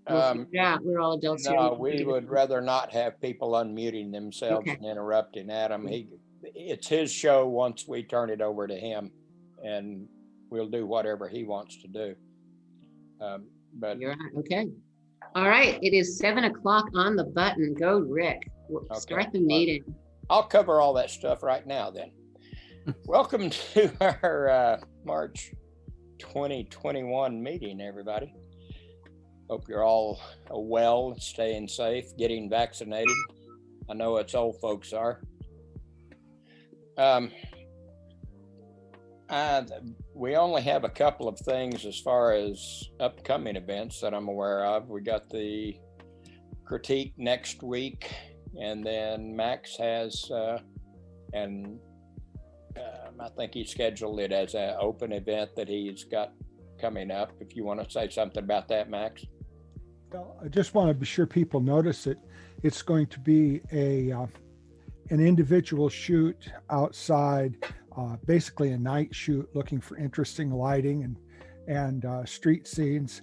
Yeah, we're all adults here. No, we would rather not have people unmuting themselves Okay. and interrupting Adam. It's his show once we turn it over to him, and we'll do whatever he wants to do. But You're right. Okay. All right. It is 7 o'clock on the button. Go, Rick. Start the meeting. I'll cover all that stuff right now then. Welcome to our March 2021 meeting, everybody. Hope you're all well, staying safe, getting vaccinated. I know it's old folks are. We only have a couple of things as far as upcoming events that I'm aware of. We got the critique next week, and then Max has, I think he scheduled it as an open event that he's got coming up. If you want to say something about that, Max. Well, I just want to be sure people notice it. It's going to be an individual shoot outside, basically a night shoot, looking for interesting lighting and street scenes.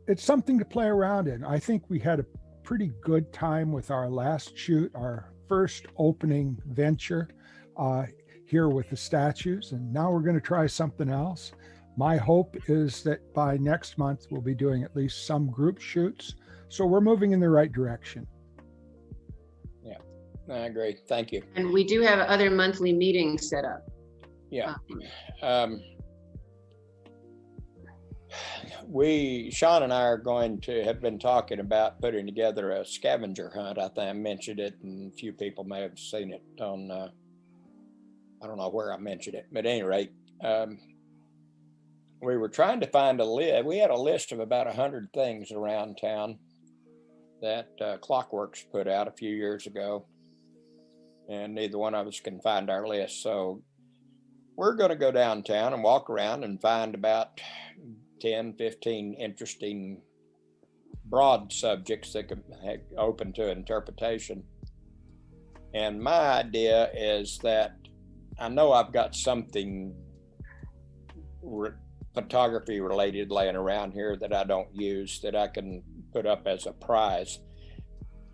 It's something to play around in. I think we had a pretty good time with our last shoot, our first opening venture here with the statues, and now we're going to try something else. My hope is that by next month, we'll be doing at least some group shoots. So we're moving in the right direction. Yeah, I agree. Thank you. And we do have other monthly meetings set up. Yeah. Sean and I are going to have been talking about putting together a scavenger hunt. I think I mentioned it, and a few people may have seen it on, I don't know where I mentioned it, but at any rate, we were trying to find a list. We had a list of about 100 things around town that Clockworks put out a few years ago, and neither one of us can find our list. So we're going to go downtown and walk around and find about 10, 15 interesting broad subjects that can be open to interpretation. And my idea is that I know I've got something photography related laying around here that I don't use that I can put up as a prize.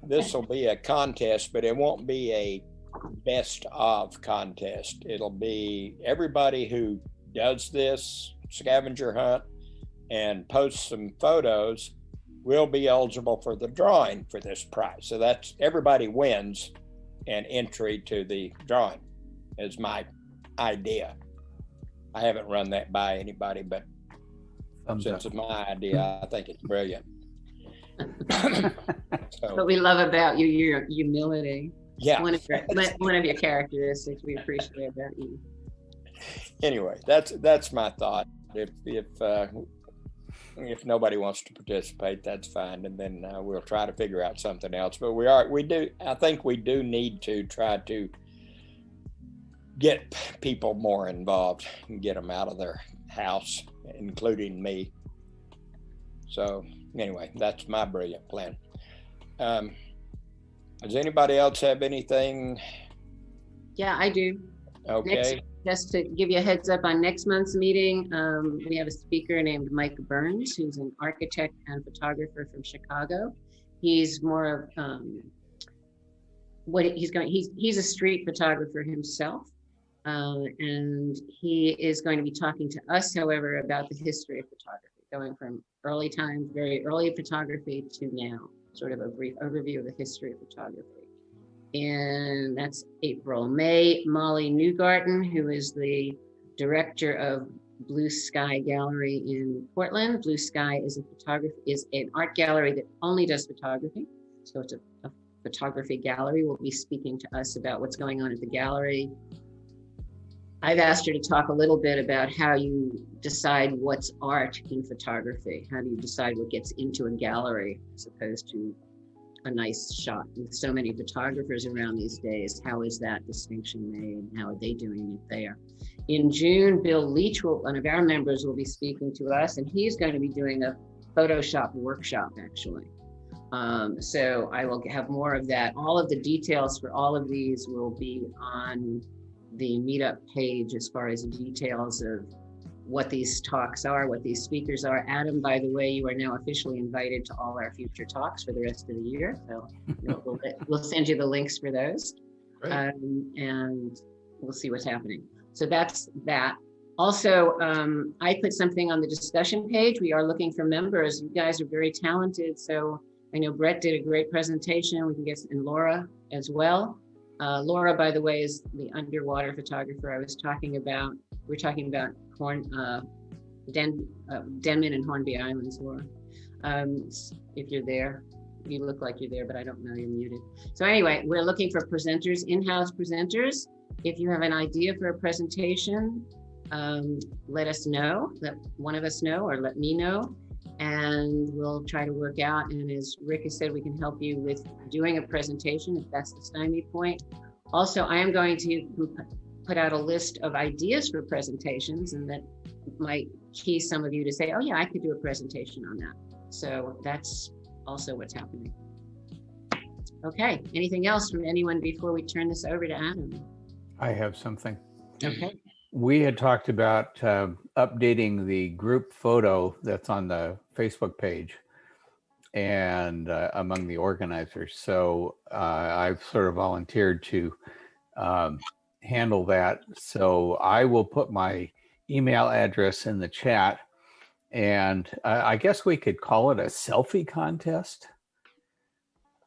This will be a contest, but it won't be a best of contest. It'll be everybody who does this scavenger hunt and posts some photos will be eligible for the drawing for this prize. So that's everybody wins an entry to the drawing is my idea. I haven't run that by anybody, but since it's my idea, I think it's brilliant. What we love about you, your humility. Yeah. One of your characteristics we appreciate about you. Anyway, that's my thought. If nobody wants to participate, that's fine, and then we'll try to figure out something else. But I think we do need to try to get people more involved and get them out of their house, including me. So anyway, that's my brilliant plan. Does anybody else have anything? Yeah, I do. Okay. Just to give you a heads up on next month's meeting, we have a speaker named Mike Burns, who's an architect and photographer from Chicago. He's more of he's a street photographer himself. And he is going to be talking to us, however, about the history of photography, going from early times, very early photography to now, sort of a brief overview of the history of photography. And that's April. May, Molly Newgarden, who is the director of Blue Sky Gallery in Portland. Blue Sky is an art gallery that only does photography. So it's a photography gallery. Will be speaking to us about what's going on at the gallery. I've asked her to talk a little bit about how you decide what's art in photography. How do you decide what gets into a gallery as opposed to a nice shot? With so many photographers around these days, how is that distinction made? How are they doing it there? In June, Bill Leach, one of our members, will be speaking to us, and he's going to be doing a Photoshop workshop, actually. So I will have more of that. All of the details for all of these will be on the meetup page as far as details of what these talks are, what these speakers are. Adam, by the way, you are now officially invited to all our future talks for the rest of the year. So we'll send you the links for those. And we'll see what's happening. So that's that. Also, I put something on the discussion page. We are looking for members. You guys are very talented. So I know Brett did a great presentation. We can get, and Laura as well. Laura, by the way, is the underwater photographer I was talking about. We're talking about Denman and Hornby Islands, Laura. If you're there, you look like you're there, but I don't know, you're muted. So anyway, we're looking for presenters, in-house presenters. If you have an idea for a presentation, let us know, let one of us know, or let me know, and we'll try to work out. And as Rick has said, we can help you with doing a presentation if that's the stymie point. Also, I am going to put out a list of ideas for presentations, and that might key some of you to say, oh yeah, I could do a presentation on that. So that's also what's happening. Okay, anything else from anyone before we turn this over to Adam? I have something. Okay. We had talked about updating the group photo that's on the Facebook page and among the organizers. So I've sort of volunteered to handle that. So I will put my email address in the chat, and I guess we could call it a selfie contest.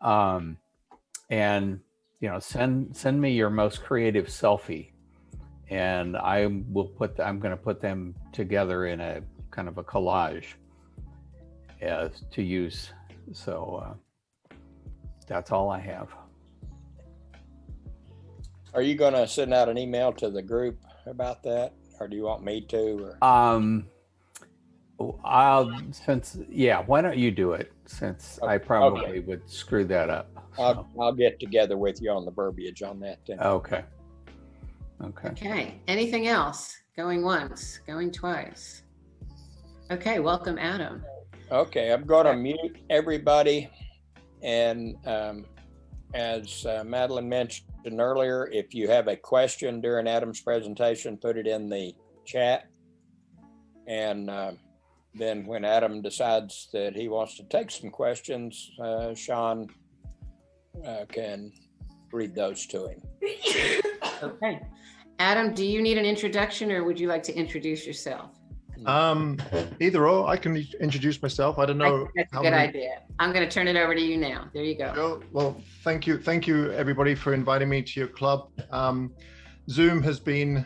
And you know, send me your most creative selfie, and I'm going to put them together in a kind of a collage to use. So that's all I have. Are you going to send out an email to the group about that, or do you want me to? Or? Why don't you do it, since I probably would screw that up. So. I'll get together with you on the verbiage on that then. Okay. Okay, anything else? Going once, going twice. Okay, welcome, Adam. Okay, I'm going to mute everybody. And as Madeline mentioned earlier, if you have a question during Adam's presentation, put it in the chat. And then when Adam decides that he wants to take some questions, Sean can read those to him. Okay. Adam, do you need an introduction, or would you like to introduce yourself? Either or. I can introduce myself. I don't know. That's a good idea. I'm going to turn it over to you now. There you go. Well, thank you. Thank you, everybody, for inviting me to your club. Zoom has been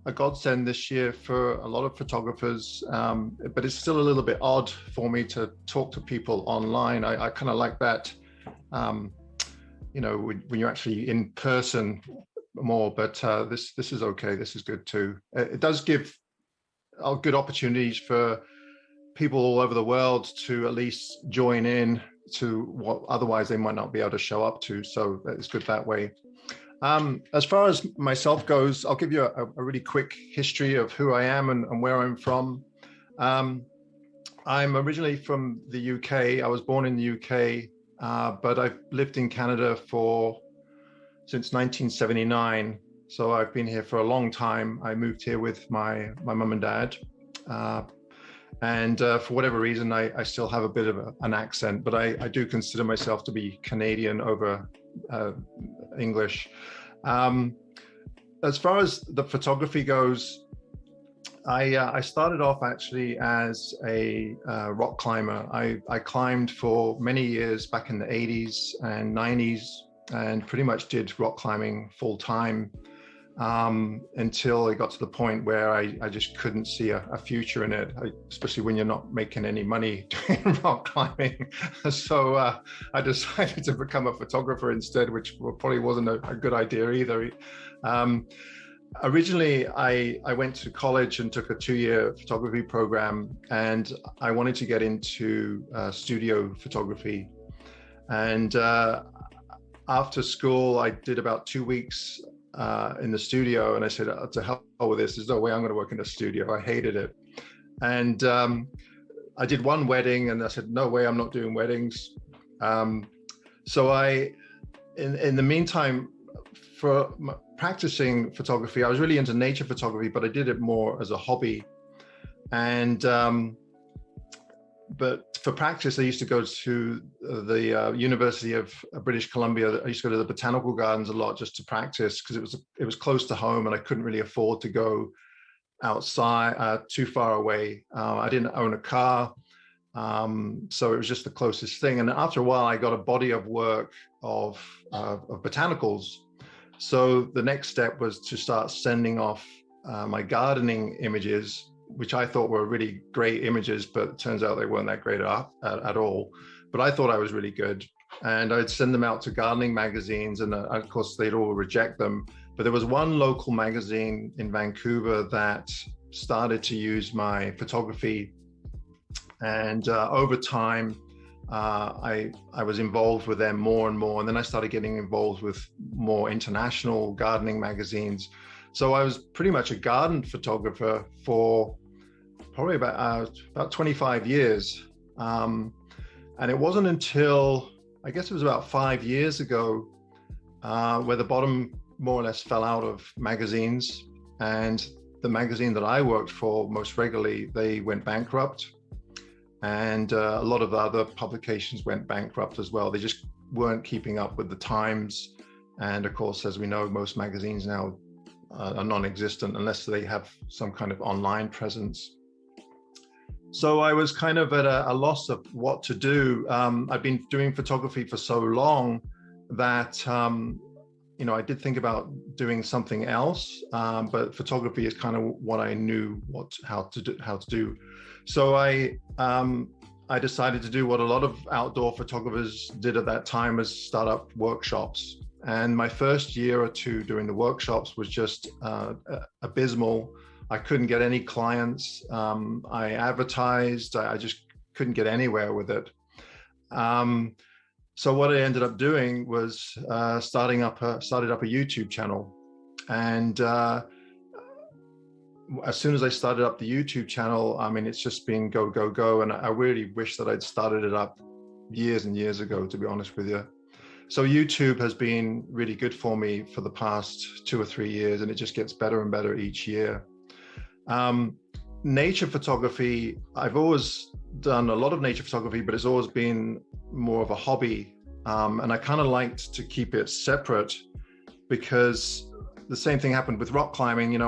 a godsend this year for a lot of photographers, but it's still a little bit odd for me to talk to people online. I kind of like that, you know, when you're actually in person more, but this is okay. This is good too. It does give good opportunities for people all over the world to at least join in to what otherwise they might not be able to show up to. So it's good that way. As far as myself goes, I'll give you a really quick history of who I am and where I'm from. I'm originally from the UK. I was born in the UK, but I've lived in Canada since 1979. So I've been here for a long time. I moved here with my mum and dad. And for whatever reason, I still have a bit of an accent, but I do consider myself to be Canadian over English. As far as the photography goes, I started off actually as a rock climber. I climbed for many years back in the 80s and 90s and pretty much did rock climbing full time until it got to the point where I just couldn't see a future in it, especially when you're not making any money doing rock climbing. So I decided to become a photographer instead, which probably wasn't a good idea either. Originally, I went to college and took a 2-year photography program, and I wanted to get into studio photography. And after school, I did about 2 weeks in the studio, and I said, to hell with this, there's no way I'm going to work in a studio. I hated it. And I did one wedding, and I said, no way, I'm not doing weddings. So in the meantime, for practicing photography, I was really into nature photography, but I did it more as a hobby. And but for practice, I used to go to the University of British Columbia. I used to go to the botanical gardens a lot just to practice, because it was close to home and I couldn't really afford to go outside too far away. I didn't own a car, so it was just the closest thing. And after a while, I got a body of work of botanicals. So the next step was to start sending off my gardening images, which I thought were really great images, but it turns out they weren't that great at all. But I thought I was really good. And I'd send them out to gardening magazines, and of course they'd all reject them. But there was one local magazine in Vancouver that started to use my photography. And over time, I was involved with them more and more. And then I started getting involved with more international gardening magazines. So I was pretty much a garden photographer for probably about 25 years. And it wasn't until, I guess it was about 5 years ago, where the bottom more or less fell out of magazines. And the magazine that I worked for most regularly, they went bankrupt. And a lot of the other publications went bankrupt as well. They just weren't keeping up with the times. And of course, as we know, most magazines now are non-existent unless they have some kind of online presence. So I was kind of at a loss of what to do. I've been doing photography for so long that I did think about doing something else, but photography is kind of what I knew how to do. So I decided to do what a lot of outdoor photographers did at that time, is start up workshops. And my first year or two doing the workshops was just abysmal. I couldn't get any clients. I advertised. I just couldn't get anywhere with it. So what I ended up doing was started up a YouTube channel. And as soon as I started up the YouTube channel, I mean, it's just been go, go, go. And I really wish that I'd started it up years and years ago, to be honest with you. So YouTube has been really good for me for the past 2 or 3 years, and it just gets better and better each year. Nature photography, I've always done a lot of nature photography, but it's always been more of a hobby. And I kind of liked to keep it separate, because the same thing happened with rock climbing.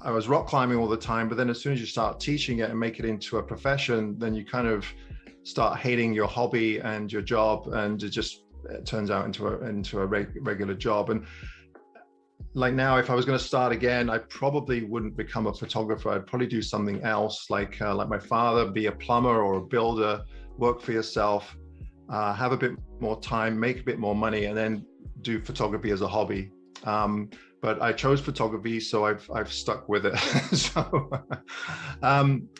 I was rock climbing all the time, but then as soon as you start teaching it and make it into a profession, then you kind of start hating your hobby and your job, and it turns out into a regular job. And like now, if I was going to start again, I probably wouldn't become a photographer. I'd probably do something else, like my father, be a plumber or a builder, work for yourself, have a bit more time, make a bit more money, and then do photography as a hobby. But I chose photography, so I've stuck with it.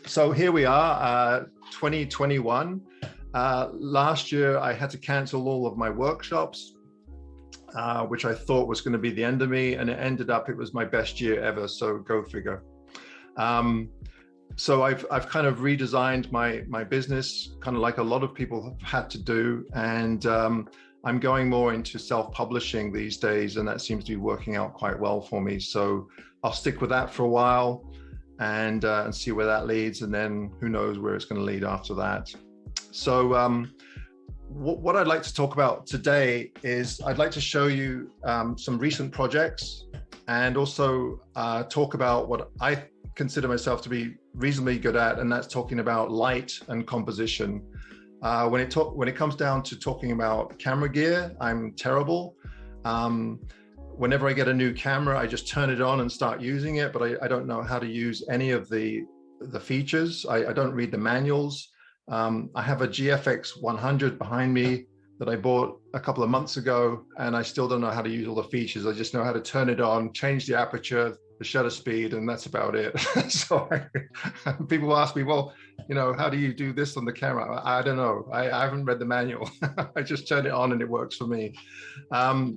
So here we are, 2021. Last year, I had to cancel all of my workshops, which I thought was going to be the end of me, and it ended up, it was my best year ever. So go figure. So I've kind of redesigned my business, kind of like a lot of people have had to do, and I'm going more into self-publishing these days, and that seems to be working out quite well for me. So I'll stick with that for a while and see where that leads, and then who knows where it's going to lead after that. So what I'd like to talk about today is I'd like to show you some recent projects, and also talk about what I consider myself to be reasonably good at, and that's talking about light and composition. When it comes down to talking about camera gear, I'm terrible. Whenever I get a new camera, I just turn it on and start using it, but I don't know how to use any of the features. I don't read the manuals. I have a GFX 100 behind me that I bought a couple of months ago, and I still don't know how to use all the features. I just know how to turn it on, change the aperture, the shutter speed, and that's about it. So people ask me, well, how do you do this on the camera? I don't know. I haven't read the manual. I just turn it on and it works for me.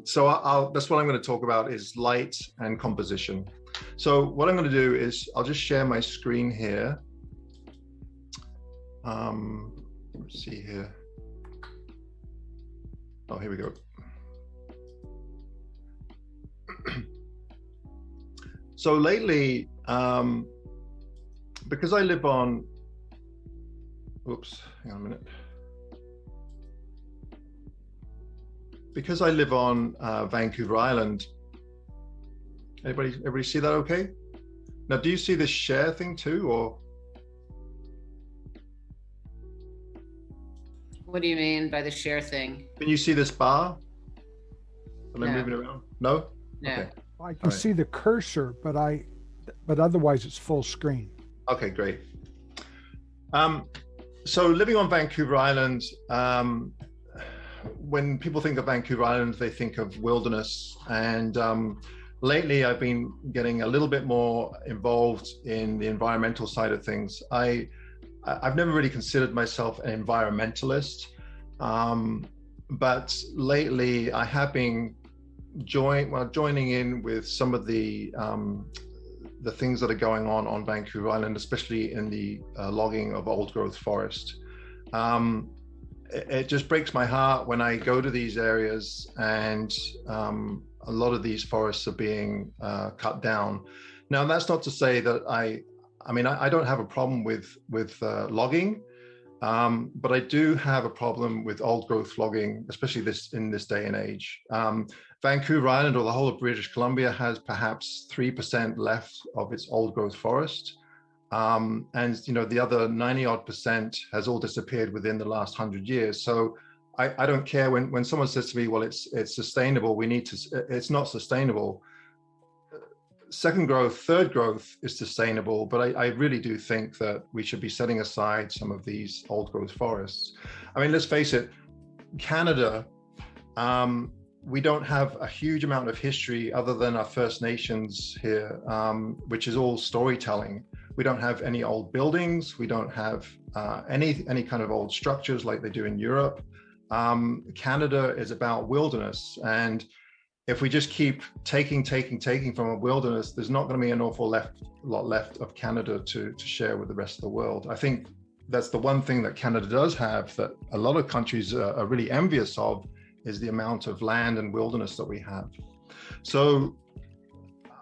So that's what I'm going to talk about, is light and composition. So what I'm going to do is I'll just share my screen here. Let's see here. Oh, here we go. So lately, because I live on, oops, hang on a minute. Because I live on Vancouver Island, everybody see that okay? Now, do you see this share thing too, or? What do you mean by the share thing? Can you see this bar? Am I No. moving around? No? No. Okay. I can All right. see the cursor, but otherwise it's full screen. Okay, great. So living on Vancouver Island, when people think of Vancouver Island, they think of wilderness. And lately I've been getting a little bit more involved in the environmental side of things. I've never really considered myself an environmentalist, but lately I have been joining in with some of the things that are going on Vancouver Island, especially in the logging of old growth forest. It just breaks my heart when I go to these areas and a lot of these forests are being cut down. Now, that's not to say that I mean, I don't have a problem with logging, but I do have a problem with old growth logging, especially in this day and age. Vancouver Island, or the whole of British Columbia, has perhaps 3% left of its old growth forest. And the other 90% has all disappeared within the last 100 years. So I don't care when someone says to me, well, it's sustainable, it's not sustainable. Second growth, third growth is sustainable, but I really do think that we should be setting aside some of these old growth forests. I mean, let's face it, Canada, we don't have a huge amount of history other than our First Nations here, which is all storytelling. We don't have any old buildings. We don't have any kind of old structures like they do in Europe. Canada is about wilderness, and if we just keep taking from a wilderness, there's not going to be an awful lot left of Canada to share with the rest of the world. I think that's the one thing that Canada does have that a lot of countries are really envious of, is the amount of land and wilderness that we have. So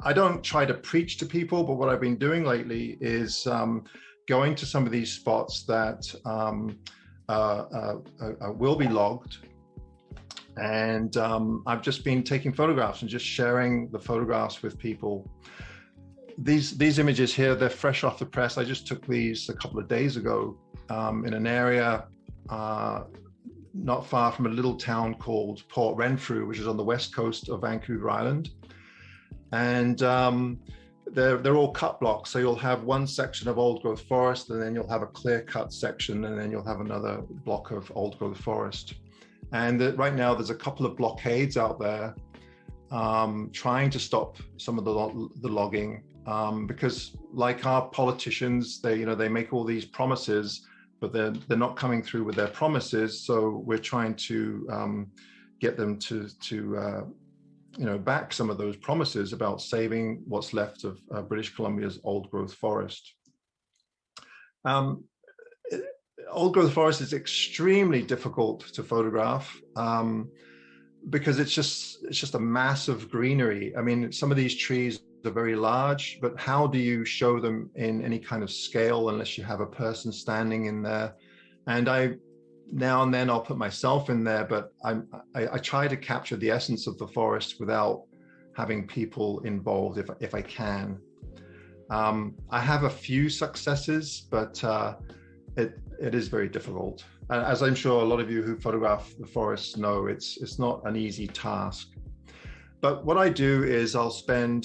I don't try to preach to people, but what I've been doing lately is going to some of these spots that will be logged. And I've just been taking photographs and just sharing the photographs with people. These images here, they're fresh off the press. I just took these a couple of days ago in an area not far from a little town called Port Renfrew, which is on the west coast of Vancouver Island. And they're all cut blocks. So you'll have one section of old growth forest, and then you'll have a clear cut section, and then you'll have another block of old growth forest. And right now there's a couple of blockades out there trying to stop some of the logging because, like our politicians, they make all these promises, but they're not coming through with their promises. So we're trying to get them to back some of those promises about saving what's left of British Columbia's old growth forest. Old growth forest is extremely difficult to photograph because it's just a mass of greenery. I mean, some of these trees are very large, but how do you show them in any kind of scale unless you have a person standing in there? And now and then I'll put myself in there, but I try to capture the essence of the forest without having people involved if I can. I have a few successes, but it is very difficult. As I'm sure a lot of you who photograph the forests know, it's not an easy task. But what I do is I'll spend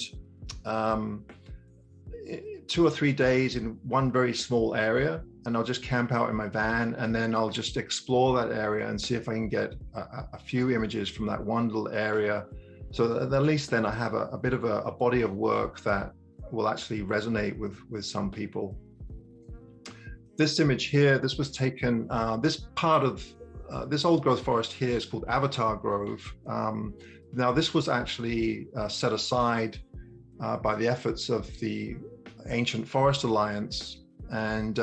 2 or 3 days in one very small area, and I'll just camp out in my van, and then I'll just explore that area and see if I can get a few images from that one little area, so that at least then I have a bit of a body of work that will actually resonate with some people. This image here, this was taken, this part of this old growth forest here is called Avatar Grove. Now this was actually set aside by the efforts of the Ancient Forest Alliance. And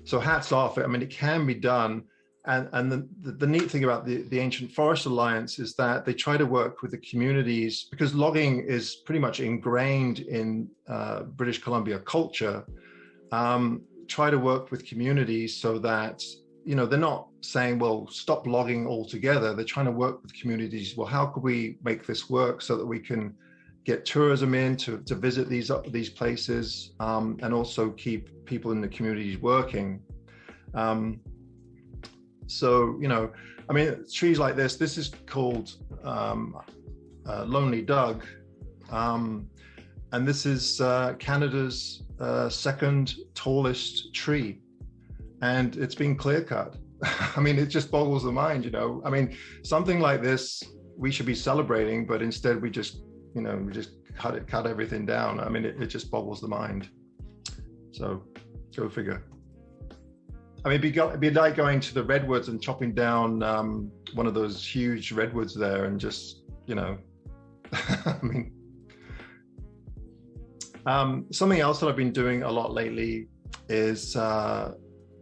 so hats off. I mean, it can be done. And the neat thing about the Ancient Forest Alliance is that they try to work with the communities, because logging is pretty much ingrained in British Columbia culture. try to work with communities so that, you know, they're not saying, well, stop logging altogether. They're trying to work with communities. Well, how could we make this work so that we can get tourism in to visit these places, and also keep people in the communities working. So, you know, I mean, trees like this is called Lonely Doug. And this is Canada's second tallest tree. And it's been clear cut. I mean, it just boggles the mind, you know. I mean, something like this, we should be celebrating, but instead we just cut everything down. I mean, it just boggles the mind. So go figure. I mean, it'd be like going to the redwoods and chopping down one of those huge redwoods there and just, you know, I mean, something else that I've been doing a lot lately is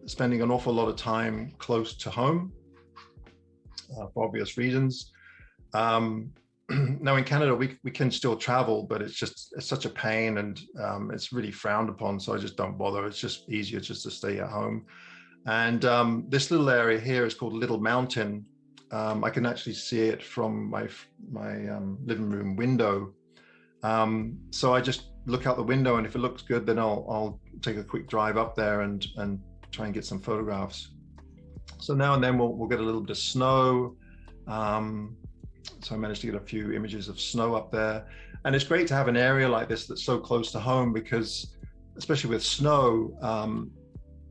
spending an awful lot of time close to home for obvious reasons. Now in Canada, we can still travel, but it's such a pain, and it's really frowned upon. So I just don't bother. It's just easier just to stay at home. And this little area here is called Little Mountain. I can actually see it from my living room window. So I just look out the window, and if it looks good, then I'll take a quick drive up there and try and get some photographs. So now and then we'll get a little bit of snow. So I managed to get a few images of snow up there. And it's great to have an area like this that's so close to home, because especially with snow,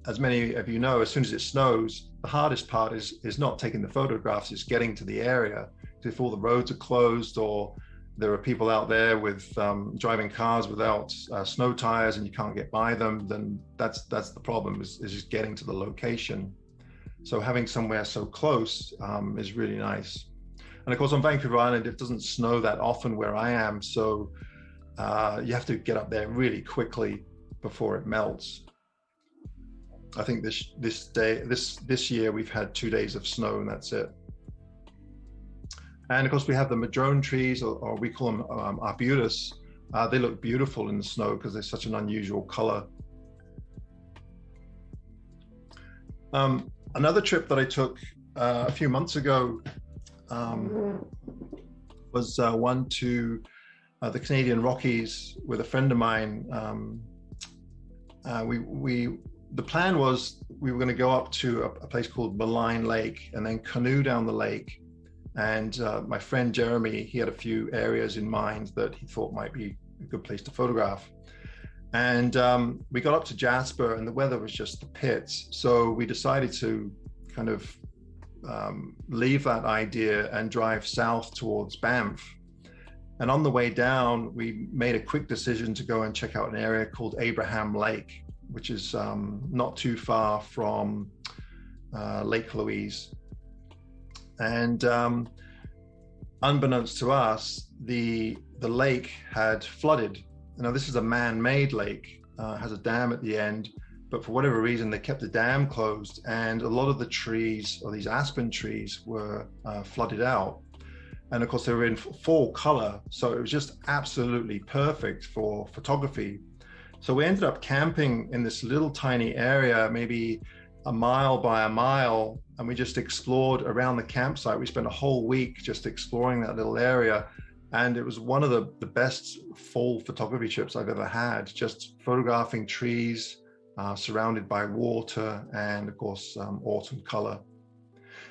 as many of you know, as soon as it snows, the hardest part is not taking the photographs, it's getting to the area. If all the roads are closed, or there are people out there with driving cars without snow tires and you can't get by them, then that's the problem, is just getting to the location. So having somewhere so close is really nice. And of course, on Vancouver Island, it doesn't snow that often where I am. So you have to get up there really quickly before it melts. I think this year we've had 2 days of snow, and that's it. And of course, we have the madrone trees, or we call them arbutus. They look beautiful in the snow because they're such an unusual color. Another trip that I took a few months ago was one to the Canadian Rockies with a friend of mine. The plan was we were going to go up to a place called Malign Lake and then canoe down the lake. And my friend Jeremy, he had a few areas in mind that he thought might be a good place to photograph. And we got up to Jasper, and the weather was just the pits. So we decided to kind of leave that idea and drive south towards Banff. And on the way down, we made a quick decision to go and check out an area called Abraham Lake, which is not too far from Lake Louise. And unbeknownst to us, the lake had flooded. Now, this is a man-made lake, has a dam at the end, but for whatever reason, they kept the dam closed, and a lot of the trees, or these aspen trees, were flooded out. And of course, they were in full color, so it was just absolutely perfect for photography. So we ended up camping in this little tiny area, maybe a mile by a mile, and we just explored around the campsite. We spent a whole week just exploring that little area, and it was one of the best fall photography trips I've ever had, just photographing trees surrounded by water and of course autumn color.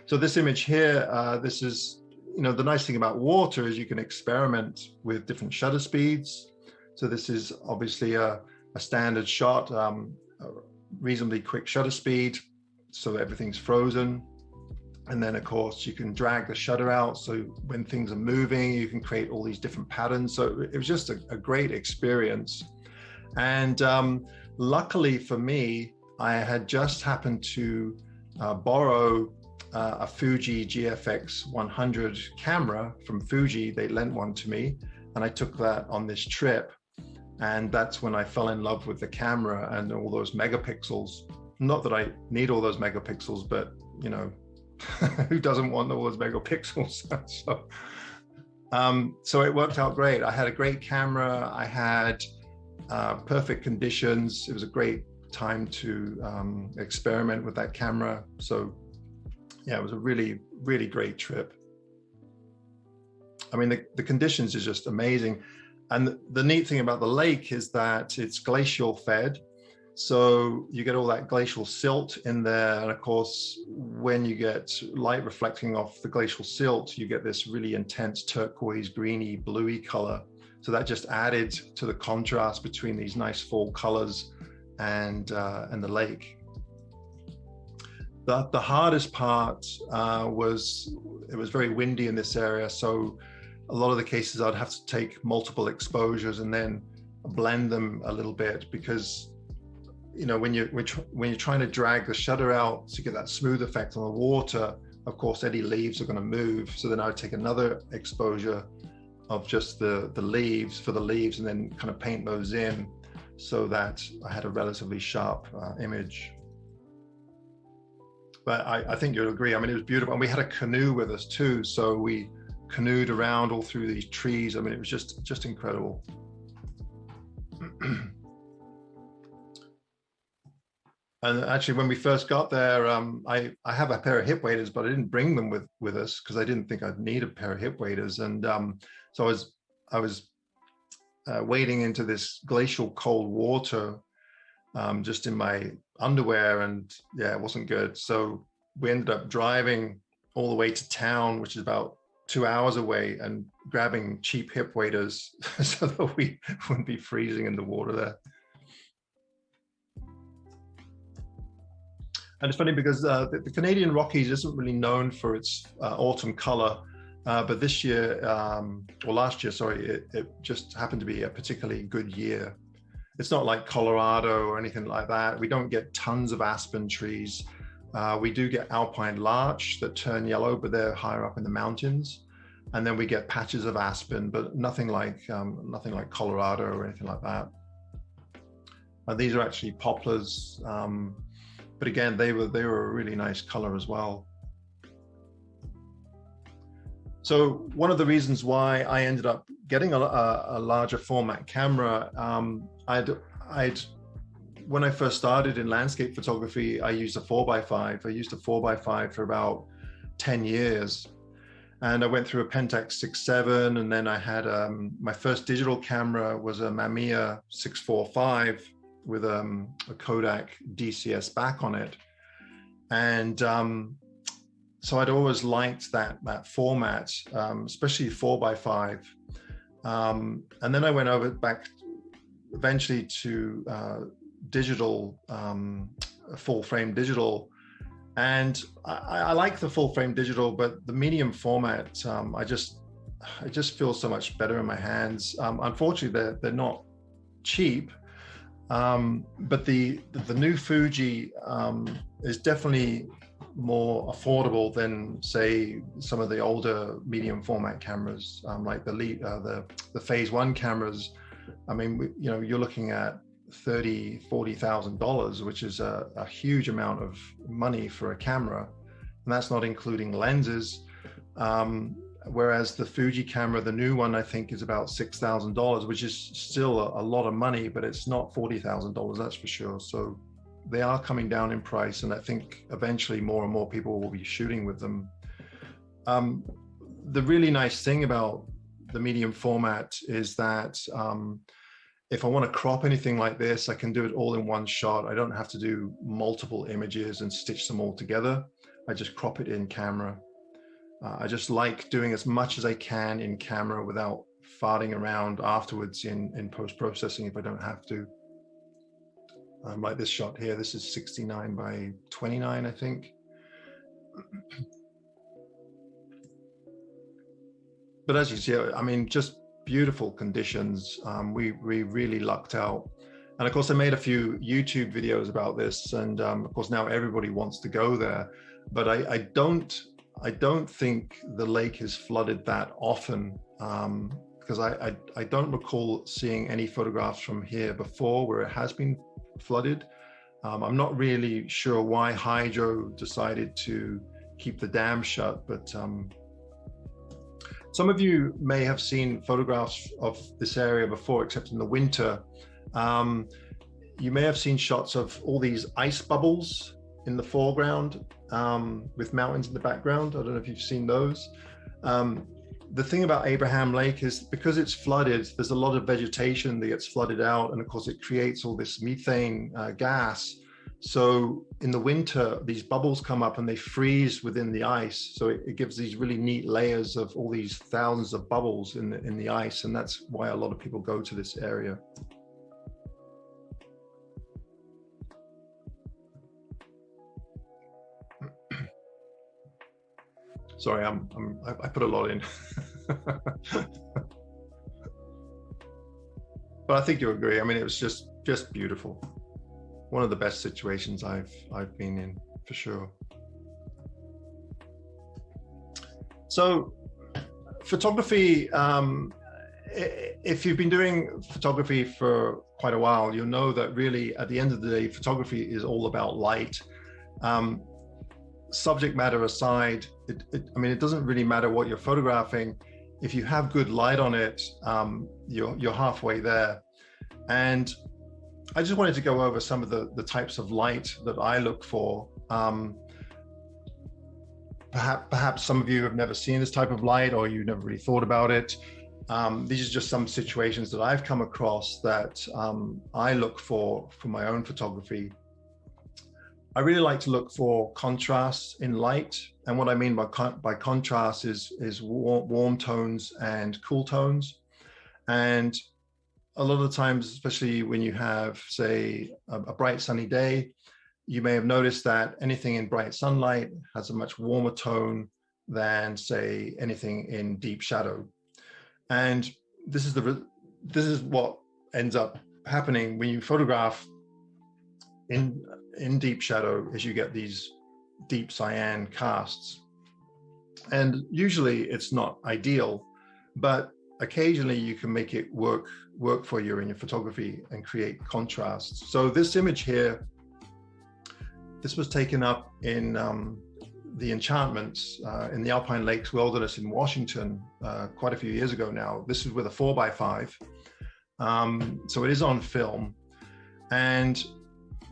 So this image here, this is, you know, the nice thing about water is you can experiment with different shutter speeds. So this is obviously a standard shot, a reasonably quick shutter speed, so that everything's frozen. And then of course you can drag the shutter out, so when things are moving, you can create all these different patterns. So it was just a great experience. And luckily for me, I had just happened to borrow a Fuji GFX 100 camera from Fuji. They lent one to me, and I took that on this trip. And that's when I fell in love with the camera and all those megapixels. Not that I need all those megapixels, but you know, who doesn't want all those megapixels? So it worked out great. I had a great camera. I had perfect conditions. It was a great time to experiment with that camera. So yeah, it was a really, really great trip. I mean, the conditions is just amazing. And the neat thing about the lake is that it's glacial fed. So you get all that glacial silt in there. And of course, when you get light reflecting off the glacial silt, you get this really intense turquoise, greeny, bluey color. So that just added to the contrast between these nice fall colors and the lake. The hardest part was, it was very windy in this area. So a lot of the cases I'd have to take multiple exposures and then blend them a little bit, because you know, when you're trying to drag the shutter out to get that smooth effect on the water, of course any leaves are going to move. So then I would take another exposure of just the leaves for the leaves, and then kind of paint those in so that I had a relatively sharp image. But I think you'll agree. I mean, it was beautiful, and we had a canoe with us too. So we canoed around all through these trees. I mean, it was just incredible. And actually, when we first got there, I have a pair of hip waders, but I didn't bring them with us because I didn't think I'd need a pair of hip waders. And so I was wading into this glacial cold water just in my underwear, and yeah, it wasn't good. So we ended up driving all the way to town, which is about 2 hours away, and grabbing cheap hip waders so that we wouldn't be freezing in the water there. And it's funny because the Canadian Rockies isn't really known for its autumn color, but this year, or last year, sorry, it just happened to be a particularly good year. It's not like Colorado or anything like that. We don't get tons of aspen trees. We do get alpine larch that turn yellow, but they're higher up in the mountains. And then we get patches of aspen, but nothing like Colorado or anything like that. These are actually poplars. But again, they were a really nice color as well. So one of the reasons why I ended up getting a larger format camera, when I first started in landscape photography, I used a 4x5. I used a 4x5 for about 10 years. And I went through a Pentax 6.7, and then I had my first digital camera was a Mamiya 645 with a Kodak DCS back on it. And so I'd always liked that format, especially 4x5. And then I went over back eventually to digital, full frame digital. And I like the full frame digital, but the medium format, I just feel so much better in my hands. Unfortunately, they're not cheap. But the new Fuji is definitely more affordable than, say, some of the older medium format cameras, like the Phase 1 cameras. I mean, you're looking at $30,000-$40,000, which is a huge amount of money for a camera, and that's not including lenses. Whereas the Fuji camera, the new one, I think is about $6,000, which is still a lot of money, but it's not $40,000, that's for sure. So they are coming down in price, and I think eventually more and more people will be shooting with them. The really nice thing about the medium format is that if I want to crop anything like this, I can do it all in one shot. I don't have to do multiple images and stitch them all together. I just crop it in camera. I just like doing as much as I can in camera without farting around afterwards in post-processing if I don't have to. Like this shot here, this is 69 by 29, I think. But as you see, I mean, just beautiful conditions. We really lucked out. And of course, I made a few YouTube videos about this, and of course now everybody wants to go there. But I don't think the lake is flooded that often, because I don't recall seeing any photographs from here before where it has been flooded. I'm not really sure why Hydro decided to keep the dam shut, but some of you may have seen photographs of this area before, except in the winter. you may have seen shots of all these ice bubbles in the foreground with mountains in the background. I don't know if you've seen those. The thing about Abraham Lake is because it's flooded, there's a lot of vegetation that gets flooded out, and of course it creates all this methane gas. So in the winter, these bubbles come up and they freeze within the ice. So it gives these really neat layers of all these thousands of bubbles in the ice, and that's why a lot of people go to this area. Sorry, I put a lot in. But I think you agree. I mean, it was just beautiful. One of the best situations I've been in, for sure. So photography, if you've been doing photography for quite a while, you'll know that really at the end of the day, photography is all about light. Subject matter aside, I mean, it doesn't really matter what you're photographing. If you have good light on it, you're halfway there. And I just wanted to go over some of the types of light that I look for. Perhaps some of you have never seen this type of light, or you've never really thought about it. These are just some situations that I've come across that I look for my own photography. I really like to look for contrast in light. And what I mean by contrast is warm tones and cool tones. And a lot of the times, especially when you have, say, a bright sunny day, you may have noticed that anything in bright sunlight has a much warmer tone than, say, anything in deep shadow. And this is what ends up happening when you photograph in deep shadow, is you get these deep cyan casts. And usually it's not ideal, but occasionally you can make it work for you in your photography and create contrasts. So this image here, this was taken up in the Enchantments in the Alpine Lakes Wilderness in Washington quite a few years ago now. This is with a 4x5. So it is on film. And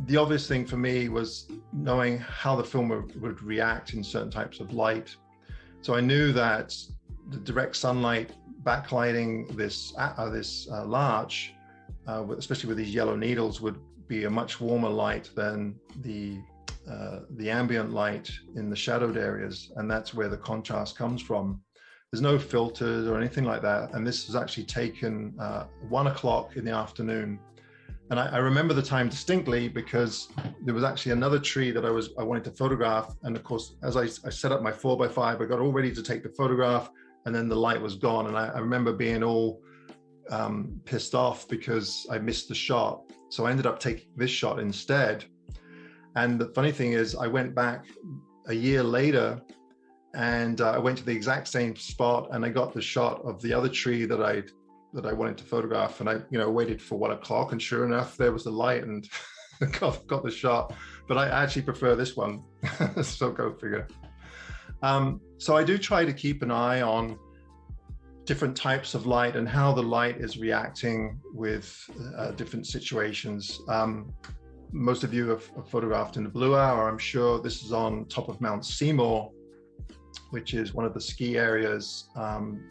the obvious thing for me was knowing how the film would react in certain types of light. So I knew that the direct sunlight backlighting this larch, especially with these yellow needles, would be a much warmer light than the ambient light in the shadowed areas, and that's where the contrast comes from. There's no filters or anything like that, and this was actually taken 1 o'clock in the afternoon. And I remember the time distinctly because there was actually another tree that I wanted to photograph. And of course, as I set up my 4x5, I got all ready to take the photograph, and then the light was gone. And I remember being all pissed off because I missed the shot. So I ended up taking this shot instead. And the funny thing is, I went back a year later and I went to the exact same spot, and I got the shot of the other tree that I wanted to photograph, and I waited for 1 o'clock, and sure enough there was the light and got the shot. But I actually prefer this one. So go figure. So I do try to keep an eye on different types of light and how the light is reacting with different situations. Most of you have photographed in the Blue Hour, I'm sure. This is on top of Mount Seymour, which is one of the ski areas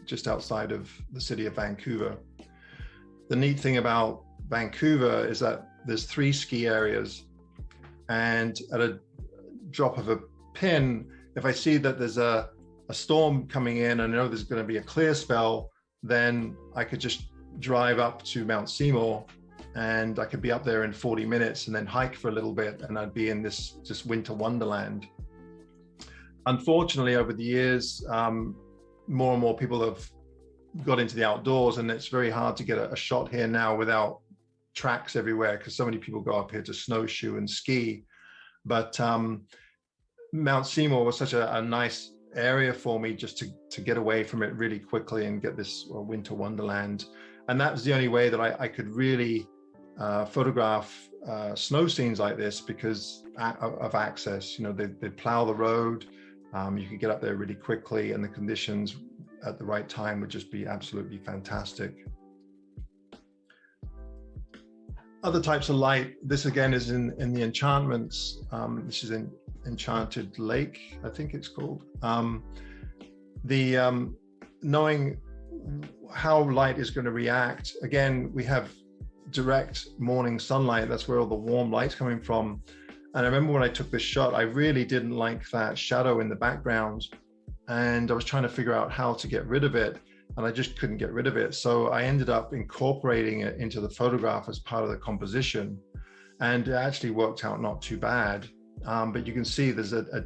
just outside of the city of Vancouver. The neat thing about Vancouver is that there's 3 ski areas, and at a drop of a pin, if I see that there's a storm coming in and I know there's going to be a clear spell, then I could just drive up to Mount Seymour, and I could be up there in 40 minutes and then hike for a little bit, and I'd be in this just winter wonderland. Unfortunately, over the years, more and more people have got into the outdoors, and it's very hard to get a shot here now without tracks everywhere, because so many people go up here to snowshoe and ski. But Mount Seymour was such a nice area for me just to get away from it really quickly and get this winter wonderland. And that was the only way that I could really photograph snow scenes like this, because of access. You know, they plow the road. You could get up there really quickly, and the conditions at the right time would just be absolutely fantastic. other types of light. This again is in the enchantments. This is in Enchanted Lake, I think it's called. Knowing how light is going to react. Again, we have direct morning sunlight. That's where all the warm light's coming from. And I remember when I took this shot, I really didn't like that shadow in the background. And I was trying to figure out how to get rid of it. And I just couldn't get rid of it. So I ended up incorporating it into the photograph as part of the composition. And it actually worked out not too bad. But you can see there's a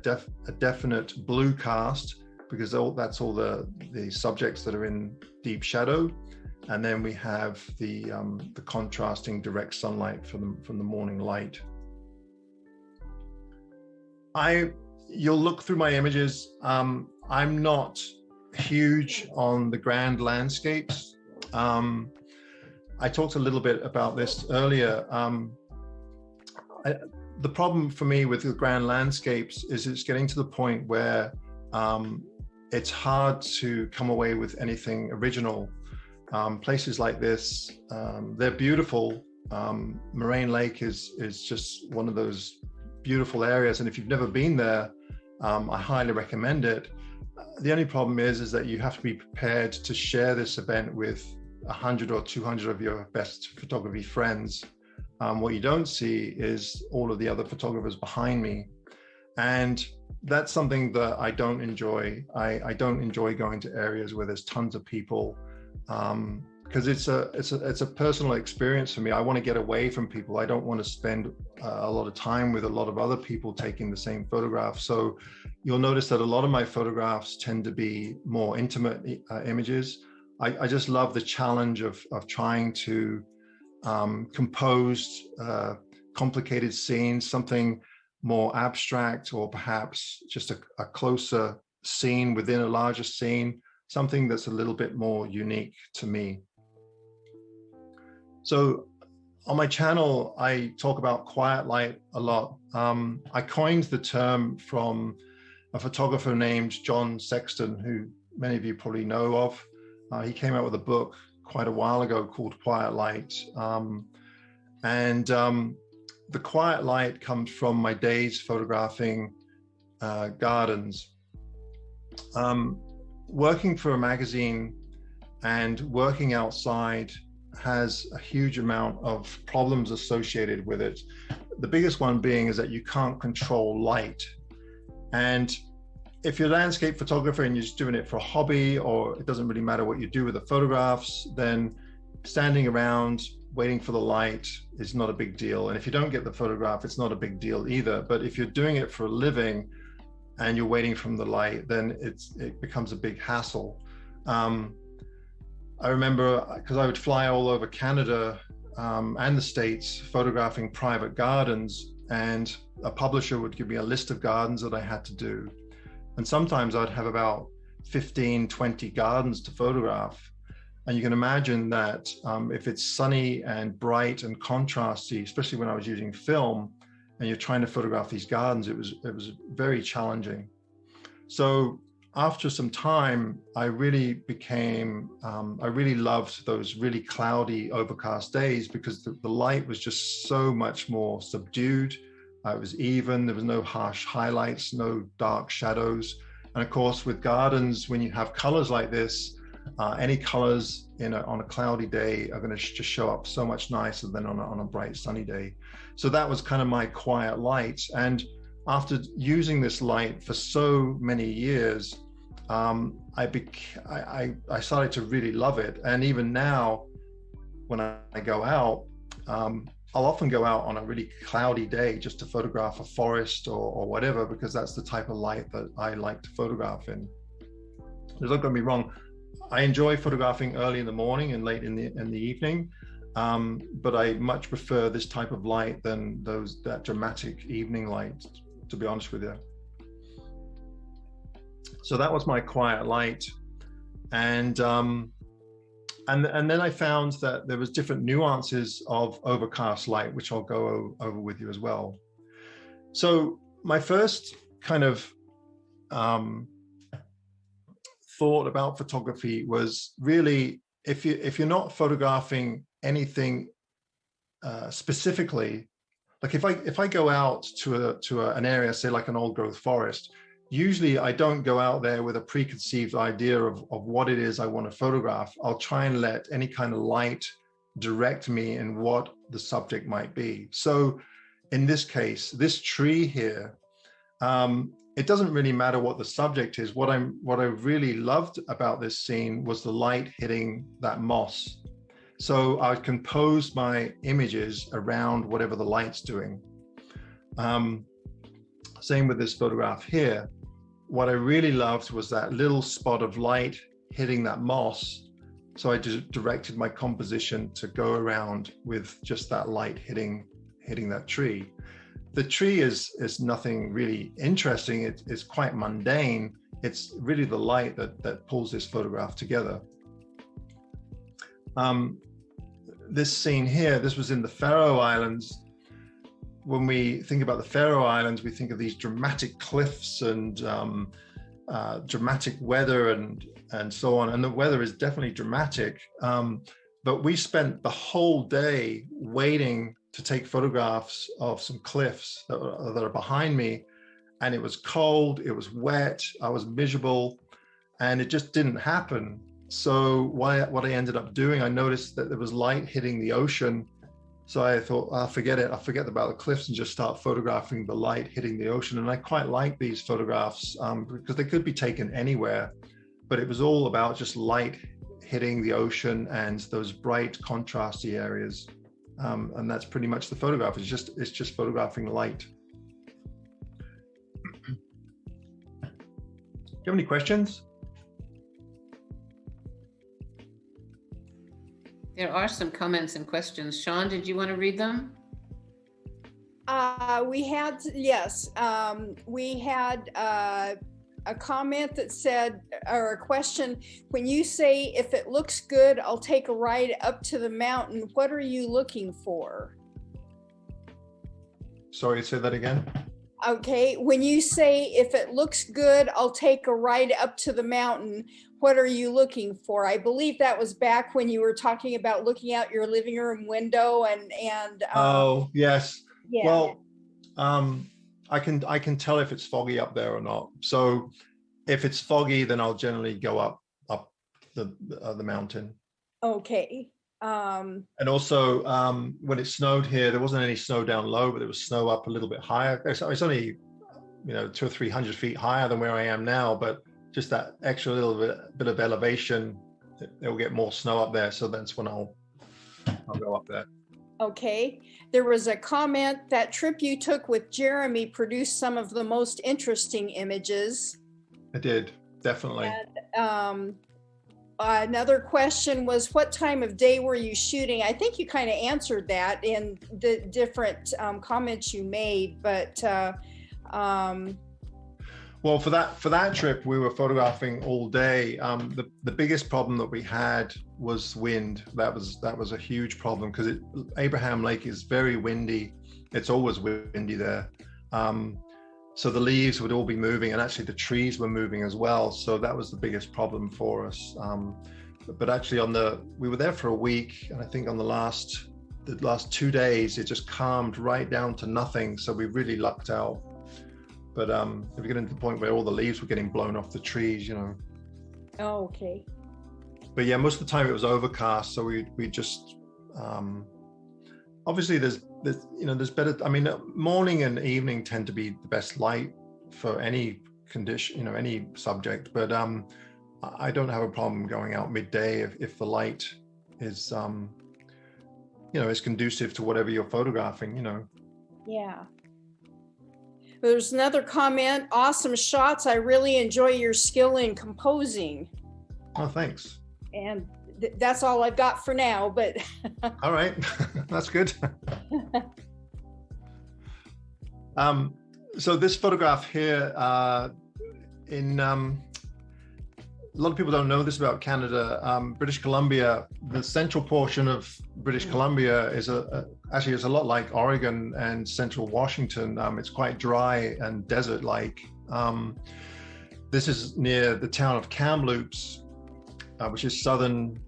definite blue cast, because that's all the subjects that are in deep shadow. And then we have the contrasting direct sunlight from the morning light. You'll look through my images. I'm not huge on the grand landscapes. I talked a little bit about this earlier. The problem for me with the grand landscapes is it's getting to the point where it's hard to come away with anything original. Places like this, they're beautiful. Moraine Lake is just one of those beautiful areas, and if you've never been there, I highly recommend it. The only problem is that you have to be prepared to share this event with 100 or 200 of your best photography friends. What you don't see is all of the other photographers behind me, and that's something that I don't enjoy. I don't enjoy going to areas where there's tons of people, because it's a personal experience for me. I want to get away from people. I don't want to spend a lot of time with a lot of other people taking the same photograph. So you'll notice that a lot of my photographs tend to be more intimate images. I just love the challenge of trying to compose complicated scenes, something more abstract, or perhaps just a closer scene within a larger scene, something that's a little bit more unique to me. So on my channel, I talk about quiet light a lot. I coined the term from a photographer named John Sexton, who many of you probably know of. He came out with a book quite a while ago called Quiet Light. The quiet light comes from my days photographing gardens. Working for a magazine and working outside has a huge amount of problems associated with it. The biggest one being is that you can't control light. And if you're a landscape photographer and you're just doing it for a hobby, or it doesn't really matter what you do with the photographs, then standing around waiting for the light is not a big deal. And if you don't get the photograph, it's not a big deal either. But if you're doing it for a living and you're waiting from the light, then it becomes a big hassle. I remember, because I would fly all over Canada and the States photographing private gardens, and a publisher would give me a list of gardens that I had to do. And sometimes I'd have about 15, 20 gardens to photograph. And you can imagine that if it's sunny and bright and contrasty, especially when I was using film, and you're trying to photograph these gardens, it was very challenging. So after some time, I really loved those really cloudy, overcast days, because the light was just so much more subdued. It was even, there was no harsh highlights, no dark shadows. And of course, with gardens, when you have colors like this, any colors on a cloudy day are going to just show up so much nicer than on a bright sunny day. So that was kind of my quiet light. And after using this light for so many years, I started to really love it. And even now, when I go out, I'll often go out on a really cloudy day just to photograph a forest or whatever, because that's the type of light that I like to photograph in. There's not going to be wrong. I enjoy photographing early in the morning and late in the evening, but I much prefer this type of light than that dramatic evening light, to be honest with you. So that was my quiet light, and then I found that there was different nuances of overcast light, which I'll go over with you as well. So my first kind of thought about photography was really, if you're not photographing anything specifically, like if I go out to an area, say like an old growth forest, usually I don't go out there with a preconceived idea of what it is I want to photograph. I'll try and let any kind of light direct me in what the subject might be. So in this case, this tree here, it doesn't really matter what the subject is. What I really loved about this scene was the light hitting that moss. So I composed my images around whatever the light's doing. Same with this photograph here. What I really loved was that little spot of light hitting that moss. So I just directed my composition to go around with just that light hitting that tree. The tree is nothing really interesting. It's quite mundane. It's really the light that pulls this photograph together. This scene here, this was in the Faroe Islands. When we think about the Faroe Islands, we think of these dramatic cliffs and dramatic weather and so on. And the weather is definitely dramatic. But we spent the whole day waiting to take photographs of some cliffs that are behind me. And it was cold, it was wet, I was miserable, and it just didn't happen. So what I ended up doing, I noticed that there was light hitting the ocean. So I thought, I'll forget it. I'll forget about the cliffs and just start photographing the light hitting the ocean. And I quite like these photographs because they could be taken anywhere, but it was all about just light hitting the ocean and those bright contrasty areas. And that's pretty much the photograph. It's just photographing light. Do you have any questions? There are some comments and questions. Sean, did you want to read them? We had a comment that said, or a question, when you say, if it looks good, I'll take a ride up to the mountain, what are you looking for? Sorry, say that again. Okay, when you say, if it looks good, I'll take a ride up to the mountain, what are you looking for? I believe that was back when you were talking about looking out your living room window and oh, yes. Yeah. Well, I can tell if it's foggy up there or not. So if it's foggy, then I'll generally go up the mountain. Okay. And also when it snowed here, there wasn't any snow down low, but there was snow up a little bit higher. It's only 200 or 300 feet higher than where I am now, but just that extra little bit of elevation, it will get more snow up there. So that's when I'll go up there. Okay. There was a comment, that trip you took with Jeremy produced some of the most interesting images. It did, definitely. And, another question was, what time of day were you shooting? I think you kind of answered that in the different comments you made, but well, for that trip, we were photographing all day. The biggest problem that we had was wind. That was a huge problem because Abraham Lake is very windy. It's always windy there. So the leaves would all be moving, and actually the trees were moving as well. So that was the biggest problem for us. But actually we were there for a week, and I think on the last 2 days, it just calmed right down to nothing. So we really lucked out. But if we get into the point where all the leaves were getting blown off the trees, Oh, okay. But yeah, most of the time it was overcast. So we just, obviously there's better, morning and evening tend to be the best light for any condition, any subject. But I don't have a problem going out midday if the light is, is conducive to whatever you're photographing, Yeah. There's another comment, awesome shots. I really enjoy your skill in composing. Oh, thanks. And that's all I've got for now, but. All right, that's good. So this photograph here, a lot of people don't know this about Canada. British Columbia, the central portion of British Columbia is actually a lot like Oregon and central Washington. It's quite dry and desert-like. This is near the town of Kamloops, which is southern,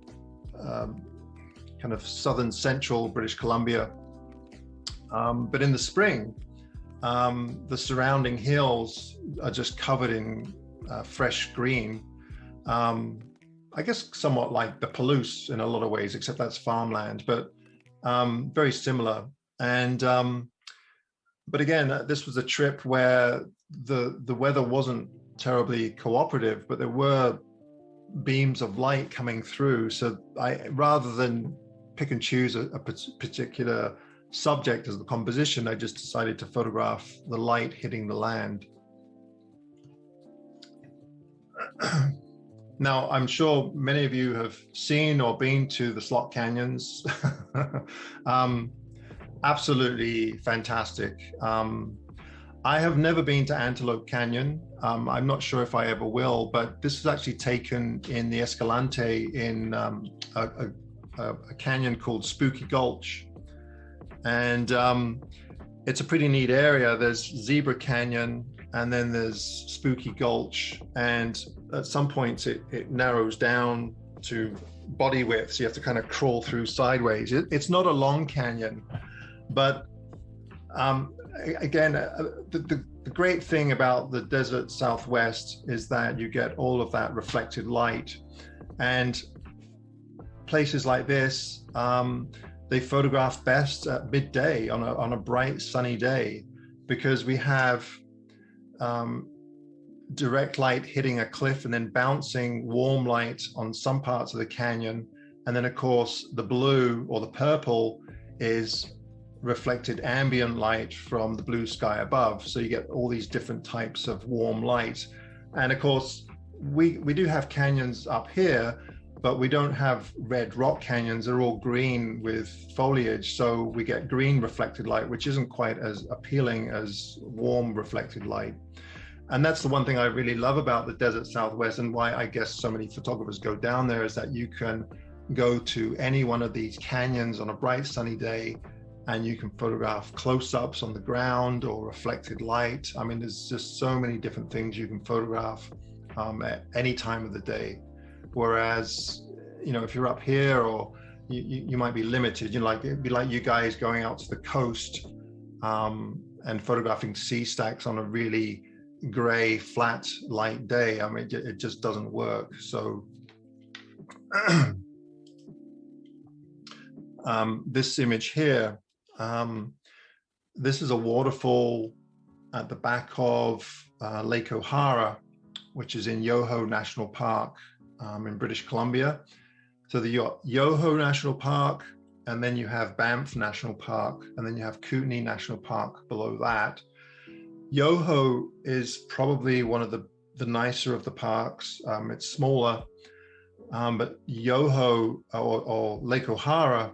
kind of southern central British Columbia. But in the spring, the surrounding hills are just covered in fresh green. I guess somewhat like the Palouse in a lot of ways, except that's farmland, but very similar. And but again, this was a trip where the weather wasn't terribly cooperative, but there were beams of light coming through. So rather than pick and choose a particular subject as the composition, I just decided to photograph the light hitting the land. Now, I'm sure many of you have seen or been to the slot canyons. Absolutely fantastic. I have never been to Antelope Canyon. I'm not sure if I ever will, but this was actually taken in the Escalante in a canyon called Spooky Gulch. And it's a pretty neat area. There's Zebra Canyon, and then there's Spooky Gulch. And at some points it narrows down to body width. So you have to kind of crawl through sideways. It's not a long canyon, but again, the great thing about the desert Southwest is that you get all of that reflected light. And places like this, they photograph best at midday on a bright sunny day, because we have direct light hitting a cliff and then bouncing warm light on some parts of the canyon. And then of course the blue or the purple is reflected ambient light from the blue sky above. So you get all these different types of warm light. And of course we do have canyons up here, but we don't have red rock canyons. They're all green with foliage. So we get green reflected light, which isn't quite as appealing as warm reflected light. And that's the one thing I really love about the desert Southwest, and why I guess so many photographers go down there, is that you can go to any one of these canyons on a bright sunny day and you can photograph close-ups on the ground or reflected light. I mean, there's just so many different things you can photograph at any time of the day. Whereas, you know, if you're up here, or you might be limited, it'd be like you guys going out to the coast and photographing sea stacks on a really gray, flat, light day. I mean, it just doesn't work. So this image here, this is a waterfall at the back of Lake O'Hara, which is in Yoho National Park in British Columbia. So the Yoho National Park, and then you have Banff National Park, and then you have Kootenay National Park below that. Yoho is probably one of the nicer of the parks. It's smaller, but Yoho or Lake O'Hara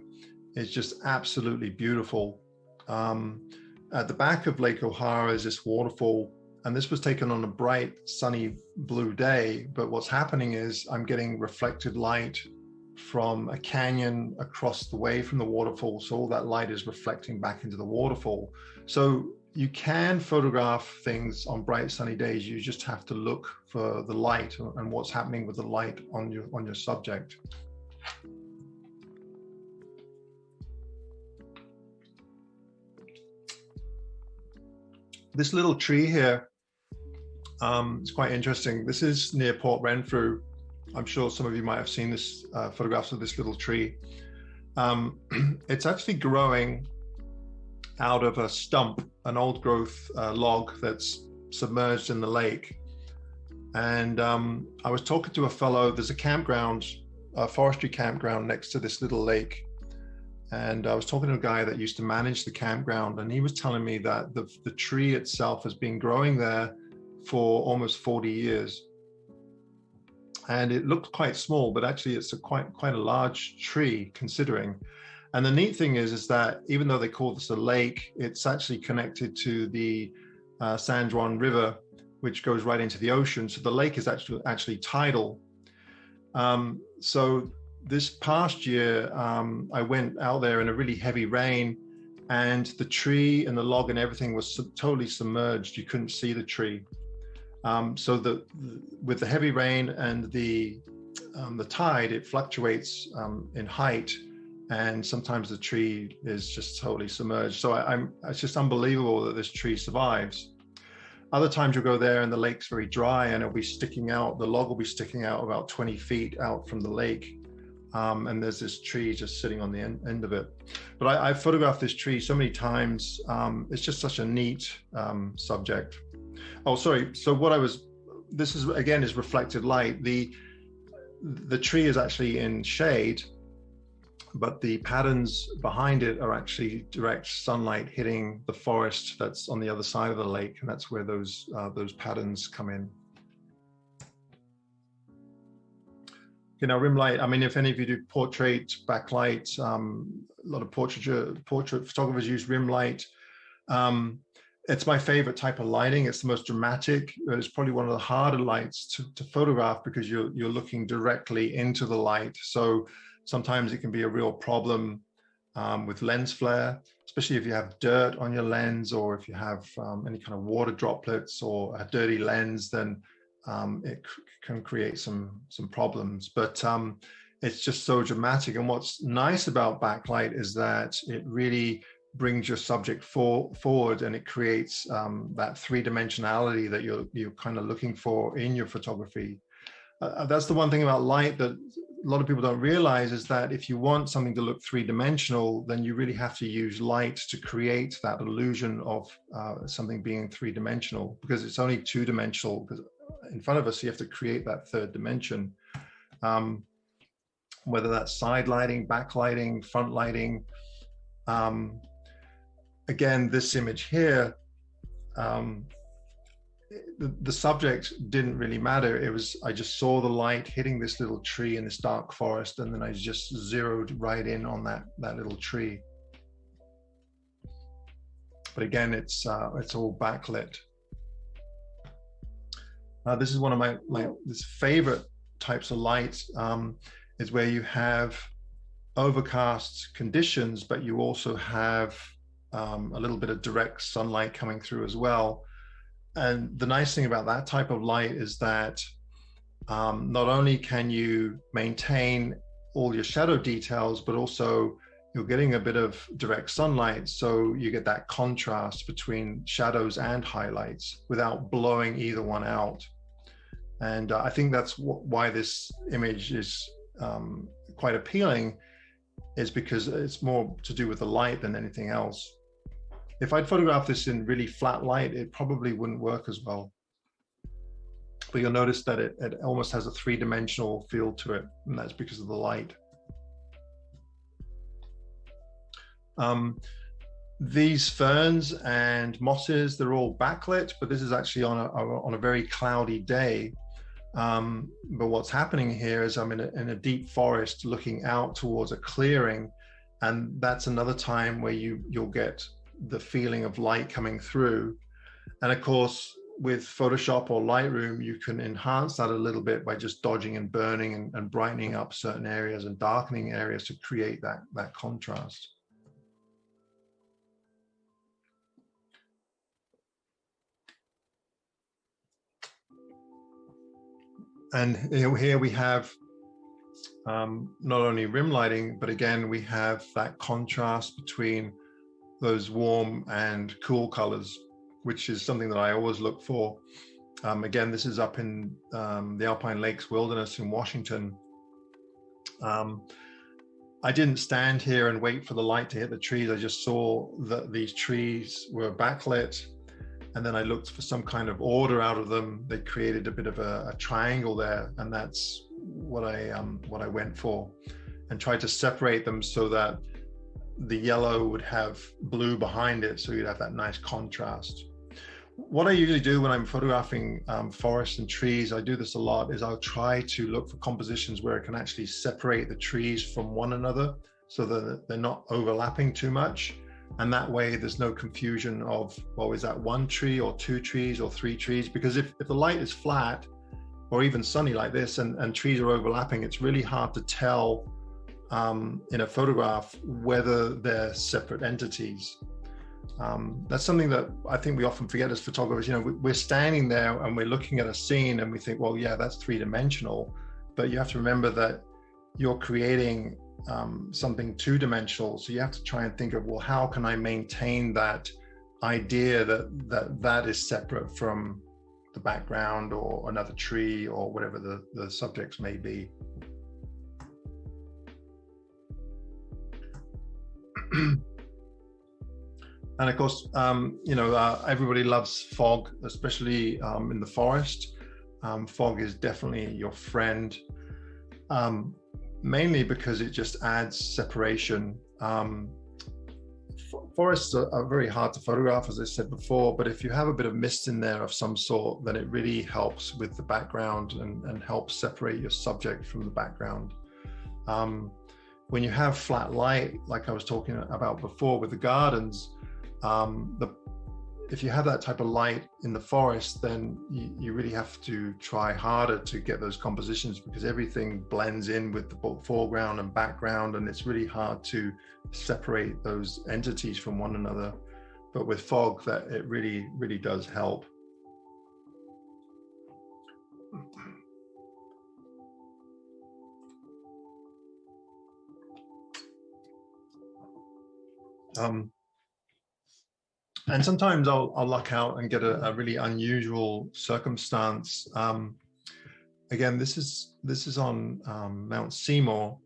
is just absolutely beautiful. At the back of Lake O'Hara is this waterfall, and this was taken on a bright, sunny blue day. But what's happening is I'm getting reflected light from a canyon across the way from the waterfall. So all that light is reflecting back into the waterfall. So you can photograph things on bright sunny days. You just have to look for the light and what's happening with the light on your subject. This little tree here, it's quite interesting. This is near Port Renfrew. I'm sure some of you might have seen this photographs of this little tree. It's actually growing out of a stump, an old growth log that's submerged in the lake. And I was talking to a fellow, there's a campground, a forestry campground next to this little lake. And I was talking to a guy that used to manage the campground, and he was telling me that the tree itself has been growing there for almost 40 years. And it looked quite small, but actually it's quite a large tree considering. And the neat thing is that even though they call this a lake, it's actually connected to the San Juan River, which goes right into the ocean. So the lake is actually tidal. So this past year, I went out there in a really heavy rain, and the tree and the log and everything was totally submerged. You couldn't see the tree. So with the heavy rain and the tide, it fluctuates in height. and sometimes the tree is just totally submerged. So it's just unbelievable that this tree survives. Other times you'll go there and the lake's very dry, and it'll be sticking out, the log will be sticking out about 20 feet out from the lake. And there's this tree just sitting on the end of it. But I photographed this tree so many times. It's just such a neat subject. Oh, sorry. So this is, again, is reflected light. The tree is actually in shade, but the patterns behind it are actually direct sunlight hitting the forest that's on the other side of the lake, and that's where those patterns come in. You know, rim light, I mean, if any of you do portrait, backlight, a lot of portrait photographers use rim light. It's my favorite type of lighting. It's the most dramatic. It's probably one of the harder lights to photograph because you're looking directly into the light. So sometimes it can be a real problem with lens flare, especially if you have dirt on your lens, or if you have any kind of water droplets or a dirty lens, then it can create some problems. But it's just so dramatic. And what's nice about backlight is that it really brings your subject forward, and it creates that three-dimensionality that you're kind of looking for in your photography. That's the one thing about light that a lot of people don't realize, is that if you want something to look three-dimensional, then you really have to use light to create that illusion of something being three-dimensional, because it's only two-dimensional. Because in front of us, you have to create that third dimension, whether that's side lighting, backlighting, front lighting. Again, this image here, the subject didn't really matter. It was, I just saw the light hitting this little tree in this dark forest, and then I just zeroed right in on that little tree. But again, it's all backlit. This is one of my favorite types of light, is where you have overcast conditions, but you also have a little bit of direct sunlight coming through as well. And the nice thing about that type of light is that not only can you maintain all your shadow details, but also you're getting a bit of direct sunlight, so you get that contrast between shadows and highlights without blowing either one out. And I think that's why this image is quite appealing, is because it's more to do with the light than anything else. If I'd photographed this in really flat light, it probably wouldn't work as well. But you'll notice that it almost has a three-dimensional feel to it, and that's because of the light. These ferns and mosses, they're all backlit, but this is actually on a very cloudy day. But what's happening here is I'm in a deep forest looking out towards a clearing, and that's another time where you'll get the feeling of light coming through. And of course, with Photoshop or Lightroom, you can enhance that a little bit by just dodging and burning and brightening up certain areas and darkening areas to create that contrast. And here we have not only rim lighting, but again, we have that contrast between those warm and cool colors, which is something that I always look for. Again, this is up in the Alpine Lakes Wilderness in Washington. I didn't stand here and wait for the light to hit the trees. I just saw that these trees were backlit, and then I looked for some kind of order out of them. They created a bit of a triangle there, and that's what I went for, and tried to separate them so that the yellow would have blue behind it, so you'd have that nice contrast. What I usually do when I'm photographing forests and trees, I do this a lot, is I'll try to look for compositions where I can actually separate the trees from one another so that they're not overlapping too much. And that way there's no confusion of, well, is that one tree or two trees or three trees? Because if the light is flat or even sunny like this and trees are overlapping, it's really hard to tell in a photograph whether they're separate entities. That's something that I think we often forget as photographers. We're standing there and we're looking at a scene and we think, well, yeah, that's three-dimensional, but you have to remember that you're creating something two-dimensional. So you have to try and think of, well, how can I maintain that idea that is separate from the background or another tree or whatever the subjects may be. And of course, everybody loves fog, especially in the forest. Fog is definitely your friend, mainly because it just adds separation. Forests are very hard to photograph, as I said before, but if you have a bit of mist in there of some sort, then it really helps with the background and helps separate your subject from the background. When you have flat light, like I was talking about before with the gardens, if you have that type of light in the forest, then you really have to try harder to get those compositions, because everything blends in with the foreground and background, and it's really hard to separate those entities from one another. But with fog, that it really, really does help. And sometimes I'll luck out and get a really unusual circumstance. Again, this is on Mount Seymour,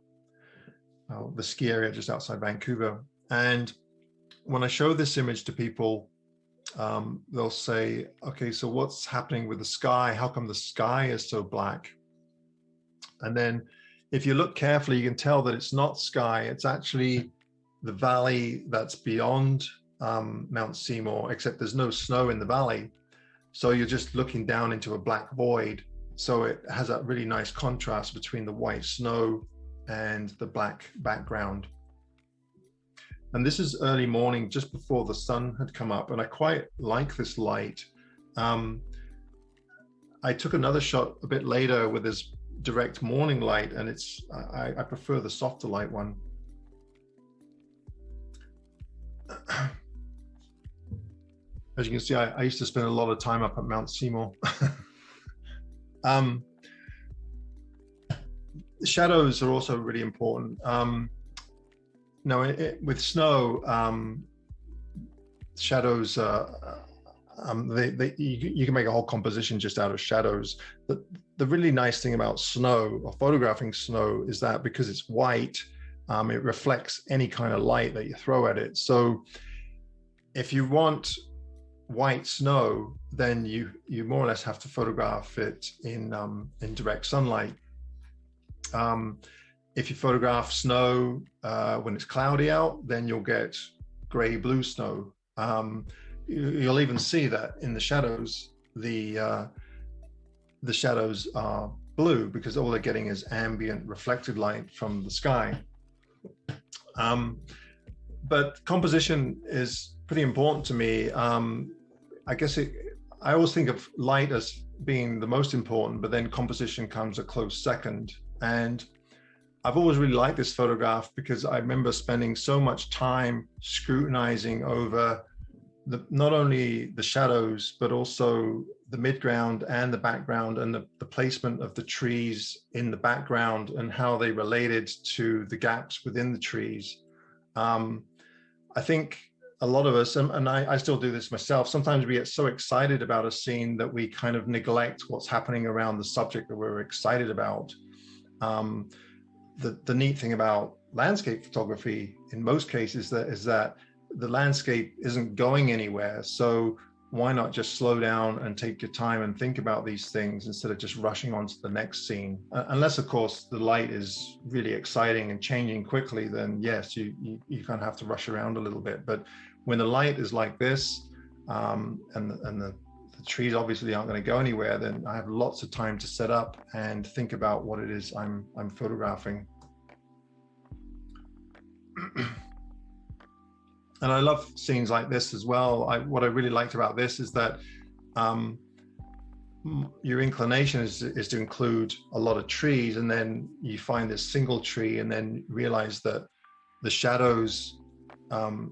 the ski area just outside Vancouver. And when I show this image to people, they'll say, okay, so what's happening with the sky? How come the sky is so black? And then if you look carefully, you can tell that it's not sky, it's actually the valley that's beyond Mount Seymour, except there's no snow in the valley. So you're just looking down into a black void. So it has that really nice contrast between the white snow and the black background. And this is early morning, just before the sun had come up, and I quite like this light. I took another shot a bit later with this direct morning light, and I prefer the softer light one. As you can see, I used to spend a lot of time up at Mount Seymour. Shadows are also really important. With snow, shadows, you can make a whole composition just out of shadows. The really nice thing about snow, or photographing snow, is that because it's white, it reflects any kind of light that you throw at it. So if you want white snow, then you more or less have to photograph it in direct sunlight. If you photograph snow when it's cloudy out, then you'll get gray-blue snow. You'll even see that in the shadows, the shadows are blue because all they're getting is ambient reflected light from the sky. But composition is pretty important to me. I guess I always think of light as being the most important, but then composition comes a close second. And I've always really liked this photograph because I remember spending so much time scrutinizing over not only the shadows, but also the midground and the background, and the placement of the trees in the background and how they related to the gaps within the trees. I think a lot of us, and I still do this myself, sometimes we get so excited about a scene that we kind of neglect what's happening around the subject that we're excited about. The neat thing about landscape photography in most cases is that the landscape isn't going anywhere. So why not just slow down and take your time and think about these things instead of just rushing on to the next scene? Unless, of course, the light is really exciting and changing quickly, then yes, you kind of have to rush around a little bit. But when the light is like this, and the trees obviously aren't going to go anywhere, then I have lots of time to set up and think about what it is I'm photographing. And I love scenes like this as well. What I really liked about this is that your inclination is to include a lot of trees, and then you find this single tree and then realize that the shadows,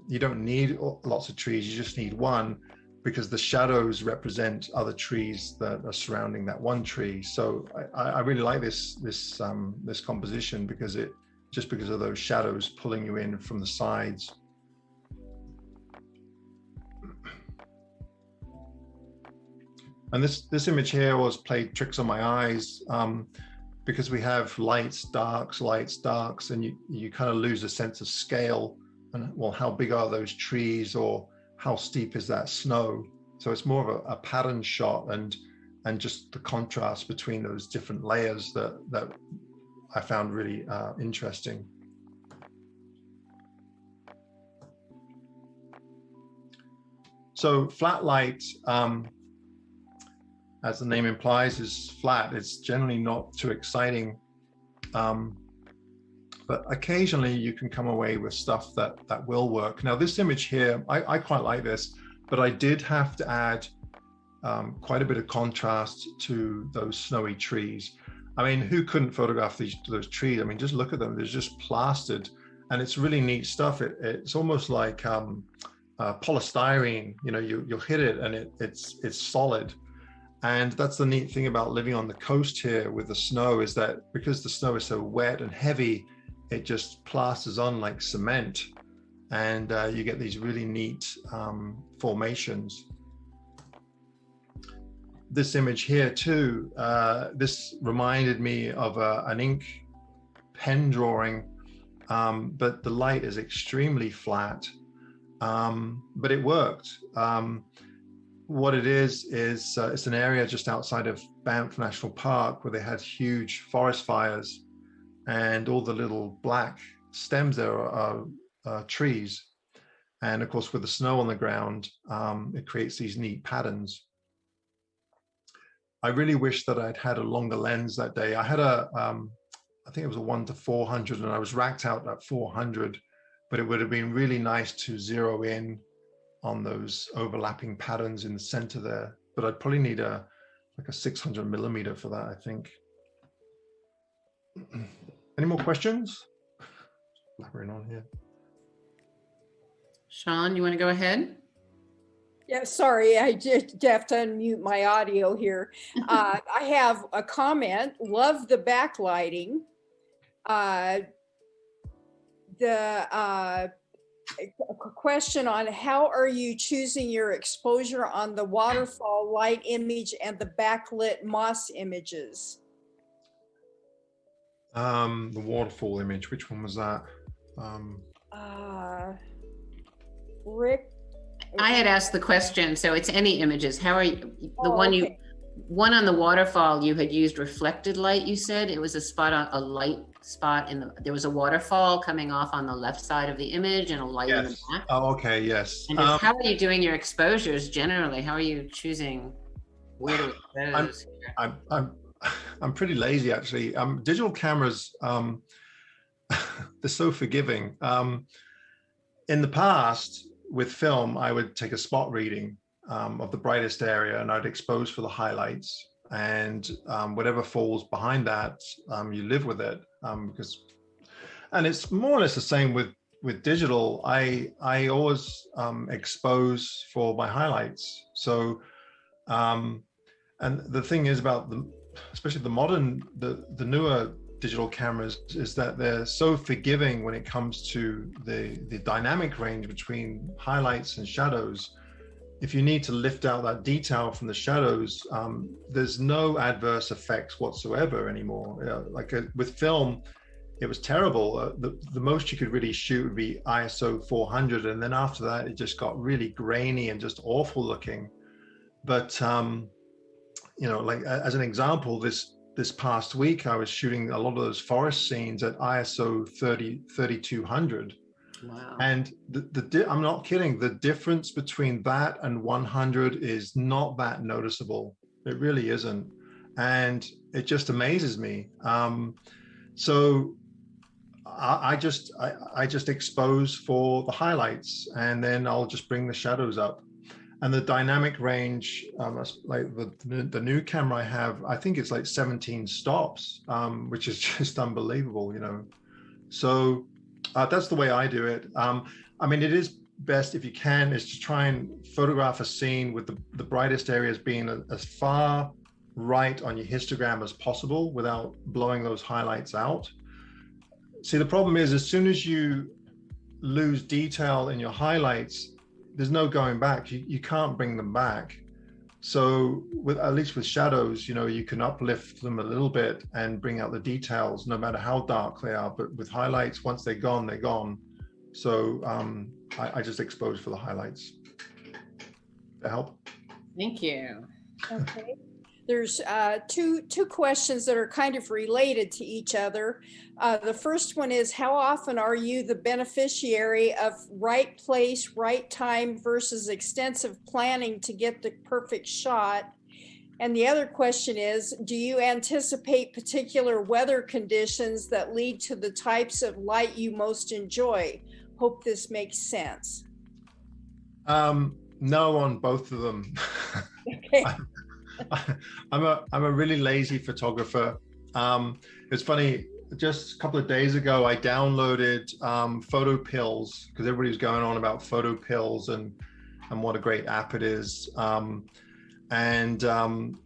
you don't need lots of trees, you just need one, because the shadows represent other trees that are surrounding that one tree. So I really like this composition because it just because of those shadows pulling you in from the sides. And this image here was played tricks on my eyes because we have lights, darks, and you kind of lose a sense of scale and, well, how big are those trees or how steep is that snow? So it's more of a pattern shot and just the contrast between those different layers that I found really interesting. So flat light, as the name implies, is flat. It's generally not too exciting. But occasionally you can come away with stuff that will work. Now this image here, I quite like this, but I did have to add quite a bit of contrast to those snowy trees. I mean, who couldn't photograph those trees? I mean, just look at them. They're just plastered, and it's really neat stuff. It's almost like polystyrene. You know, you'll hit it and it's solid. And that's the neat thing about living on the coast here with the snow, is that because the snow is so wet and heavy, it just plasters on like cement, and you get these really neat formations. This image here too, this reminded me of an ink pen drawing, but the light is extremely flat, but it worked. What it is it's an area just outside of Banff National Park where they had huge forest fires, and all the little black stems there are trees. And of course, with the snow on the ground, it creates these neat patterns. I really wish that I'd had a longer lens that day. I had I think it was a 1:400, and I was racked out at 400, but it would have been really nice to zero in on those overlapping patterns in the center there. But I'd probably need like a 600 millimeter for that, I think. Any more questions? Blabbering on here. Sean, you want to go ahead? Yeah, sorry, I just have to unmute my audio here. I have a comment. Love the backlighting. The question on how are you choosing your exposure on the waterfall light image and the backlit moss images? The waterfall image, which one was that? Rick? I had asked the question, so it's any images. How are you, Okay. one on the waterfall, you had used reflected light, you said? It was a light spot there was a waterfall coming off on the left side of the image and a light in the back. Oh, okay, yes. And how are you doing your exposures generally? How are you choosing where to expose? I'm pretty lazy, actually. Digital cameras, they're so forgiving. In the past, with film, I would take a spot reading of the brightest area, and I'd expose for the highlights, and whatever falls behind that, you live with it. And it's more or less the same with digital. I always expose for my highlights. So, and the thing is about especially the newer digital cameras, is that they're so forgiving when it comes to the dynamic range between highlights and shadows. If you need to lift out that detail from the shadows, there's no adverse effects whatsoever anymore. With film, it was terrible. The most you could really shoot would be ISO 400, and then after that, it just got really grainy and just awful looking. But like as an example, this past week, I was shooting a lot of those forest scenes at ISO 3200. Wow. And I'm not kidding. The difference between that and 100 is not that noticeable. It really isn't. And it just amazes me. So I just expose for the highlights, and then I'll just bring the shadows up. And the dynamic range, like the new camera I have, I think it's like 17 stops, which is just unbelievable, So that's the way I do it. I mean, it is best, if you can, is to try and photograph a scene with the brightest areas being as far right on your histogram as possible without blowing those highlights out. See, the problem is, as soon as you lose detail in your highlights, there's no going back. You can't bring them back. So at least with shadows, you can uplift them a little bit and bring out the details, no matter how dark they are. But with highlights, once they're gone, they're gone. So I just expose for the highlights. That help? Thank you. Okay. There's two questions that are kind of related to each other. The first one is, how often are you the beneficiary of right place, right time versus extensive planning to get the perfect shot? And the other question is, do you anticipate particular weather conditions that lead to the types of light you most enjoy? Hope this makes sense. No on both of them. Okay. I'm a really lazy photographer. It's funny, just a couple of days ago, I downloaded photo pills because everybody was going on about photo pills and what a great app it is, and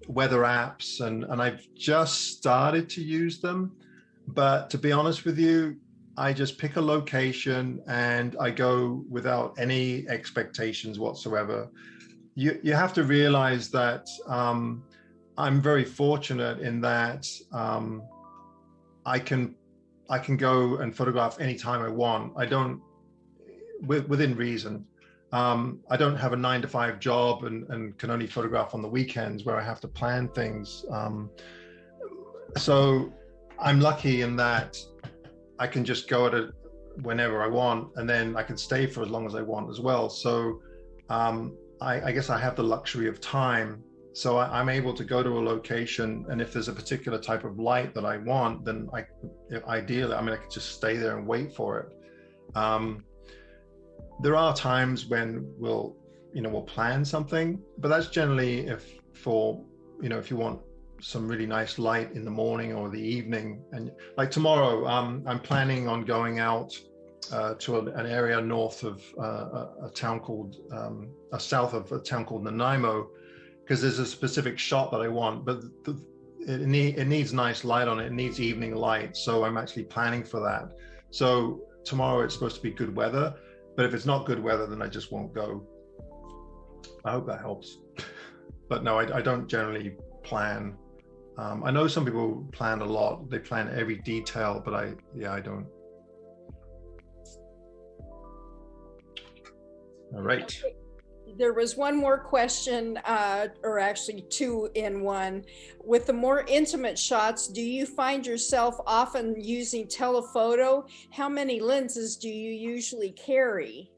weather apps, and I've just started to use them. But to be honest with you, I just pick a location and I go without any expectations whatsoever. You have to realize that I'm very fortunate in that I can go and photograph anytime I want. I don't, within reason. I don't have a 9-to-5 job and can only photograph on the weekends where I have to plan things. So I'm lucky in that I can just go at it whenever I want, and then I can stay for as long as I want as well. So I guess I have the luxury of time. So I'm able to go to a location, and if there's a particular type of light that I want, then ideally, I could just stay there and wait for it. There are times when we'll plan something, but that's generally if you want some really nice light in the morning or the evening. And like tomorrow, I'm planning on going out to an area north of a town called, south of a town called Nanaimo, because there's a specific shot that I want, but it needs nice light on it. It needs evening light. So I'm actually planning for that. So tomorrow it's supposed to be good weather, but if it's not good weather, then I just won't go. I hope that helps. But no, I don't generally plan. I know some people plan a lot. They plan every detail, but I don't. All right. There was one more question, or actually two in one. With the more intimate shots, do you find yourself often using telephoto? How many lenses do you usually carry?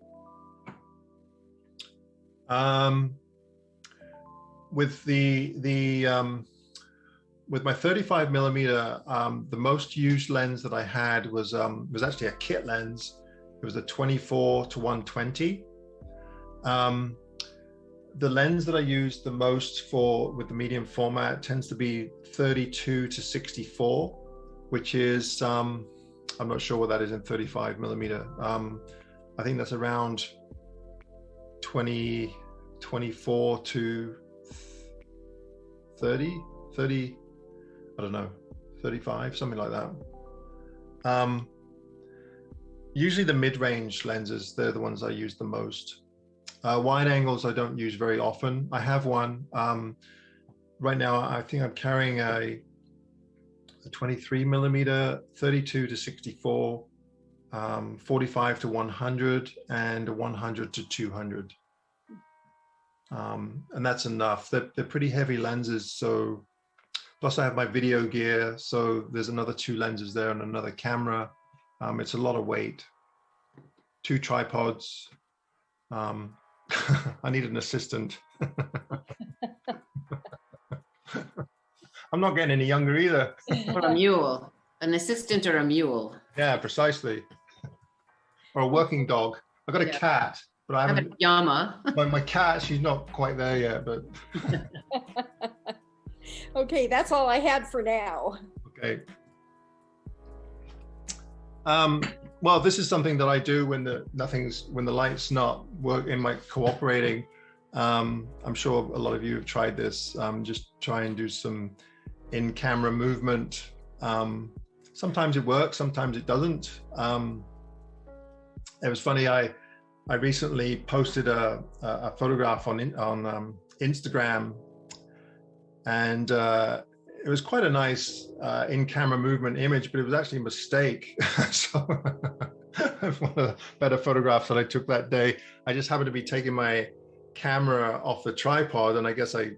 With my 35 millimeter, the most used lens that I had was actually a kit lens. It was a 24-120. The lens that I use the most with the medium format tends to be 32-64, which is, I'm not sure what that is in 35 millimeter. I think that's around 24 to 30, I don't know, 35, something like that. Usually the mid-range lenses, they're the ones I use the most. Wide angles I don't use very often. I have one. Right now I think I'm carrying a 23 millimeter, 32-64, 45-100, and a 100-200. And that's enough. They're pretty heavy lenses. So plus I have my video gear. So there's another 2 lenses there and another camera. It's a lot of weight. 2 tripods. I need an assistant. I'm not getting any younger either. Or a mule, an assistant or a mule. Yeah, precisely. Or a working dog. I've got a cat, but I haven't. Yama. My cat, she's not quite there yet, but. Okay, that's all I had for now. Okay. Well, this is something that I do when the light's not cooperating. I'm sure a lot of you have tried this. Just try and do some in-camera movement. sometimes it works, sometimes it doesn't. It was funny, I recently posted a photograph on Instagram, and it was quite a nice in-camera movement image, but it was actually a mistake. So one of the better photographs that I took that day, I just happened to be taking my camera off the tripod, and I guess I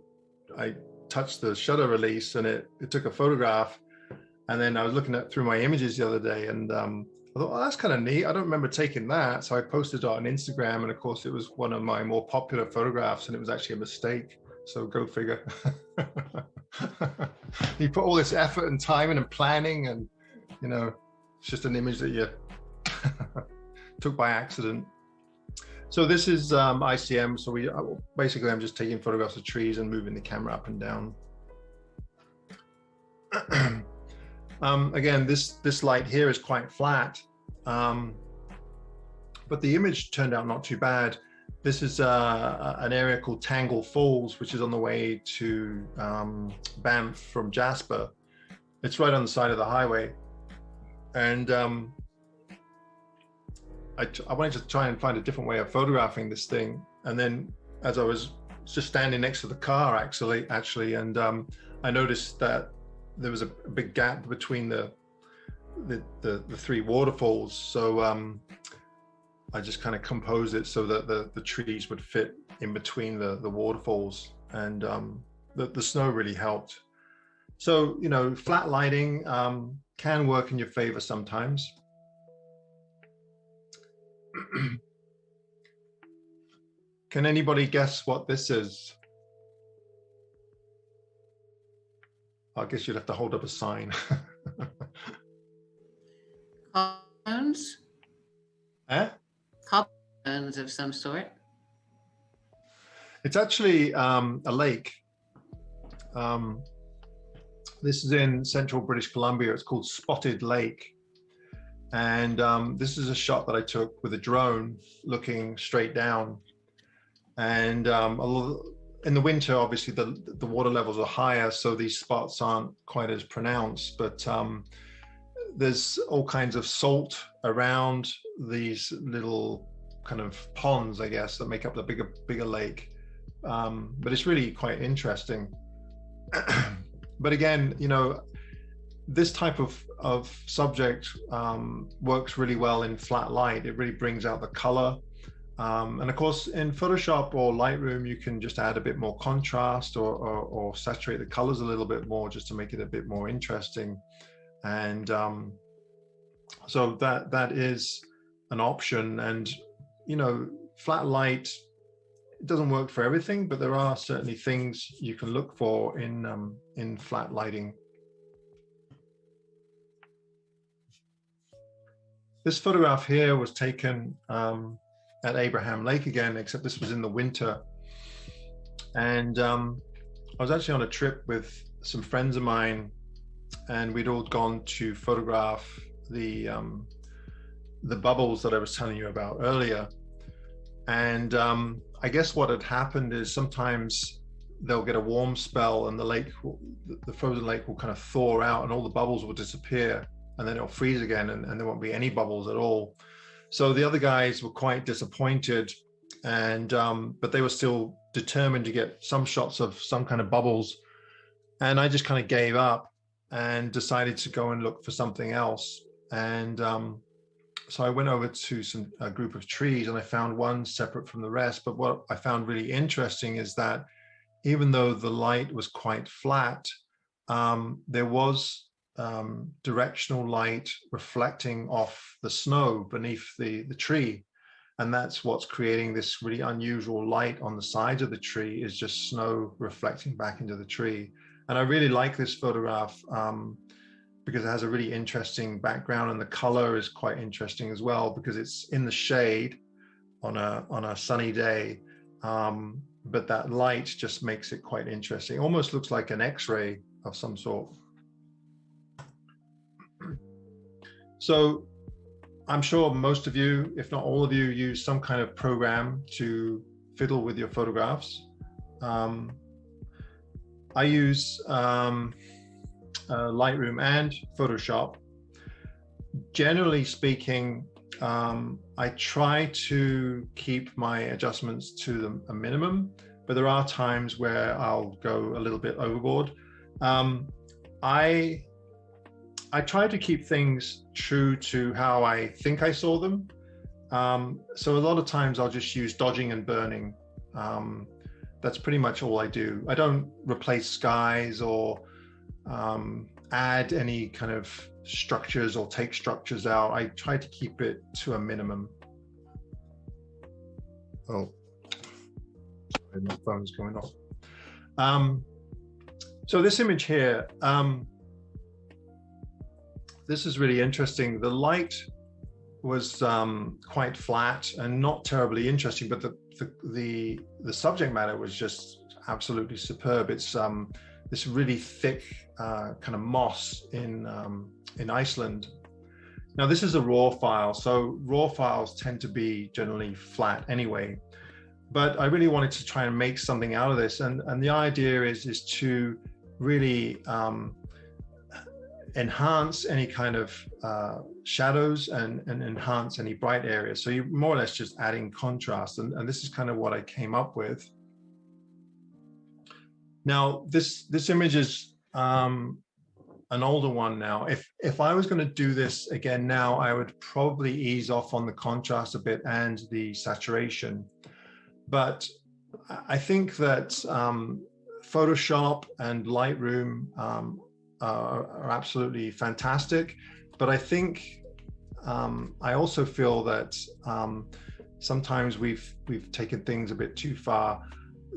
touched the shutter release, and it took a photograph. And then I was looking through my images the other day, and I thought, oh, that's kind of neat. I don't remember taking that. So I posted it on Instagram, and of course it was one of my more popular photographs, and it was actually a mistake. So go figure. You put all this effort and time and planning, and it's just an image that you took by accident. So this is ICM. So basically I'm just taking photographs of trees and moving the camera up and down. Again, this light here is quite flat, but the image turned out not too bad. This is an area called Tangle Falls, which is on the way to Banff from Jasper. It's right on the side of the highway. And I wanted to try and find a different way of photographing this thing. And then as I was just standing next to the car, actually, and I noticed that there was a big gap between the three waterfalls. So I just kind of composed it so that the trees would fit in between the waterfalls, and the snow really helped. So, flat lighting can work in your favor sometimes. Can anybody guess what this is? I guess you'd have to hold up a sign. Cobblestones? Eh? Cobblestones of some sort. It's actually a lake. This is in central British Columbia. It's called Spotted Lake. And this is a shot that I took with a drone looking straight down. And in the winter, obviously, the water levels are higher, so these spots aren't quite as pronounced. But there's all kinds of salt around these little kind of ponds, I guess, that make up the bigger lake. But it's really quite interesting. But again, this type of subject works really well in flat light. It really brings out the color. And of course, in Photoshop or Lightroom, you can just add a bit more contrast or saturate the colors a little bit more just to make it a bit more interesting. And so that is an option. And, flat light, it doesn't work for everything, but there are certainly things you can look for in flat lighting. This photograph here was taken at Abraham Lake again, except this was in the winter. And I was actually on a trip with some friends of mine, and we'd all gone to photograph the bubbles that I was telling you about earlier. And I guess what had happened is sometimes they'll get a warm spell and the frozen lake will kind of thaw out and all the bubbles will disappear, and then it'll freeze again and there won't be any bubbles at all. So the other guys were quite disappointed, and but they were still determined to get some shots of some kind of bubbles. And I just kind of gave up and decided to go and look for something else. And so I went over to a group of trees, and I found one separate from the rest. But what I found really interesting is that even though the light was quite flat, there was directional light reflecting off the snow beneath the tree. And that's what's creating this really unusual light on the sides of the tree, is just snow reflecting back into the tree. And I really like this photograph because it has a really interesting background, and the color is quite interesting as well because it's in the shade on a sunny day. But that light just makes it quite interesting. It almost looks like an X-ray of some sort. So I'm sure most of you, if not all of you, use some kind of program to fiddle with your photographs. I use Lightroom and Photoshop. Generally speaking, I try to keep my adjustments to a minimum, but there are times where I'll go a little bit overboard. I try to keep things true to how I think I saw them. So a lot of times I'll just use dodging and burning. That's pretty much all I do. I don't replace skies or add any kind of structures or take structures out. I try to keep it to a minimum. Oh, sorry, my phone's going off. So this image here, this is really interesting. The light was quite flat and not terribly interesting, but the subject matter was just absolutely superb. It's this really thick kind of moss in Iceland. Now this is a raw file, so raw files tend to be generally flat anyway. But I really wanted to try and make something out of this, and the idea is to really enhance any kind of shadows and enhance any bright areas. So you're more or less just adding contrast, and this is kind of what I came up with. Now this image is an older one now. If I was going to do this again now, I would probably ease off on the contrast a bit and the saturation. But I think that Photoshop and Lightroom are absolutely fantastic. But I think I also feel that sometimes we've taken things a bit too far.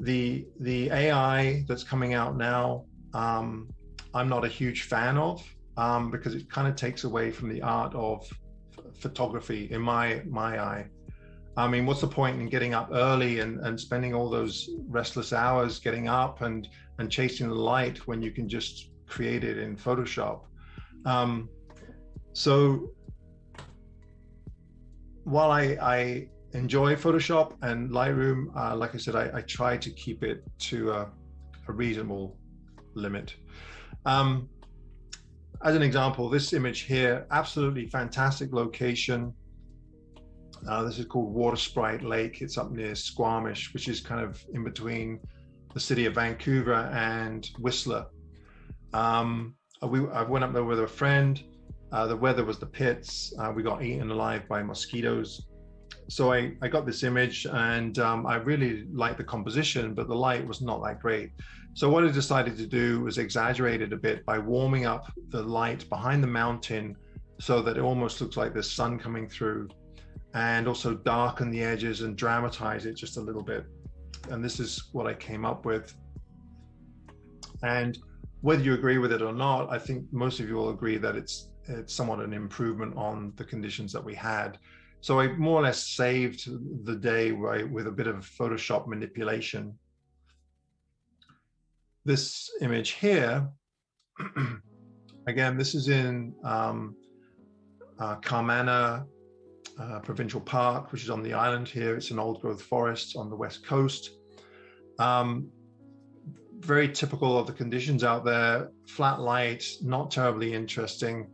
The AI that's coming out now, I'm not a huge fan of, because it kind of takes away from the art of photography in my eye. I mean, what's the point in getting up early and spending all those restless hours getting up and chasing the light when you can just create it in Photoshop? So while I enjoy Photoshop and Lightroom, like I said, I try to keep it to a reasonable limit. As an example, this image here, absolutely fantastic location. This is called Sprite Lake. It's up near Squamish, which is kind of in between the city of Vancouver and Whistler. I went up there with a friend. The weather was the pits. We got eaten alive by mosquitoes. So I got this image, and I really liked the composition, but the light was not that great. So what I decided to do was exaggerate it a bit by warming up the light behind the mountain so that it almost looks like there's sun coming through, and also darken the edges and dramatize it just a little bit. And this is what I came up with. And whether you agree with it or not, I think most of you will agree that it's somewhat an improvement on the conditions that we had. So I more or less saved the day with a bit of Photoshop manipulation. This image here, again, this is in Carmana Provincial Park, which is on the island here. It's an old growth forest on the west coast. Very typical of the conditions out there, flat light, not terribly interesting.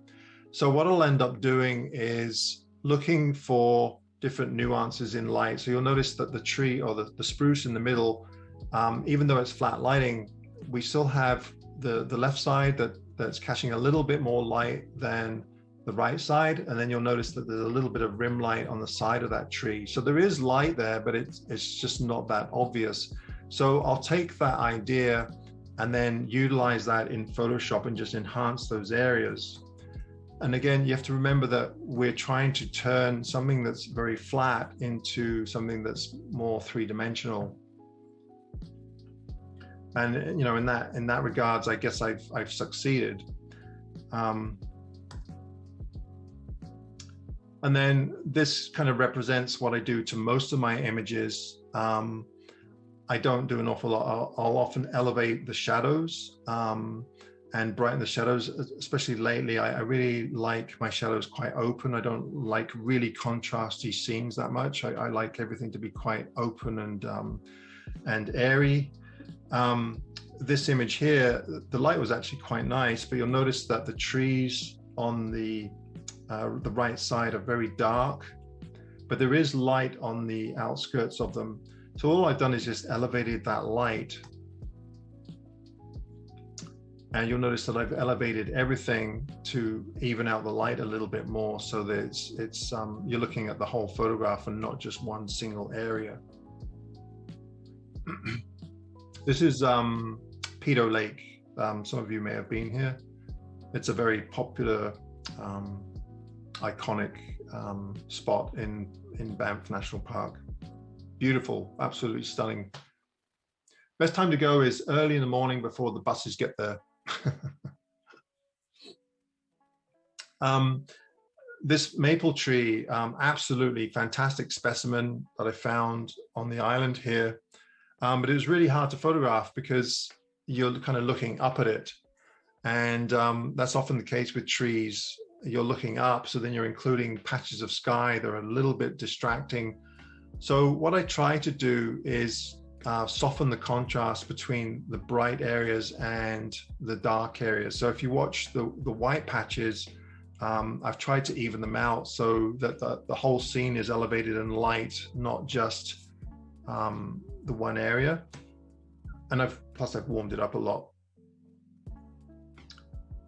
So what I'll end up doing is looking for different nuances in light. So you'll notice that the tree or the spruce in the middle, even though it's flat lighting, we still have the left side that's catching a little bit more light than the right side. And then you'll notice that there's a little bit of rim light on the side of that tree. So there is light there, but it's just not that obvious. So I'll take that idea and then utilize that in Photoshop and just enhance those areas. And again, you have to remember that we're trying to turn something that's very flat into something that's more three-dimensional. And you know, in that regards, I guess I've succeeded. And then this kind of represents what I do to most of my images. I don't do an awful lot. I'll often elevate the shadows and brighten the shadows, especially lately. I really like my shadows quite open. I don't like really contrasty scenes that much. I like everything to be quite open and airy. This image here, the light was actually quite nice, but you'll notice that the trees on the the right side are very dark, but there is light on the outskirts of them. So all I've done is just elevated that light. And you'll notice that I've elevated everything to even out the light a little bit more, so that it's you're looking at the whole photograph and not just one single area. This is Pedo Lake. Some of you may have been here. It's a very popular, iconic spot in Banff National Park. Beautiful, absolutely stunning. Best time to go is early in the morning before the buses get there. This maple tree, absolutely fantastic specimen that I found on the island here. But it was really hard to photograph because you're kind of looking up at it. And that's often the case with trees. You're looking up, so then you're including patches of sky that are a little bit distracting. So what I try to do is soften the contrast between the bright areas and the dark areas. So if you watch the white patches, I've tried to even them out so that the whole scene is elevated in light, not just the one area. And plus I've warmed it up a lot.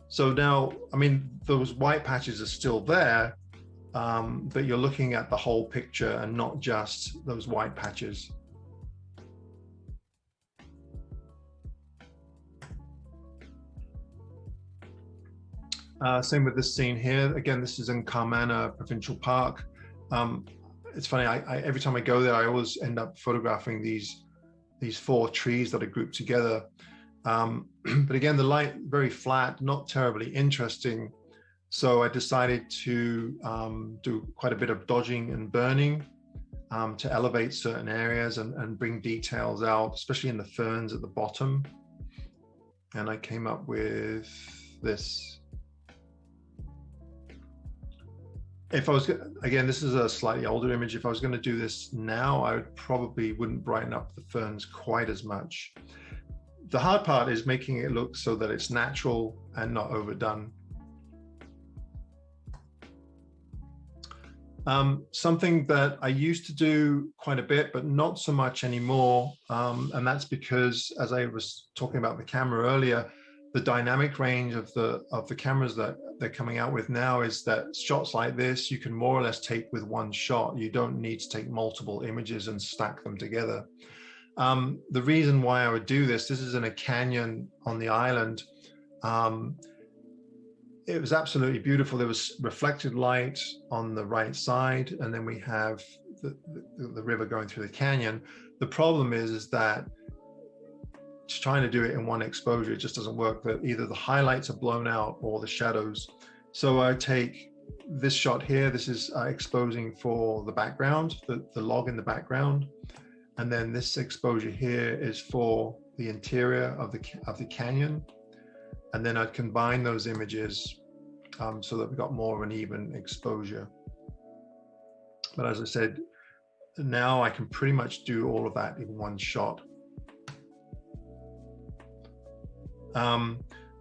So now, I mean, those white patches are still there, but you're looking at the whole picture and not just those white patches. Same with this scene here. Again, this is in Carmana Provincial Park. It's funny, I every time I go there, I always end up photographing these 4 trees that are grouped together. But again, the light, very flat, not terribly interesting. So I decided to do quite a bit of dodging and burning to elevate certain areas and bring details out, especially in the ferns at the bottom. And I came up with this. If I was, again, this is a slightly older image. If I was going to do this now, I wouldn't brighten up the ferns quite as much. The hard part is making it look so that it's natural and not overdone. Something that I used to do quite a bit, but not so much anymore. And that's because, as I was talking about the camera earlier, the dynamic range of the cameras that they're coming out with now is that shots like this, you can more or less take with one shot. You don't need to take multiple images and stack them together. The reason why I would do this is in a canyon on the island. It was absolutely beautiful. There was reflected light on the right side, and then we have the river going through the canyon. The problem is that trying to do it in one exposure, it just doesn't work. That either the highlights are blown out or the shadows. So I take this shot here. This is exposing for the background, the log in the background. And then this exposure here is for the interior of the canyon. And then I'd combine those images so that we got more of an even exposure. But as I said, now I can pretty much do all of that in one shot.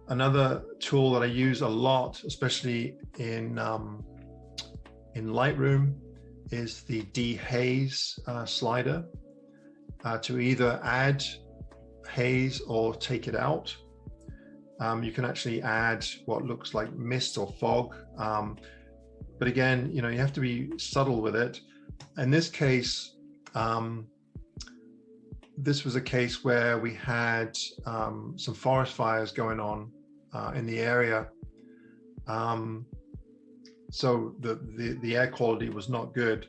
Another tool that I use a lot, especially in Lightroom, is the Haze Slider to either add haze or take it out. You can actually add what looks like mist or fog, but again, you have to be subtle with it. In this case, this was a case where we had some forest fires going on in the area. So the air quality was not good,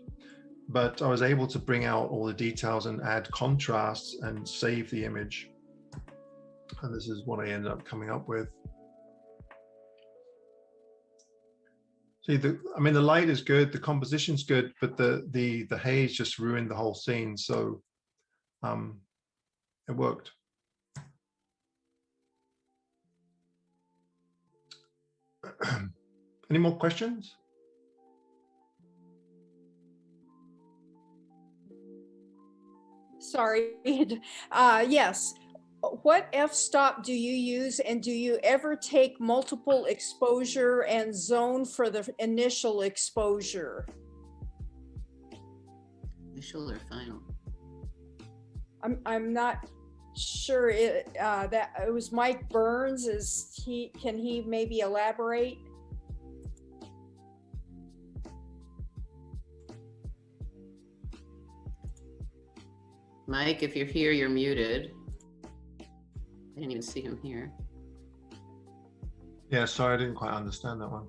but I was able to bring out all the details and add contrasts and save the image. And this is what I ended up coming up with. See, the light is good, the composition's good, but the haze just ruined the whole scene. So it worked. Any more questions? Sorry. Yes. what f-stop do you use, and do you ever take multiple exposure and zone for the initial exposure? Initial or final? I'm not sure that it was Mike Burns. Can he maybe elaborate? Mike, if you're here, you're muted. I didn't even see him here. Yeah, sorry, I didn't quite understand that one.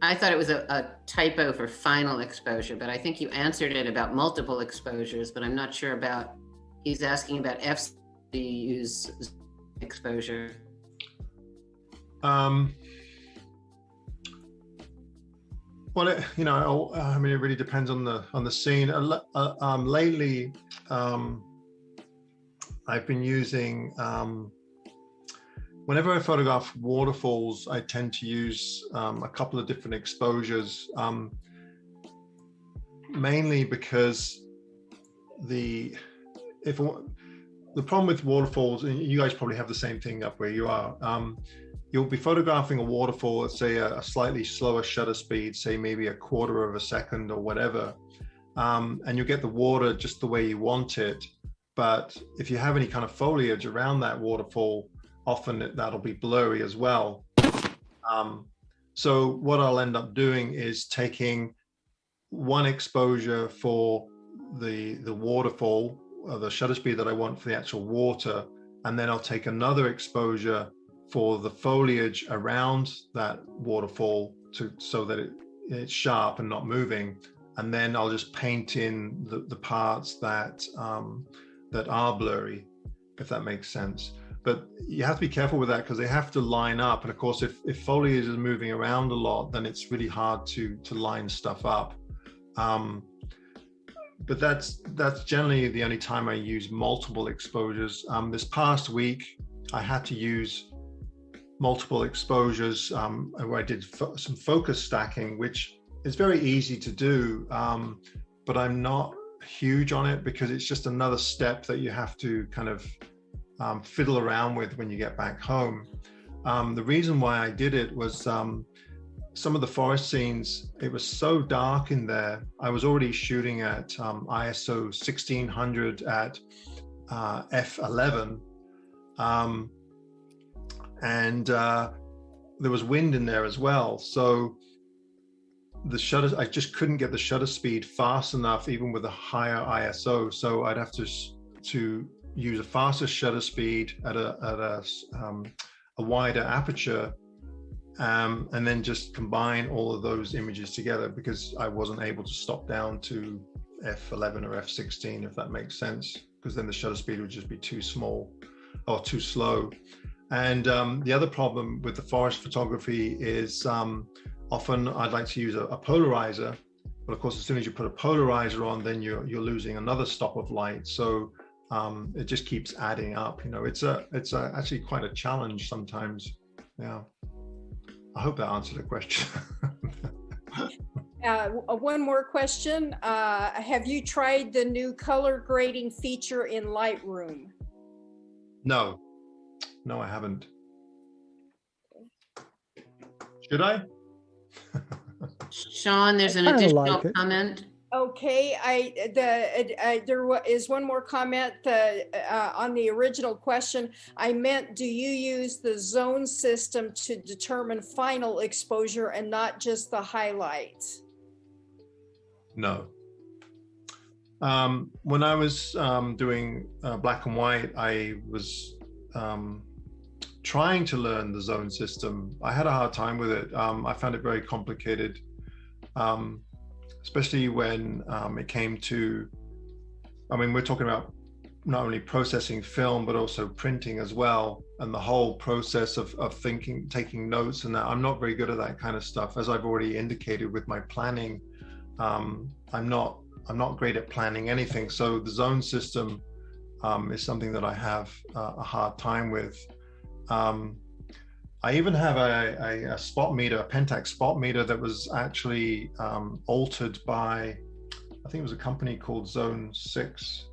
I thought it was a typo for final exposure, but I think you answered it about multiple exposures, but I'm not sure about, he's asking about F do you use exposure. Well, I mean, it really depends on the scene. Lately, I've been using, whenever I photograph waterfalls, I tend to use a couple of different exposures, mainly because the problem with waterfalls, and you guys probably have the same thing up where you are, you'll be photographing a waterfall, let's say a slightly slower shutter speed, say maybe a quarter of a second or whatever, and you'll get the water just the way you want it. But if you have any kind of foliage around that waterfall, often that'll be blurry as well. So what I'll end up doing is taking one exposure for the waterfall, or the shutter speed that I want for the actual water, and then I'll take another exposure for the foliage around that waterfall so that it's sharp and not moving, and then I'll just paint in the parts that are blurry, if that makes sense. But you have to be careful with that because they have to line up, and of course if foliage is moving around a lot, then it's really hard to line stuff up. But that's generally the only time I use multiple exposures. This past week, I had to use multiple exposures where I did some focus stacking, which is very easy to do, but I'm not huge on it because it's just another step that you have to kind of fiddle around with when you get back home. The reason why I did it was some of the forest scenes, it was so dark in there. I was already shooting at ISO 1600 at f11, and there was wind in there as well. So the shutter, I just couldn't get the shutter speed fast enough, even with a higher ISO. So I'd have to use a faster shutter speed at a wider aperture. And then just combine all of those images together because I wasn't able to stop down to f11 or f16, if that makes sense, because then the shutter speed would just be too small or too slow. And the other problem with the forest photography is often I'd like to use a polarizer, but of course, as soon as you put a polarizer on, then you're losing another stop of light. So it just keeps adding up. It's actually quite a challenge sometimes. Yeah. I hope that answered the question. One more question. Have you tried the new color grading feature in Lightroom? No, I haven't. Should I? Sean, there's an additional comment. Okay, there is one more comment on the original question. I meant, do you use the zone system to determine final exposure and not just the highlights? No. When I was doing black and white, I was trying to learn the zone system. I had a hard time with it. I found it very complicated. Especially when it came to, we're talking about not only processing film, but also printing as well. And the whole process of thinking, taking notes and that, I'm not very good at that kind of stuff. As I've already indicated with my planning, I'm not great at planning anything. So the zone system is something that I have a hard time with. I even have a spot meter, a Pentax spot meter that was actually altered by, I think it was a company called Zone 6.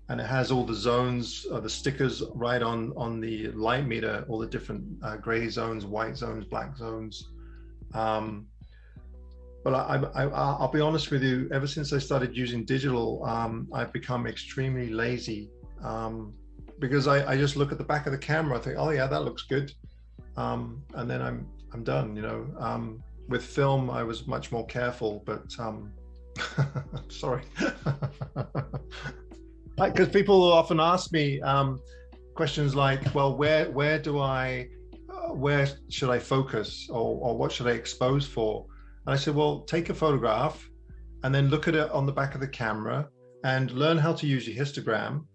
and it has all the zones, the stickers right on the light meter, all the different gray zones, white zones, black zones. But I'll be honest with you, ever since I started using digital, I've become extremely lazy, because I just look at the back of the camera, I think, oh yeah, that looks good. And then I'm done, you know. With film, I was much more careful, but sorry. Because people often ask me questions like, well, where should I focus, or what should I expose for? And I said, well, take a photograph and then look at it on the back of the camera and learn how to use your histogram.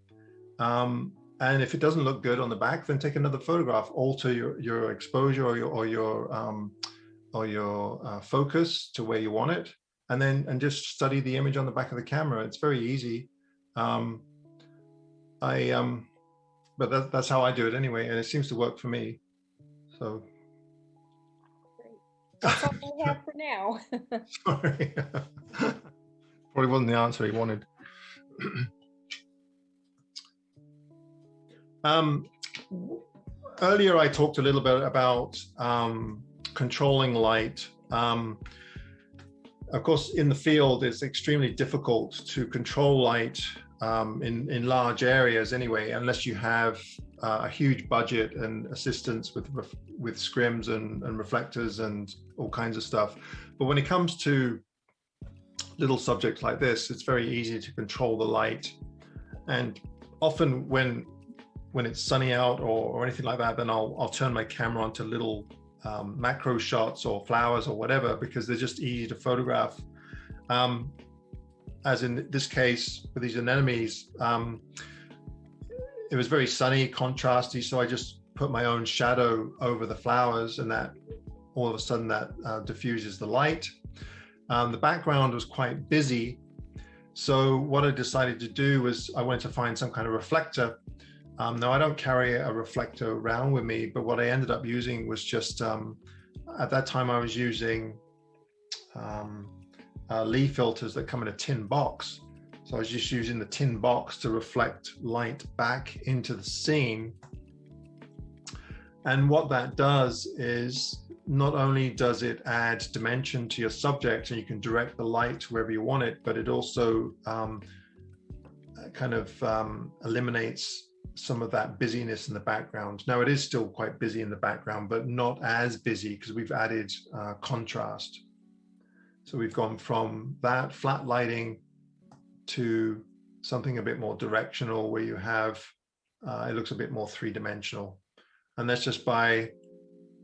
And if it doesn't look good on the back, then take another photograph, alter your exposure or your focus to where you want it, and just study the image on the back of the camera. It's very easy. But that's how I do it anyway, and it seems to work for me. So. That's all I have for now. Sorry. Probably wasn't the answer he wanted. Earlier I talked a little bit about controlling light. Of course, in the field, it's extremely difficult to control light in large areas anyway, unless you have a huge budget and assistance with scrims and reflectors and all kinds of stuff. But when it comes to little subjects like this, it's very easy to control the light. And often when it's sunny out or anything like that, then I'll turn my camera onto little macro shots or flowers or whatever, because they're just easy to photograph. As in this case with these anemones, it was very sunny, contrasty, so I just put my own shadow over the flowers, and that all of a sudden that diffuses the light. The background was quite busy, so what I decided to do was I wanted to find some kind of reflector. Now I don't carry a reflector around with me, but what I ended up using was just, at that time I was using Lee filters that come in a tin box. So I was just using the tin box to reflect light back into the scene. And what that does is, not only does it add dimension to your subject and you can direct the light to wherever you want it, but it also kind of eliminates some of that busyness in the background. Now it is still quite busy in the background, but not as busy because we've added contrast. So we've gone from that flat lighting to something a bit more directional, where you have, it looks a bit more three-dimensional. And that's just by,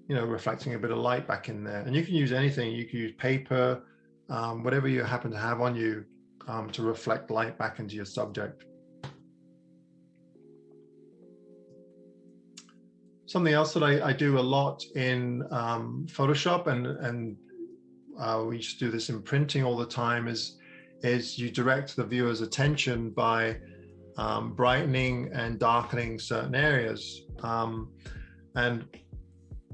you know, reflecting a bit of light back in there. And you can use anything. You can use paper, whatever you happen to have on you, to reflect light back into your subject. Something else that I do a lot in Photoshop, and we used to do this in printing all the time, is you direct the viewer's attention by brightening and darkening certain areas. And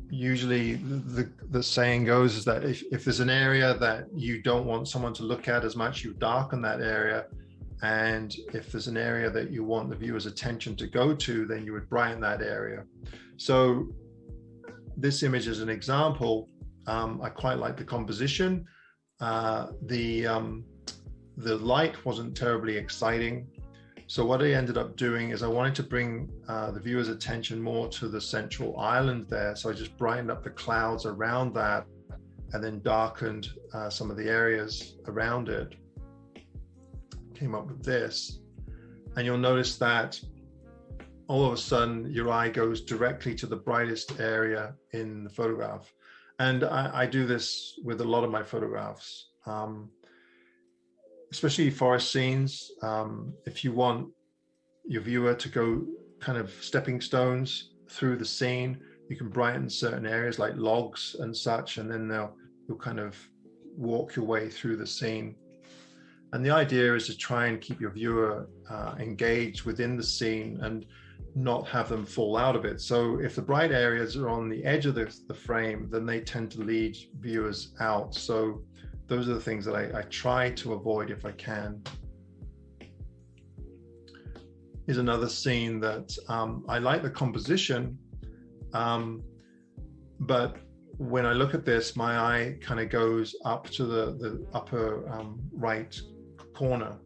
usually the saying goes is that if there's an area that you don't want someone to look at as much, you darken that area. And if there's an area that you want the viewer's attention to go to, then you would brighten that area. So this image is an example. I quite like the composition. The light wasn't terribly exciting. So what I ended up doing is I wanted to bring the viewer's attention more to the central island there. So I just brightened up the clouds around that and then darkened some of the areas around it. Came up with this. And you'll notice that all of a sudden your eye goes directly to the brightest area in the photograph. And I do this with a lot of my photographs. Especially forest scenes. If you want your viewer to go kind of stepping stones through the scene, you can brighten certain areas like logs and such, and then you'll kind of walk your way through the scene. And the idea is to try and keep your viewer engaged within the scene and not have them fall out of it. So if the bright areas are on the edge of the frame, then they tend to lead viewers out. So those are the things that I try to avoid if I can. is another scene that I like the composition, but when I look at this, my eye kind of goes up to the upper right corner.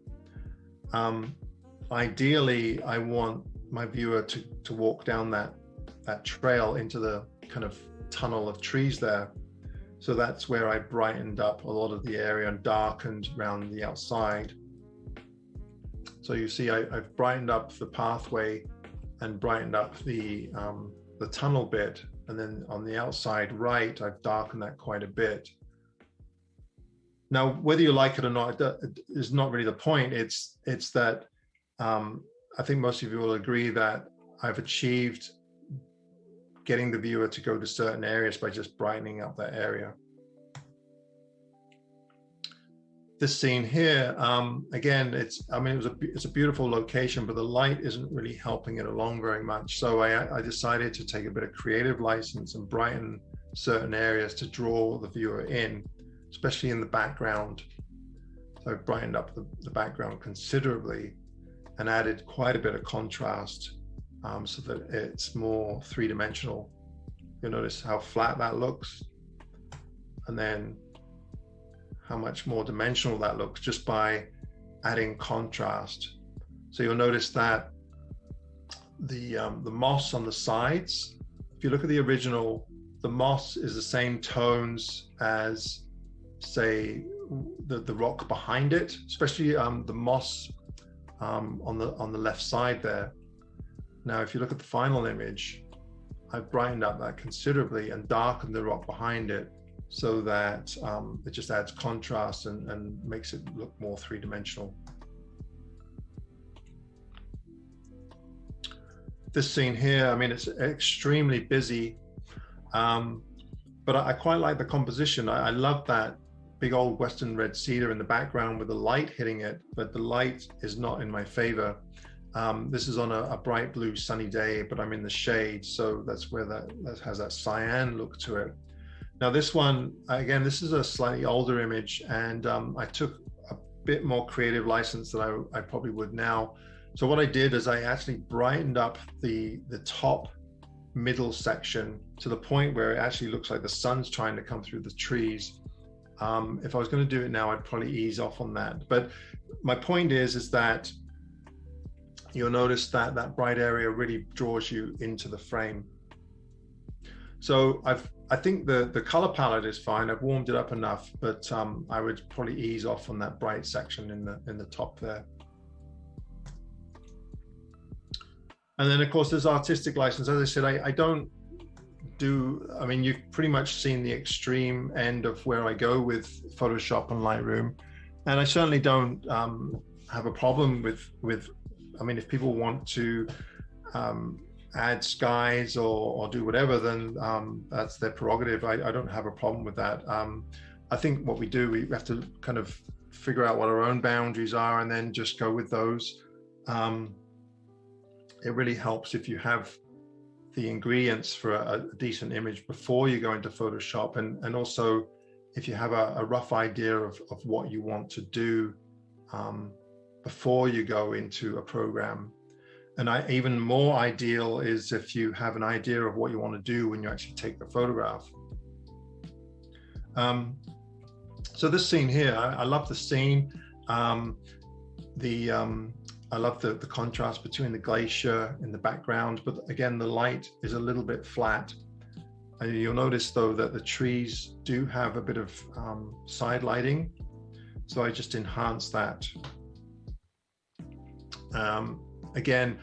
Ideally, I want my viewer to walk down that trail into the kind of tunnel of trees there. So that's where I brightened up a lot of the area and darkened around the outside. So you see, I've brightened up the pathway and brightened up the tunnel bit. And then on the outside right, I've darkened that quite a bit. Now, whether you like it or not, is not really the point. It's that I think most of you will agree that I've achieved getting the viewer to go to certain areas by just brightening up that area. This scene here, again, it's a beautiful location, but the light isn't really helping it along very much. So I decided to take a bit of creative license and brighten certain areas to draw the viewer in, especially in the background. So I brightened up the background considerably and added quite a bit of contrast so that it's more three-dimensional. You'll notice how flat that looks, and then how much more dimensional that looks just by adding contrast. So you'll notice that the moss on the sides, if you look at the original, the moss is the same tones as, say, the rock behind it, especially the moss on the left side there. Now, if you look at the final image, I've brightened up that considerably and darkened the rock behind it, so that it just adds contrast and makes it look more three-dimensional. This scene here, I mean, it's extremely busy, but I quite like the composition. I love that big old western red cedar in the background with the light hitting it, but the light is not in my favor. This is on a bright blue sunny day, but I'm in the shade, so that's where that has that cyan look to it. Now this one, again, this is a slightly older image, and I took a bit more creative license than I probably would now. So what I did is I actually brightened up the top middle section to the point where it actually looks like the sun's trying to come through the trees. If I was going to do it now, I'd probably ease off on that. But my point is that you'll notice that that bright area really draws you into the frame. So I think the color palette is fine. I've warmed it up enough, but I would probably ease off on that bright section in the top there. And then of course there's artistic license. As I said, I don't do, I mean, you've pretty much seen the extreme end of where I go with Photoshop and Lightroom. And I certainly don't have a problem with, I mean, if people want to add skies or do whatever, then that's their prerogative. I don't have a problem with that. I think what we do, we have to kind of figure out what our own boundaries are and then just go with those. It really helps if you have the ingredients for a decent image before you go into Photoshop, and also if you have a rough idea of what you want to do before you go into a program. And even more ideal is if you have an idea of what you want to do when you actually take the photograph. So this scene here, I love the scene. I love the contrast between the glacier in the background, but again, the light is a little bit flat. You'll notice though that the trees do have a bit of side lighting. So I just enhanced that. Again,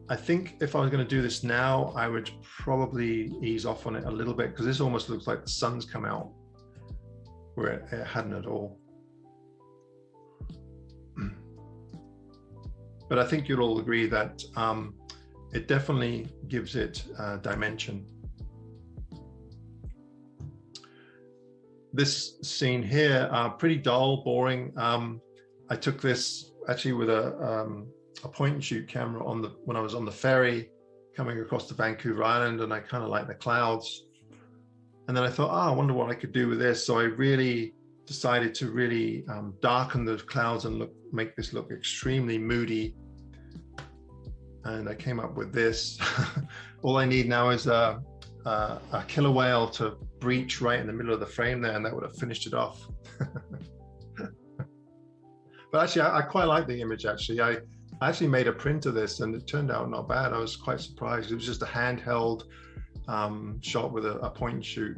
I think if I was going to do this now, I would probably ease off on it a little bit, because this almost looks like the sun's come out where it hadn't at all. But I think you'll all agree that it definitely gives it dimension. This scene here, pretty dull, boring. I took this actually with a point and shoot camera when I was on the ferry coming across to Vancouver Island, and I kind of like the clouds. And then I thought, I wonder what I could do with this. So I really decided to really darken the clouds and make this look extremely moody. and I came up with this. All I need now is a killer whale to breach right in the middle of the frame there, and that would have finished it off. But actually, I quite like the image. Actually, I actually made a print of this, and it turned out not bad. I was quite surprised. It was just a handheld shot with a point and shoot.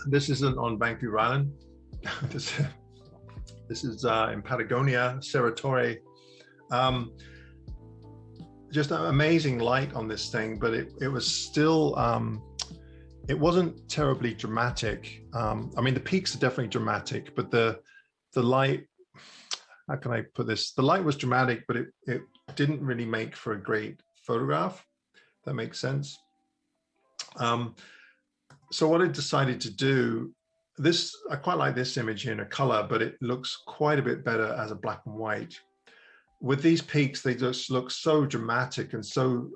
This isn't on Vancouver Island. This is in Patagonia, Cerro Torre. Just an amazing light on this thing, but it was still, it wasn't terribly dramatic. I mean, the peaks are definitely dramatic, but the light, how can I put this? The light was dramatic, but it didn't really make for a great photograph. If that makes sense. So what I decided to do, I quite like this image here in a color, but it looks quite a bit better as a black and white. With these peaks, they just look so dramatic and so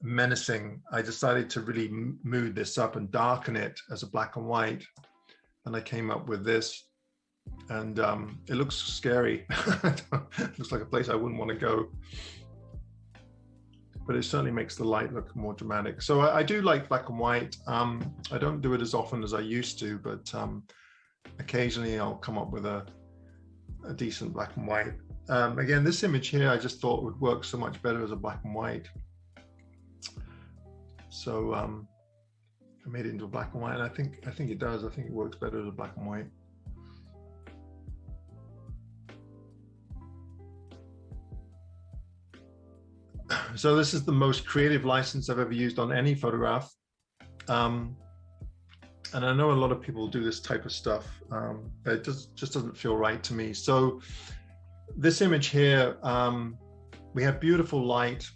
menacing. I decided to really mood this up and darken it as a black and white. And I came up with this, and it looks scary. It looks like a place I wouldn't want to go. But it certainly makes the light look more dramatic. So I do like black and white. I don't do it as often as I used to, but occasionally I'll come up with a decent black and white. Again, this image here, I just thought would work so much better as a black and white. So I made it into a black and white, and I think it does. I think it works better as a black and white. So this is the most creative license I've ever used on any photograph. And I know a lot of people do this type of stuff, but it just doesn't feel right to me. So this image here, we have beautiful light,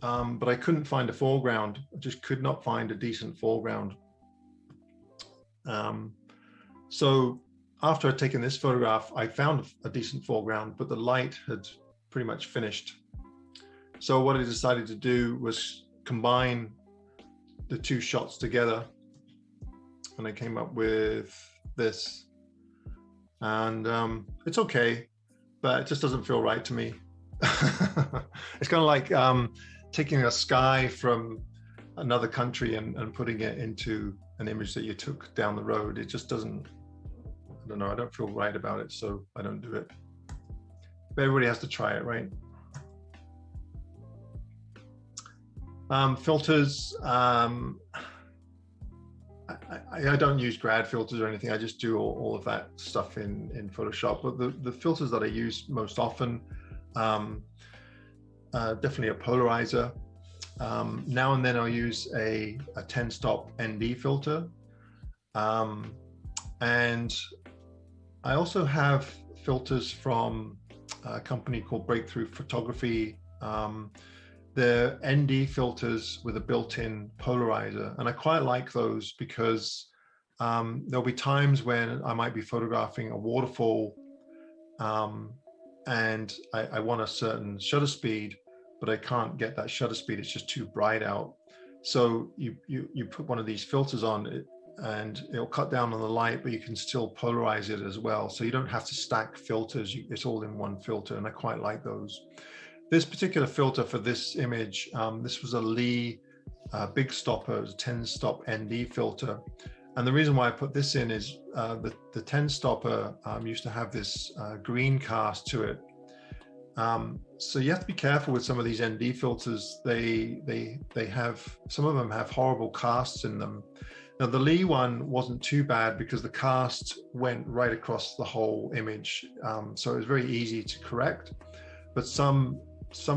but I couldn't find a foreground. I just could not find a decent foreground. So after I'd taken this photograph, I found a decent foreground, but the light had pretty much finished. So what I decided to do was combine the two shots together, and I came up with this. And it's okay, but it just doesn't feel right to me. It's kind of like taking a sky from another country and putting it into an image that you took down the road. It just doesn't, I don't know, I don't feel right about it, so I don't do it. But everybody has to try it, right? Filters, I don't use grad filters or anything. I just do all of that stuff in Photoshop. But the filters that I use most often, definitely a polarizer. Now and then I'll use a 10-stop ND filter. And I also have filters from a company called Breakthrough Photography. They're ND filters with a built-in polarizer, and I quite like those because there'll be times when I might be photographing a waterfall and I want a certain shutter speed, but I can't get that shutter speed. It's just too bright out. So you put one of these filters on it, and it'll cut down on the light, but you can still polarize it as well. So you don't have to stack filters. It's all in one filter, and I quite like those. This particular filter for this image, this was a Lee Big Stopper, it was a 10-stop ND filter. And the reason why I put this in is the 10-stopper used to have this green cast to it. So you have to be careful with some of these ND filters. They have, some of them have horrible casts in them. Now the Lee one wasn't too bad because the cast went right across the whole image. So it was very easy to correct. But some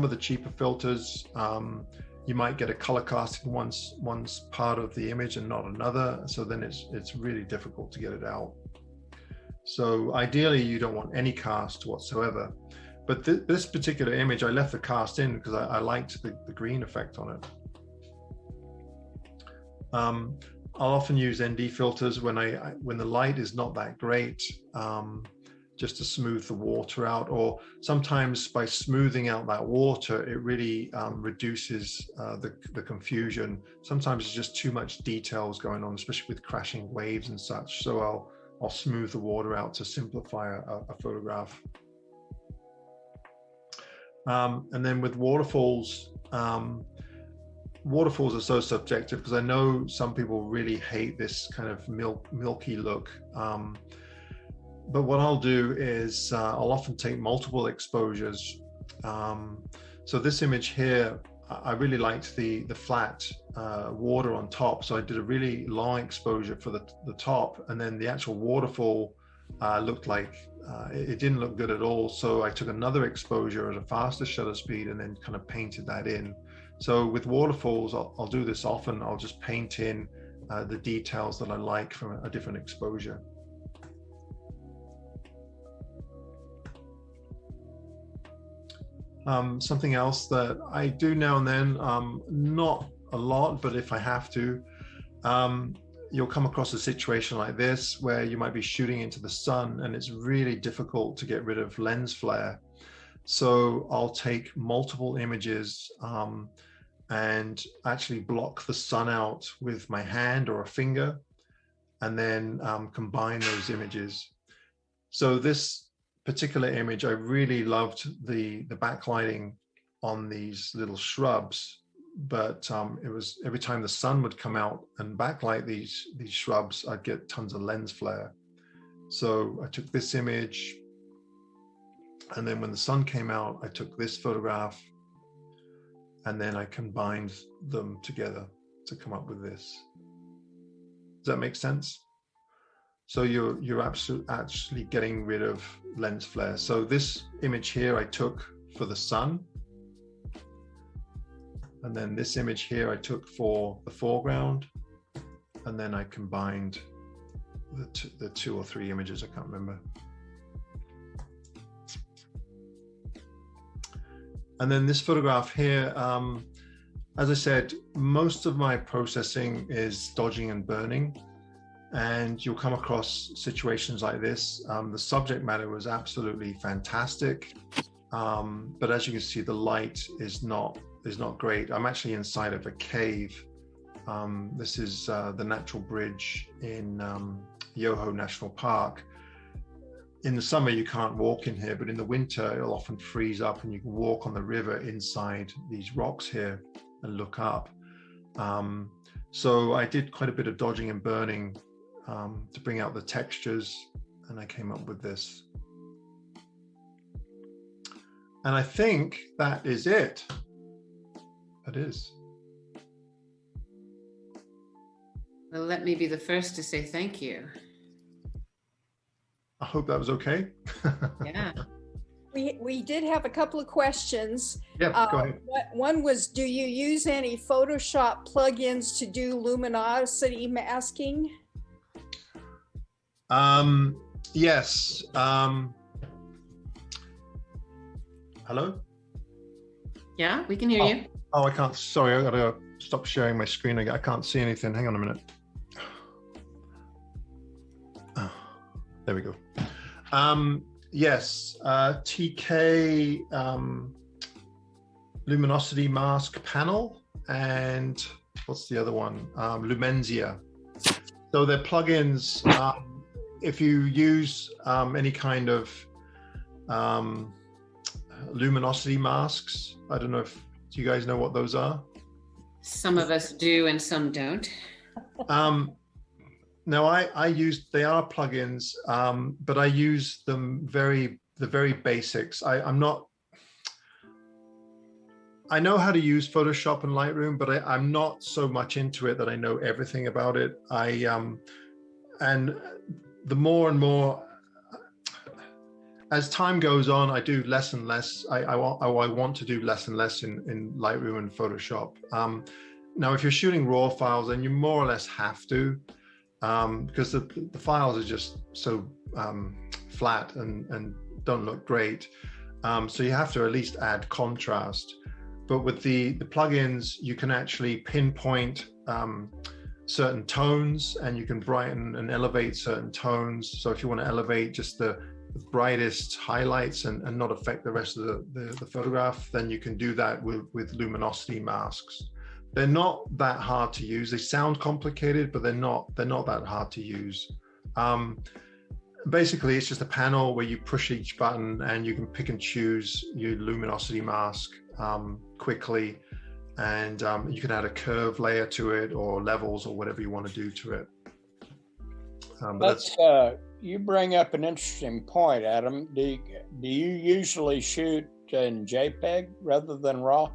of the cheaper filters, you might get a color cast in one part of the image and not another. So then it's really difficult to get it out. So ideally you don't want any cast whatsoever. But this particular image, I left the cast in because I liked the green effect on it. I'll often use ND filters when the light is not that great, just to smooth the water out, or sometimes by smoothing out that water, it really reduces the confusion. Sometimes it's just too much details going on, especially with crashing waves and such. So I'll smooth the water out to simplify a photograph. And then with waterfalls, waterfalls are so subjective because I know some people really hate this kind of milky look. But what I'll do is I'll often take multiple exposures. So this image here, I really liked the flat water on top. So I did a really long exposure for the top, and then the actual waterfall looked like it didn't look good at all. So I took another exposure at a faster shutter speed and then kind of painted that in. So with waterfalls, I'll do this often. I'll just paint in the details that I like from a different exposure. Something else that I do now and then, not a lot, but if I have to, you'll come across a situation like this where you might be shooting into the sun and it's really difficult to get rid of lens flare. So I'll take multiple images and actually block the sun out with my hand or a finger, and then combine those images. So this particular image, I really loved the backlighting on these little shrubs, but it was every time the sun would come out and backlight these shrubs, I'd get tons of lens flare. So I took this image, and then when the sun came out, I took this photograph, and then I combined them together to come up with this. Does that make sense? So you're actually getting rid of lens flare. So this image here I took for the sun, and then this image here I took for the foreground, and then I combined the two or three images, I can't remember. And then this photograph here, as I said, most of my processing is dodging and burning. And you'll come across situations like this. The subject matter was absolutely fantastic, but as you can see, the light is not great. I'm actually inside of a cave. This is the natural bridge in Yoho National Park. In the summer, you can't walk in here, but in the winter, it'll often freeze up, and you can walk on the river inside these rocks here and look up. So I did quite a bit of dodging and burning to bring out the textures, and I came up with this. And I think that is it. That is. Well, let me be the first to say thank you. I hope that was okay. Yeah. We did have a couple of questions. Yeah, go ahead. One was, do you use any Photoshop plugins to do luminosity masking? Yes. Hello? Yeah, we can hear you. Oh, I can't. Sorry, I gotta stop sharing my screen again. I can't see anything. Hang on a minute. Oh, there we go. Yes, TK Luminosity Mask panel, and what's the other one? Lumenzia. So they're plugins. If you use any kind of luminosity masks, I don't know if you guys know what those are. Some of us do and some don't. No, I use, they are plugins, but I use them the very basics. I know how to use Photoshop and Lightroom, but I'm not so much into it that I know everything about it. And the more and more, as time goes on, I do less and less. I want to do less and less in Lightroom and Photoshop. Now, if you're shooting RAW files, then you more or less have to, because the files are just so flat and don't look great. So you have to at least add contrast. But with the plugins, you can actually pinpoint certain tones, and you can brighten and elevate certain tones. So if you want to elevate just the brightest highlights and not affect the rest of the photograph, then you can do that with luminosity masks. They're not that hard to use. They sound complicated, but they're not that hard to use. Basically, it's just a panel where you push each button and you can pick and choose your luminosity mask quickly. And you can add a curve layer to it or levels or whatever you want to do to it. You bring up an interesting point, Adam. Do you usually shoot in JPEG rather than RAW?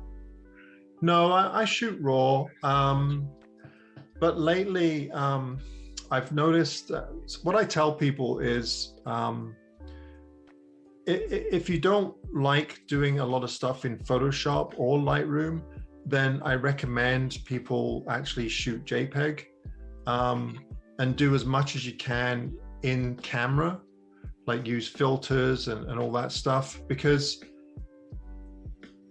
No, I shoot RAW. But lately, I've noticed what I tell people is if you don't like doing a lot of stuff in Photoshop or Lightroom, then I recommend people actually shoot JPEG and do as much as you can in camera, like use filters and all that stuff. Because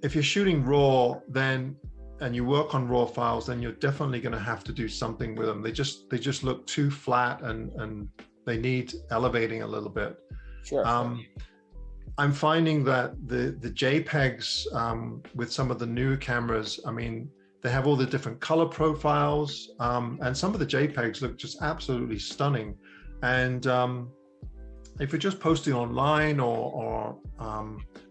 if you're shooting RAW, then and you work on RAW files, then you're definitely going to have to do something with them. They just look too flat and they need elevating a little bit. Sure. I'm finding that the JPEGs with some of the new cameras, I mean, they have all the different color profiles, and some of the JPEGs look just absolutely stunning. And if you're just posting online or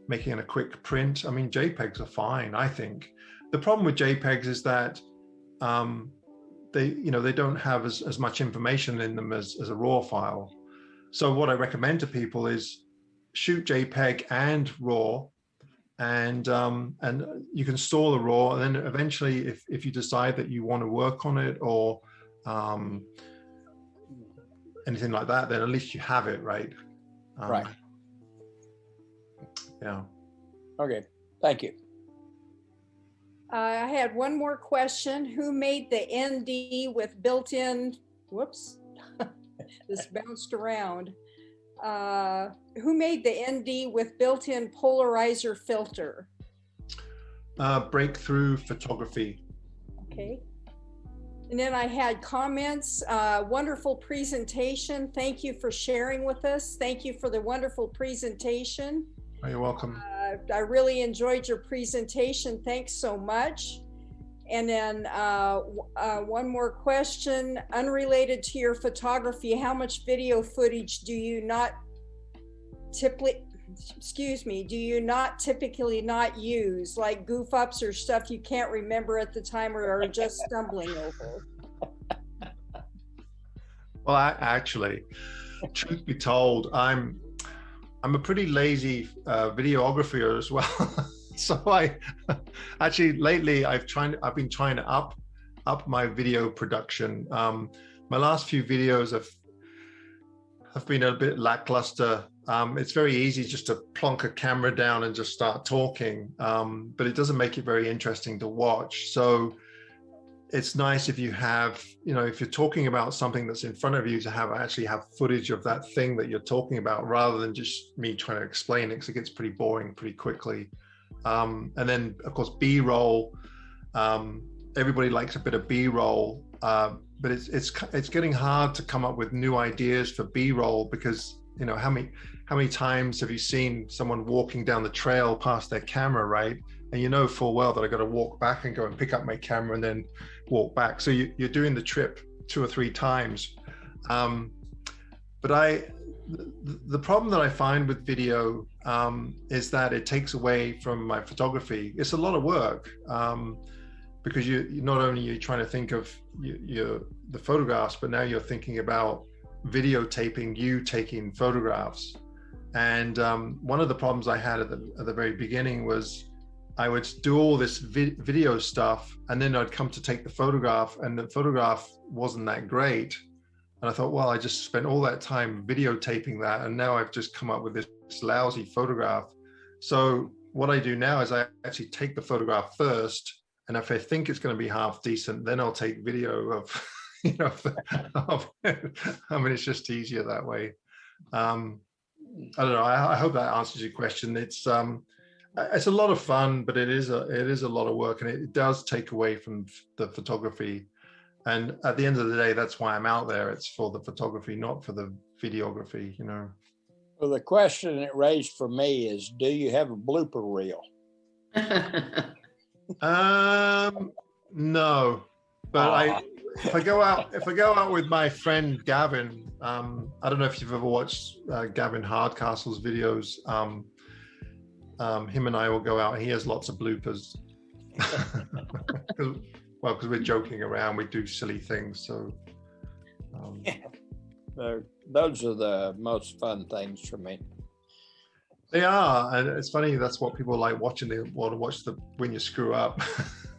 making a quick print, I mean, JPEGs are fine, I think. The problem with JPEGs is that they don't have as much information in them as a RAW file. So what I recommend to people is shoot JPEG and RAW, and you can store the RAW, and then eventually, if you decide that you want to work on it or anything like that, then at least you have it, right? Right. Yeah. Okay. Thank you. I had one more question. Who made the ND with built-in, whoops, this bounced around. Who made the ND with built-in polarizer filter? Breakthrough Photography. Okay. And then I had comments, wonderful presentation. Thank you for sharing with us. Thank you for the wonderful presentation. Oh, you're welcome. I really enjoyed your presentation. Thanks so much. And then one more question, unrelated to your photography, how much video footage do you not typically not use, like goof ups or stuff you can't remember at the time or are just stumbling over? Well, actually, truth be told, I'm a pretty lazy videographer as well. So I actually lately I've been trying to up my video production. My last few videos have been a bit lackluster. It's very easy just to plonk a camera down and just start talking, but it doesn't make it very interesting to watch. So it's nice if you have, if you're talking about something that's in front of you, to actually have footage of that thing that you're talking about, rather than just me trying to explain it, because it gets pretty boring pretty quickly. And then of course B-roll. Everybody likes a bit of B-roll, but it's getting hard to come up with new ideas for B-roll, because how many times have you seen someone walking down the trail past their camera, right? And full well that I got to walk back and go and pick up my camera and then walk back. So you're doing the trip 2 or 3 times. But the problem that I find with video is that it takes away from my photography. It's a lot of work, because you not only you're trying to think of the photographs, but now you're thinking about videotaping you taking photographs. And one of the problems I had at the very beginning was I would do all this video stuff, and then I'd come to take the photograph, and the photograph wasn't that great. And I thought, well, I just spent all that time videotaping that, and now I've just come up with this lousy photograph. So what I do now is I actually take the photograph first, and if I think it's going to be half decent, then I'll take video of, I mean, it's just easier that way. I don't know. I hope that answers your question. It's a lot of fun, but it is a lot of work, and it does take away from the photography. And at the end of the day, that's why I'm out there. It's for the photography, not for the videography, Well, the question it raised for me is, do you have a blooper reel? No. But if I go out with my friend Gavin, I don't know if you've ever watched Gavin Hardcastle's videos. Him and I will go out. He has lots of bloopers. Because we're joking around, we do silly things. So those are the most fun things for me. They are, and it's funny. That's what people like watching. They want to watch when you screw up.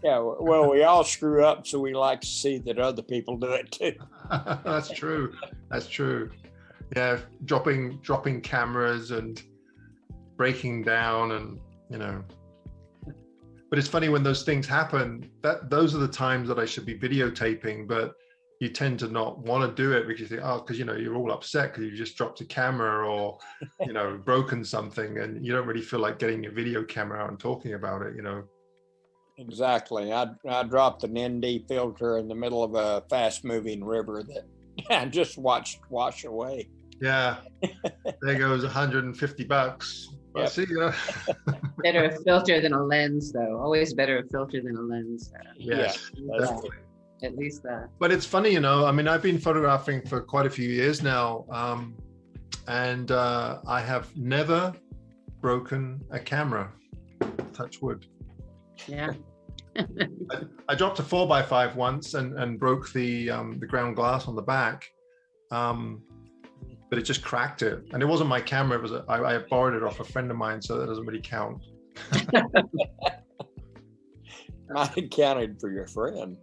Yeah, well, we all screw up, so we like to see that other people do it too. That's true. That's true. Yeah, dropping cameras and breaking down, and But it's funny when those things happen. Those are the times that I should be videotaping, but you tend to not want to do it because you think, because you're all upset because you just dropped a camera or broken something, and you don't really feel like getting your video camera out and talking about it. Exactly. I dropped an ND filter in the middle of a fast-moving river that I just watched wash away. Yeah, there goes $150. Yep. See ya. Better a filter than a lens, though. Always better a filter than a lens. Yes, definitely. At least that. But it's funny, I mean, I've been photographing for quite a few years now, and I have never broken a camera. Touch wood. Yeah. I dropped a 4x5 once and broke the ground glass on the back, but it just cracked it. And it wasn't my camera. It was I borrowed it off a friend of mine, so that doesn't really count. I counted for your friend.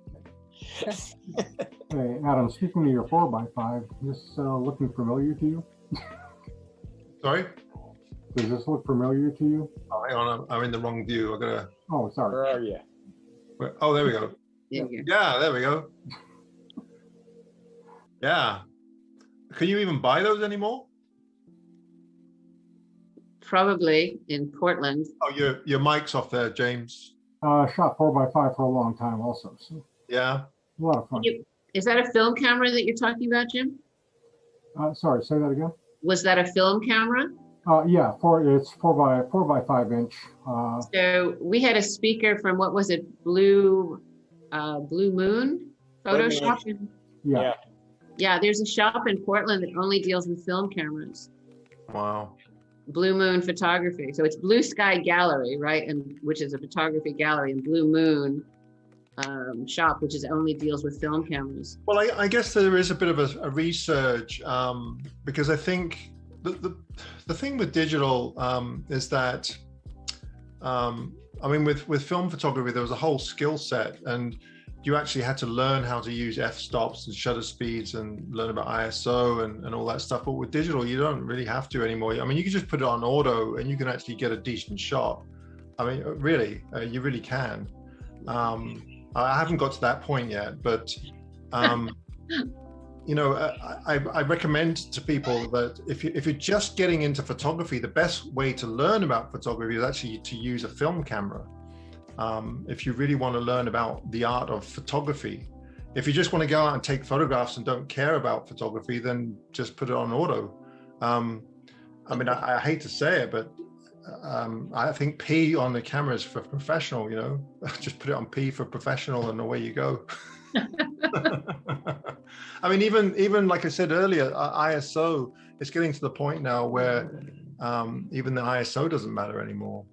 Hey, Adam, speaking of your 4x5, this looking familiar to you? Sorry? Does this look familiar to you? Oh, hang on, I'm in the wrong view. I gotta. Oh, sorry. Where are you? Oh, there we go. Yeah. Yeah, there we go. Yeah. Can you even buy those anymore? Probably in Portland. Oh, your mic's off there, James. Shot 4x5 for a long time also. So Yeah. a lot of fun. Is that a film camera that you're talking about, Jim? Sorry, say that again. Was that a film camera? Yeah, it's 4x5 inch. So we had a speaker from, what was it, Blue Moon Photo Shop? Yeah. Yeah, there's a shop in Portland that only deals with film cameras. Wow. Blue Moon Photography. So it's Blue Sky Gallery, right? And which is a photography gallery, and Blue Moon shop, which only deals with film cameras. Well, I guess there is a bit of a resurge because I think the thing with digital is that I mean, with film photography, there was a whole skill set, and you actually had to learn how to use f-stops and shutter speeds and learn about ISO and all that stuff. But with digital, you don't really have to anymore. I mean, you can just put it on auto and you can actually get a decent shot. I mean, really, you really can. I haven't got to that point yet, but I recommend to people that if you're just getting into photography, the best way to learn about photography is actually to use a film camera. If you really want to learn about the art of photography. If you just want to go out and take photographs and don't care about photography, then just put it on auto. I mean, I hate to say it, but I think P on the camera is for professional, just put it on P for professional and away you go. I mean, even like I said earlier, ISO is getting to the point now where even the ISO doesn't matter anymore.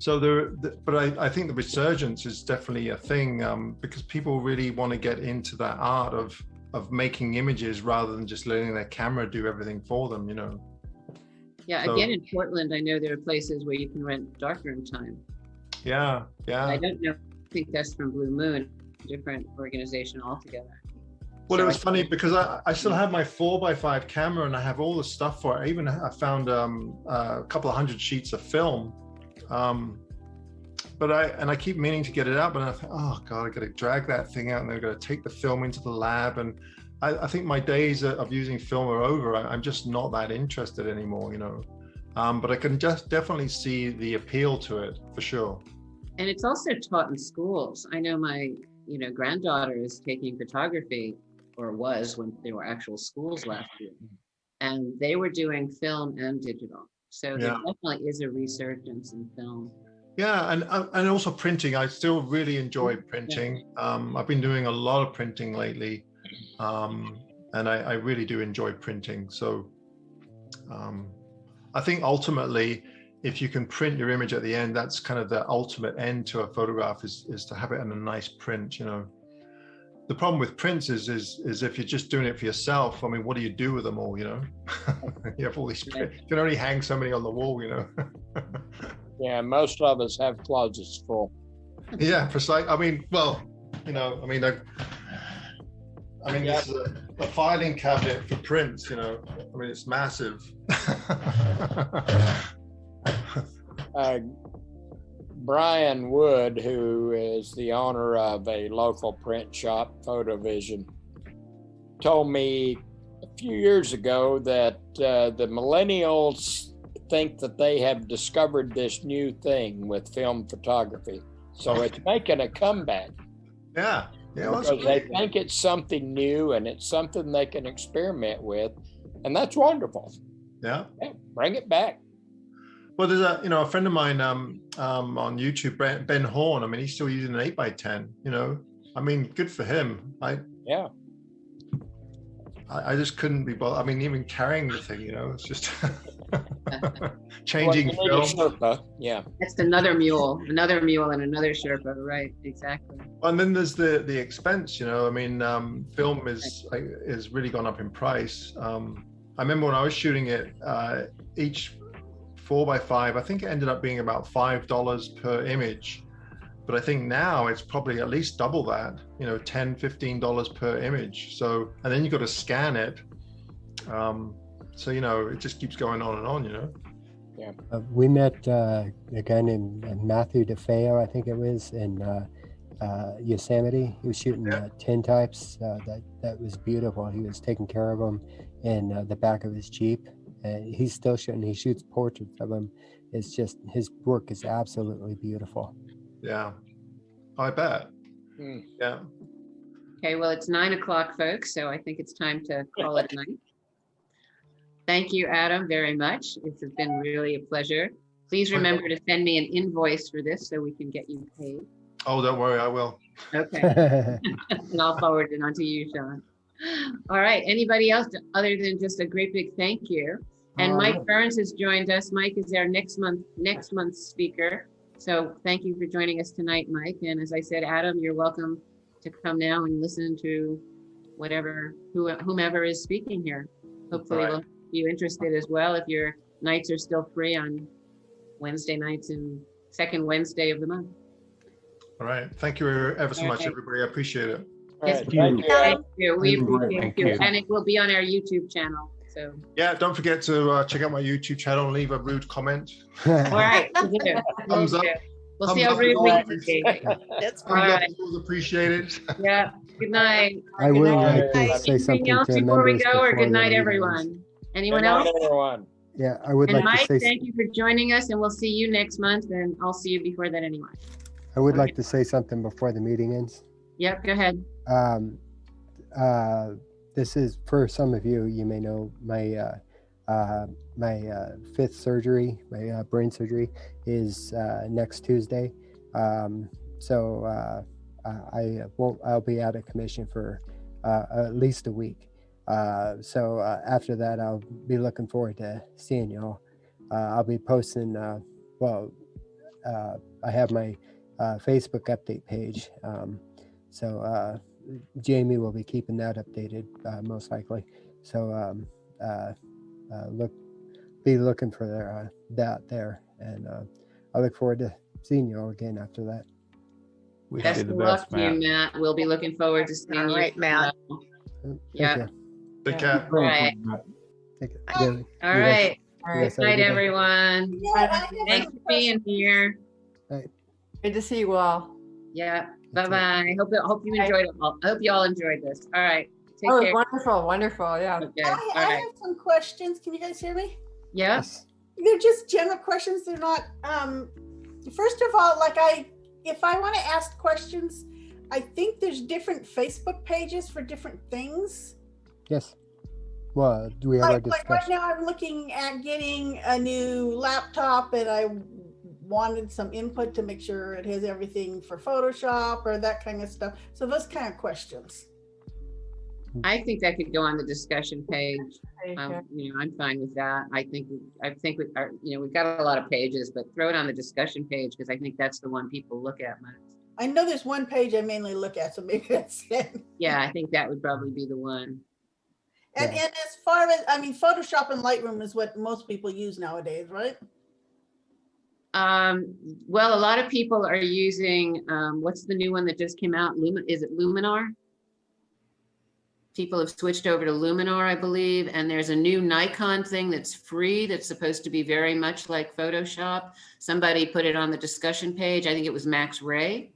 But I think the resurgence is definitely a thing because people really want to get into that art of making images rather than just letting their camera do everything for them, Yeah, So- again, in Portland, I know there are places where you can rent darkroom time. Yeah. I don't know, I think that's from Blue Moon, different organization altogether. Well, So it was I- funny because I still have my 4x5 camera and I have all the stuff for it. I found a couple of hundred sheets of film. But I keep meaning to get it out, but I think, oh God, I got to drag that thing out and they're going to take the film into the lab. And I think my days of using film are over. I'm just not that interested anymore, but I can just definitely see the appeal to it for sure. And it's also taught in schools. I know my, granddaughter is taking photography, or was when there were actual schools last year. And they were doing film and digital. So there definitely is a resurgence in film. Yeah, and also printing. I still really enjoy printing. I've been doing a lot of printing lately, and I really do enjoy printing. So I think ultimately, if you can print your image at the end, that's kind of the ultimate end to a photograph, is to have it in a nice print. You know, the problem with prints is if you're just doing it for yourself, I mean, what do you do with them all? You know, you have all these prints. You can only hang so many on the wall. You know. Yeah, most of us have closets full. Yeah, precisely. I mean, well, you know, I mean, this is a filing cabinet for prints. You know, I mean, it's massive. Brian Wood, who is the owner of a local print shop, Photovision, told me a few years ago that the millennials think that they have discovered this new thing with film photography. So it's making a comeback. Yeah. Because they think it's something new and it's something they can experiment with. And that's wonderful. Yeah. Bring it back. Well, there's a friend of mine on YouTube, Ben Horn. I mean, he's still using an 8x10, you know. I mean, good for him. I just couldn't be bothered. I mean, even carrying the thing, you know, it's just changing film. Yeah. That's another mule and another Sherpa, right? Exactly. And then there's the expense, you know. I mean, film is really gone up in price. I remember when I was shooting it, each 4x5, I think it ended up being about $5 per image. But I think now it's probably at least double that, you know, $10, $15 per image. So, and then you got to scan it. So, you know, it just keeps going on and on, you know. Yeah. We met a guy named Matthew DeFeo, I think it was, in Yosemite. He was shooting tintypes. That was beautiful. He was taking care of them in the back of his Jeep. And he's still shooting. He shoots portraits of them. It's just, his work is absolutely beautiful. Yeah, I bet. Yeah. Okay, well, it's 9:00, folks, so I think it's time to call it a night. Thank you, Adam, very much. It's been really a pleasure. Please remember to send me an invoice for this so we can get you paid. Oh, don't worry, I will. Okay. And I'll forward it on to you, Sean. All right, anybody else other than just a great big thank you? And Mike Burns has joined us. Mike is our next month's speaker. So thank you for joining us tonight, Mike. And as I said, Adam, you're welcome to come now and listen to whomever is speaking here. Hopefully we'll keep you interested as well if your nights are still free on Wednesday nights and second Wednesday of the month. All right. Thank you ever so much, everybody. I appreciate it. Yes, thank you. We appreciate you. And it will be on our YouTube channel. So yeah, don't forget to check out my YouTube channel and leave a rude comment. All right. Thumbs up. We'll see how rude we can be. That's all right. Appreciated. Yeah. Good night. I would like to say something else to before we members go, or before good night, the everyone. Anyone else? Everyone. Yeah, I would And like Mike, to say. thank you for joining us, and we'll see you next month, and I'll see you before that anyway. I would like to say something before the meeting ends. Yep, go ahead. This is, for some of you, you may know my fifth surgery, my brain surgery is next Tuesday. So I'll be out of commission for at least a week. So after that, I'll be looking forward to seeing y'all. I'll be posting, I have my Facebook update page. So Jamie will be keeping that updated most likely. So be looking for that there, and I look forward to seeing you all again after that. Best of luck to you, Matt. We'll be looking forward to seeing you. Right, Matt. Yeah. Take care. All right. All right. Good night, everyone. Thanks for being here. Good to see you all. Yeah. Bye-bye. Hope you enjoyed it all. I hope you all enjoyed this. All right. Take care. Wonderful. Yeah. Okay. I All right. have some questions. Can you guys hear me? Yes. They're just general questions. They're not, first of all, if I want to ask questions, I think there's different Facebook pages for different things. Yes. Well, we already discussed. Right now I'm looking at getting a new laptop, and I wanted some input to make sure it has everything for Photoshop or that kind of stuff. So those kind of questions. I think that could go on the discussion page. Okay. I'm fine with that. I think we are, we've got a lot of pages, but throw it on the discussion page because I think that's the one people look at most. I know there's one page I mainly look at, so maybe that's it. Yeah, I think that would probably be the one. And as far as, Photoshop and Lightroom is what most people use nowadays, right? Well, a lot of people are using, what's the new one that just came out? Is it Luminar? People have switched over to Luminar, I believe, and there's a new Nikon thing that's free that's supposed to be very much like Photoshop. Somebody put it on the discussion page. I think it was Max Ray.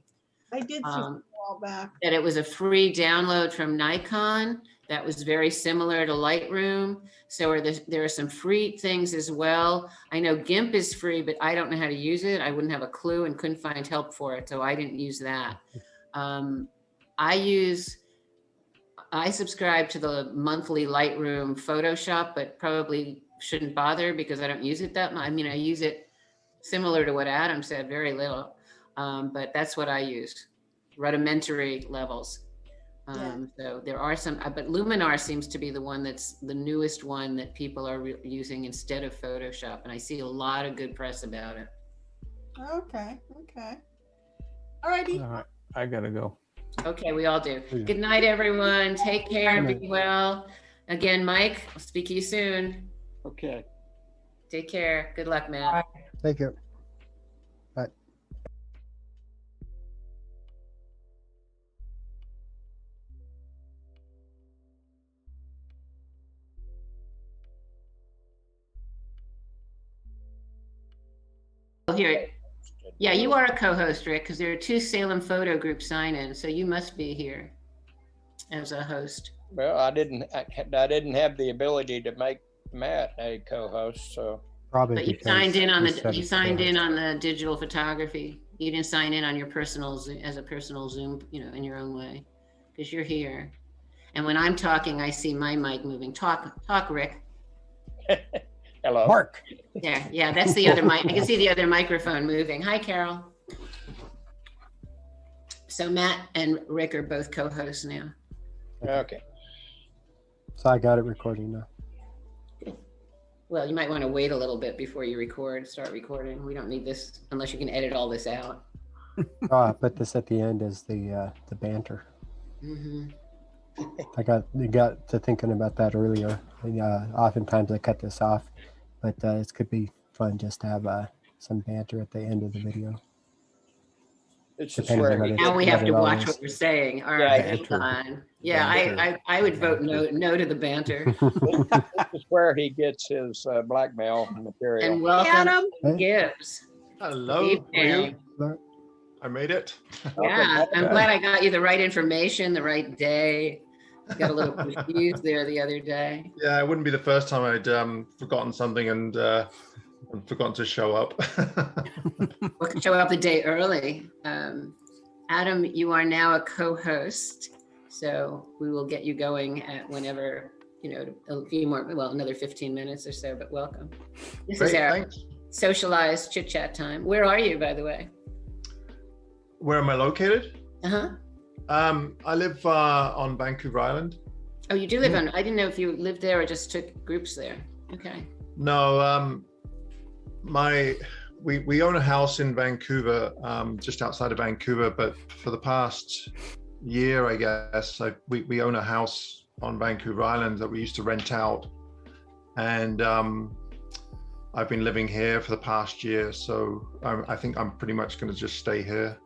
I did see a while back. That it was a free download from Nikon that was very similar to Lightroom. So there are some free things as well. I know GIMP is free, but I don't know how to use it. I wouldn't have a clue and couldn't find help for it, so I didn't use that. I subscribe to the monthly Lightroom Photoshop, but probably shouldn't bother because I don't use it that much. I mean, I use it similar to what Adam said, very little, but that's what I use, rudimentary levels. So there are some, but Luminar seems to be the one that's the newest one that people are using instead of Photoshop. And I see a lot of good press about it. Okay. All righty. All right, I gotta go. Okay, we all do. Good night, everyone. Take care and be well. Again, Mike, I'll speak to you soon. Okay. Take care. Good luck, Matt. Bye. Thank you. Bye. Here. Yeah, you are a co-host, Rick, because there are 2 Salem photo group sign-in, so you must be here as a host. Well, I didn't have the ability to make Matt a co-host, so. Probably. But you signed in on the digital photography. You didn't sign in on your personal as a personal Zoom, in your own way, because you're here. And when I'm talking, I see my mic moving. Talk, Rick. Hello. Mark. Yeah, that's the other mic. I can see the other microphone moving. Hi, Carol. So Matt and Rick are both co-hosts now. Okay. So I got it recording now. Well, you might want to wait a little bit before you start recording. We don't need this unless you can edit all this out. I put this at the end as the banter. Mm-hmm. I got to thinking about that earlier. Oftentimes I cut this off, but it could be fun just to have some banter at the end of the video. It's just Depending where on Now we have to watch what we're saying. All right, hold on. Yeah, I would vote no to the banter. This is where he gets his blackmail material. And welcome, Adam Gibbs. Hello. Good evening. I made it. Yeah, I'm glad I got you the right information, the right day. Got a little confused there the other day. Yeah, it wouldn't be the first time I'd forgotten something and forgotten to show up. We can show up a day early. Adam, you are now a co-host, so we will get you going at whenever, a few more, another 15 minutes or so, but welcome. This Great, is our thanks. socialized chit-chat time. Where are you, by the way? Where am I located? Uh-huh. I live on Vancouver Island. Oh, you do live on, I didn't know if you lived there or just took groups there. Okay. No, we own a house in Vancouver, just outside of Vancouver, but for the past year, I guess, we own a house on Vancouver Island that we used to rent out. And I've been living here for the past year, so I think I'm pretty much going to just stay here.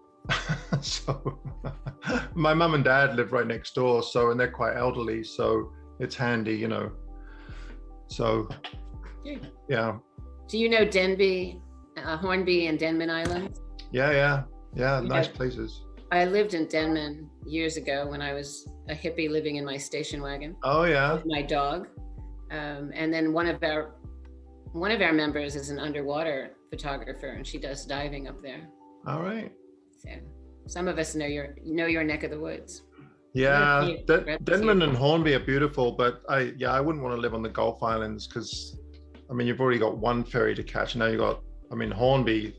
So my mum and dad live right next door, and they're quite elderly, so it's handy, So yeah. Do you know Denby, Hornby and Denman Islands? Yeah, nice places. I lived in Denman years ago when I was a hippie living in my station wagon. Oh yeah. With my dog, and then one of our members is an underwater photographer, and she does diving up there. All right. So some of us know your neck of the woods. Yeah, Denman and Hornby are beautiful, but I wouldn't want to live on the Gulf Islands because, you've already got one ferry to catch. Now you got, Hornby,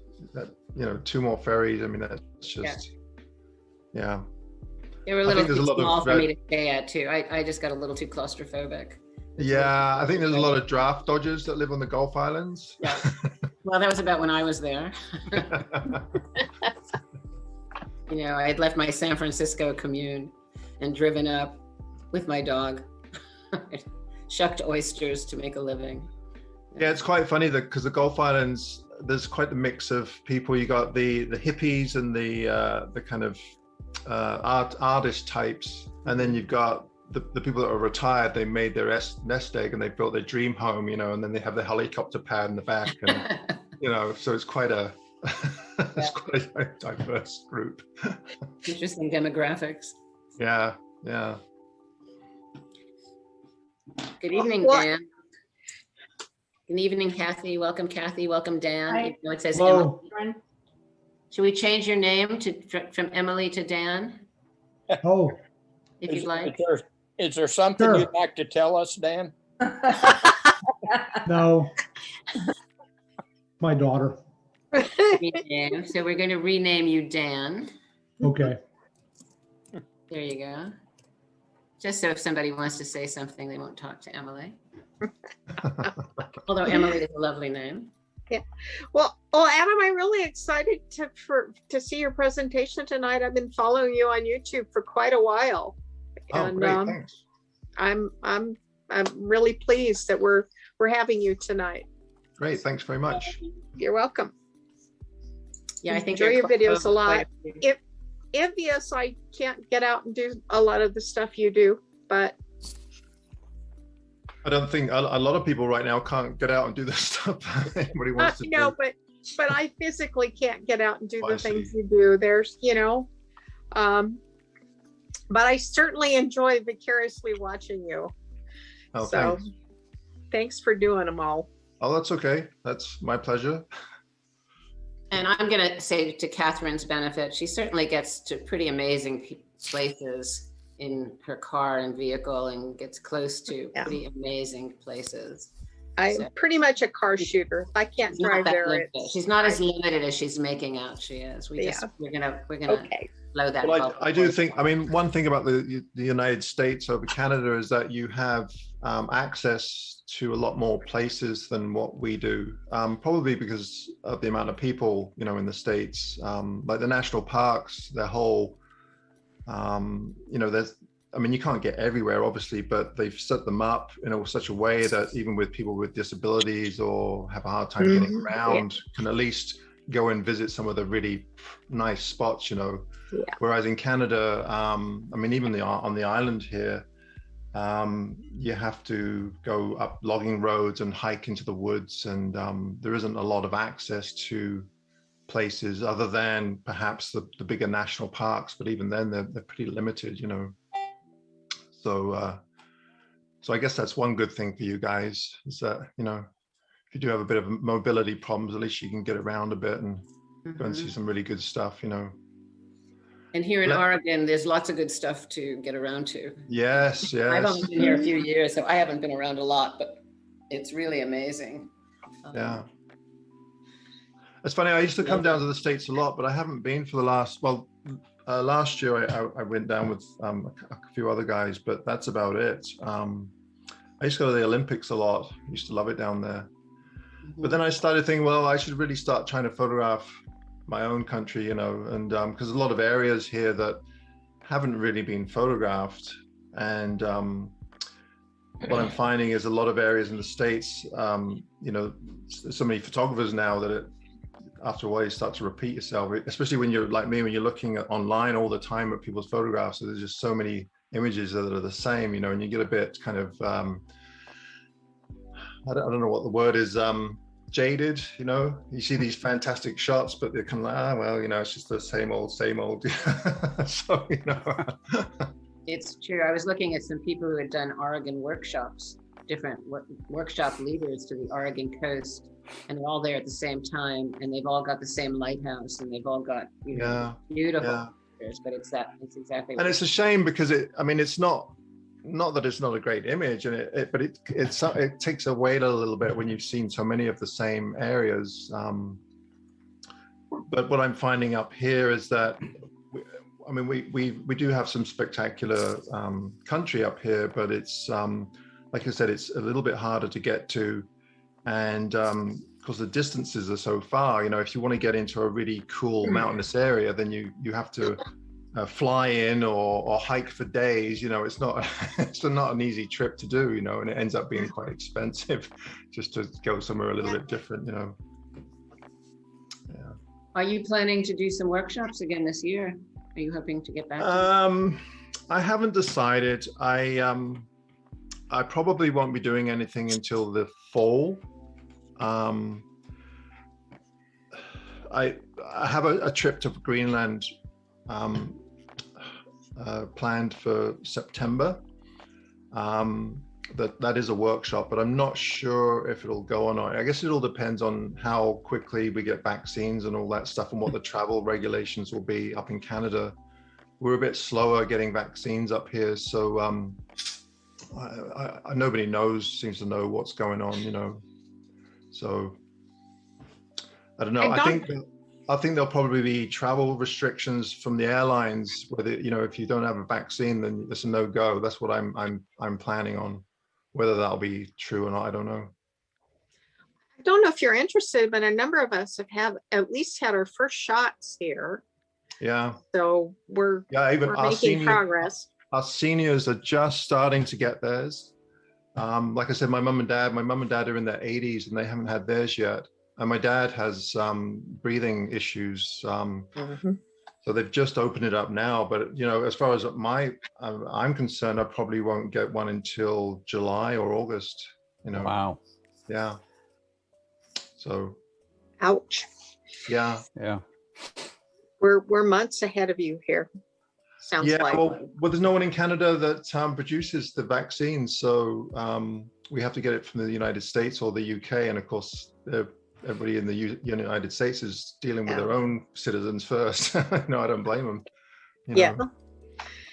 2 more ferries. I mean, that's just, yeah. They were a little too small for me to stay at too. I just got a little too claustrophobic. Yeah, I think there's a lot of draft dodgers that live on the Gulf Islands. Yeah. Well, that was about when I was there. I had left my San Francisco commune and driven up with my dog. Shucked oysters to make a living. Yeah, it's quite funny because the Gulf Islands, there's quite the mix of people. You got the hippies and the kind of artist types, and then you've got the people that are retired. They made their nest egg and they built their dream home, and then they have the helicopter pad in the back, and so it's quite a it's quite a diverse group. Interesting demographics. Yeah. Good evening, Dan. Good evening, Kathy. Welcome, Kathy. Welcome, Dan. Hi. Even though it says Hello. Emily. Should we change your name from Emily to Dan, Oh, if you'd like? Is there something Sure. you'd like to tell us, Dan? no. My daughter. Rename. So we're going to rename you Dan. Okay. There you go. Just so if somebody wants to say something, they won't talk to Emily. Although Emily is a lovely name. Well, Adam, I'm really excited to see your presentation tonight. I've been following you on YouTube for quite a while, Oh, great, thanks. I'm really pleased that we're having you tonight. Great, thanks very much. You're welcome. Yeah, I think enjoy your videos a lot. If Envious, I can't get out and do a lot of the stuff you do, but I don't think a lot of people right now can't get out and do the stuff anybody wants to do. but I physically can't get out and do Oh, I the things see. you do. There's, but I certainly enjoy vicariously watching you. Oh, So thanks for doing them all. Oh, that's okay. That's my pleasure. And I'm going to say to Catherine's benefit, she certainly gets to pretty amazing places in her car and vehicle and gets close to pretty amazing places. I'm So- pretty much a car shooter. I can't She's not drive that there. limited. It's- She's not as limited as she's making out she is. We're gonna Okay. blow that. Well, bubble. I do think, one thing about the United States over Canada is that you have access to a lot more places than what we do, probably because of the amount of people, in the States, like the national parks, their whole, there's, you can't get everywhere, obviously, but they've set them up in such a way that even with people with disabilities or have a hard time getting around can at least go and visit some of the really nice spots, Whereas in Canada, even on the island here, you have to go up logging roads and hike into the woods, and there isn't a lot of access to places other than perhaps the bigger national parks, but even then they're pretty limited, So I guess that's one good thing for you guys is that, if you do have a bit of mobility problems, at least you can get around a bit and go and see some really good stuff, And here in Oregon, there's lots of good stuff to get around to. Yes. I've only been here a few years, so I haven't been around a lot, but it's really amazing. Yeah. It's funny, I used to come down to the States a lot, but I haven't been for the last year I went down with a few other guys, but that's about it. I used to go to the Olympics a lot. I used to love it down there. But then I started thinking, well, I should really start trying to photograph my own country, and because there's a lot of areas here that haven't really been photographed. And what I'm finding is a lot of areas in the States, there's so many photographers now that after a while you start to repeat yourself, especially when you're like me, when you're looking online all the time at people's photographs. So there's just so many images that are the same, and you get a bit kind of, I don't know what the word is, jaded, you see these fantastic shots, but they're kind of like, it's just the same old. So, It's true. I was looking at some people who had done Oregon workshops, different workshop leaders to the Oregon coast, and they're all there at the same time, and they've all got the same lighthouse, and they've all got beautiful pictures, but it's exactly. And it's a shame because it's not that it's not a great image, and but it takes away a little bit when you've seen so many of the same areas. but what I'm finding up here is that, we do have some spectacular country up here, but it's, like I said, it's a little bit harder to get to. And because the distances are so far, if you want to get into a really cool mountainous area, then you have to fly in or hike for days. It's not an easy trip to do, and it ends up being quite expensive just to go somewhere a little bit different. Yeah. Are you planning to do some workshops again this year? Are you hoping to get back to I haven't decided. I probably won't be doing anything until the fall. I have a trip to Greenland planned for September. That is a workshop, but I'm not sure if it'll go or not. I guess it all depends on how quickly we get vaccines and all that stuff, and what the travel regulations will be up in Canada. We're a bit slower getting vaccines up here, so nobody seems to know what's going on, So I don't know. I think there'll probably be travel restrictions from the airlines, whether if you don't have a vaccine, then it's a no-go. That's what I'm planning on. Whether that'll be true or not, I don't know. I don't know if you're interested, but a number of us have at least had our first shots here. Yeah. So we're making progress. Our seniors are just starting to get theirs. Like I said, my mum and dad are in their 80s and they haven't had theirs yet. And my dad has breathing issues. So they've just opened it up now. But, as far as I'm concerned, I probably won't get one until July or August. Wow. Yeah. So. Ouch. Yeah. Yeah. We're months ahead of you here. Sounds like. Well, there's no one in Canada that produces the vaccine, so we have to get it from the United States or the UK, and of course, everybody in the United States is dealing with their own citizens first. No, I don't blame them. Yeah.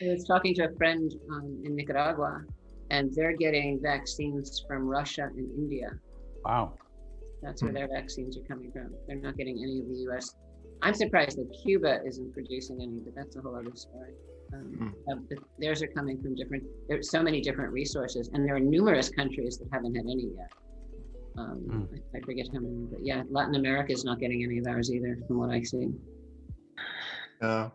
I was talking to a friend in Nicaragua, and they're getting vaccines from Russia and India. Wow. That's where their vaccines are coming from. They're not getting any of the US. I'm surprised that Cuba isn't producing any, but that's a whole other story. But theirs are coming from there's so many different resources, and there are numerous countries that haven't had any yet. I forget how many, but yeah, Latin America is not getting any of ours either, from what I see. Yeah.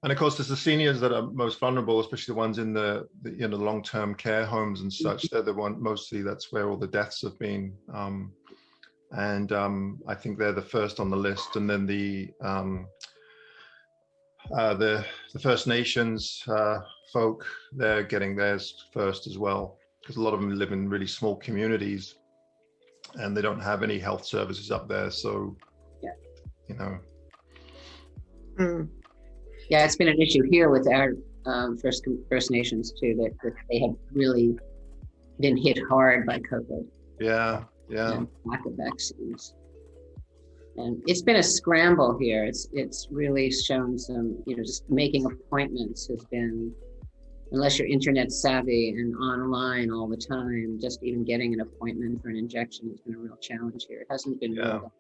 And of course, there's the seniors that are most vulnerable, especially the ones in the long-term care homes and such. They're the one, mostly that's where all the deaths have been. And I think they're the first on the list, and then the First Nations folk, they're getting theirs first as well, because a lot of them live in really small communities, and they don't have any health services up there. So, Yeah, it's been an issue here with our First Nations too, that they have really been hit hard by COVID. Yeah. And lack of vaccines, and it's been a scramble here. It's really shown some, just making appointments has been, unless you're internet savvy and online all the time, just even getting an appointment for an injection has been a real challenge here. It hasn't been real.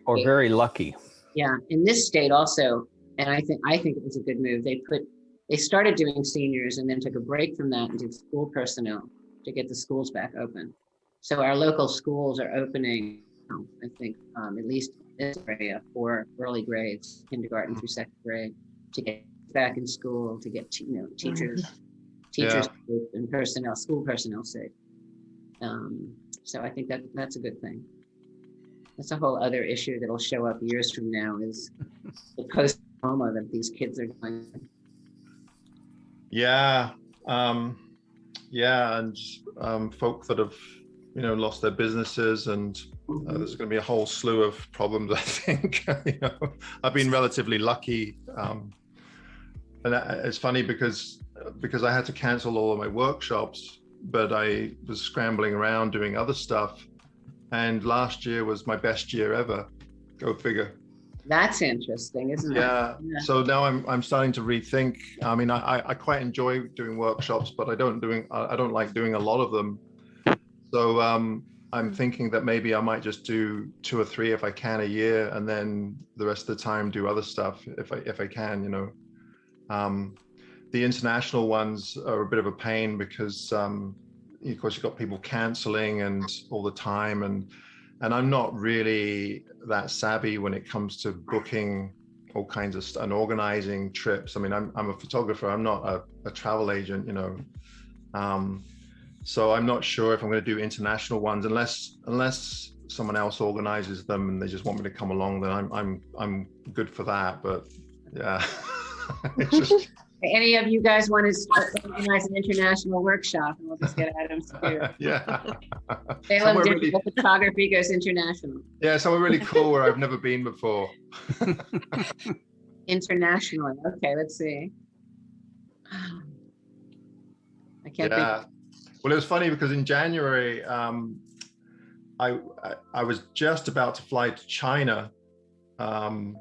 Or very lucky. Yeah, in this state also, and I think it was a good move. They started doing seniors and then took a break from that and did school personnel to get the schools back open. So our local schools are opening, I think, at least this area for early grades, kindergarten through second grade, to get back in school, to get teachers and personnel, school personnel safe. So I think that's a good thing. That's a whole other issue that'll show up years from now, is the post-trauma that these kids are going through. Yeah, and folk that have lost their businesses, and there's going to be a whole slew of problems, I think. I've been relatively lucky, and it's funny because I had to cancel all of my workshops, but I was scrambling around doing other stuff, and last year was my best year ever. Go figure. That's interesting, isn't it? Yeah. So now I'm starting to rethink. I mean, I quite enjoy doing workshops, but I don't like doing a lot of them. So I'm thinking that maybe I might just do 2 or 3 if I can a year, and then the rest of the time do other stuff if I can, you know. The international ones are a bit of a pain because of course you've got people canceling and all the time, and I'm not really that savvy when it comes to booking all kinds of stuff and organizing trips. I mean, I'm a photographer, I'm not a travel agent, you know. So I'm not sure if I'm going to do international ones unless someone else organizes them and they just want me to come along, then I'm good for that. But yeah, it's just. Any of you guys want to start organize an international workshop, and we'll just get Adam to do it. Yeah. Salem Digital Photography goes international. Yeah, somewhere really cool where I've never been before. Internationally. Okay, let's see. I can't think. Well, it was funny because in January, I was just about to fly to China, and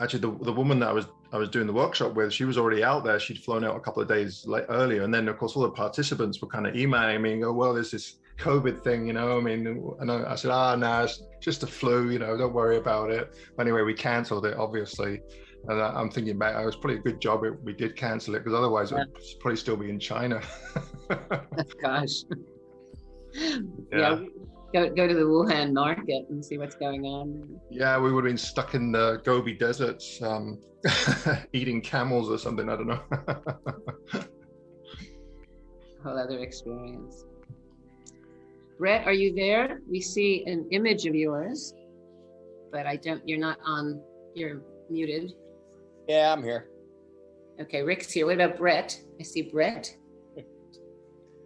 actually the woman that I was doing the workshop with, she was already out there. She'd flown out a couple of days earlier, and then of course all the participants were kind of emailing me and go, well, there's this COVID thing, you know. I mean, and I said, no, it's just a flu, you know, don't worry about it. Anyway, we canceled it, obviously. And I'm thinking back, it was probably a good job we did cancel it, because otherwise it would probably still be in China. Gosh. Yeah. Go to the Wuhan market and see what's going on. Yeah, we would have been stuck in the Gobi deserts, eating camels or something, I don't know. Whole other experience. Brett, are you there? We see an image of yours, but you're not on, you're muted. Yeah, I'm here. Okay, Rick's here. What about Brett? I see Brett.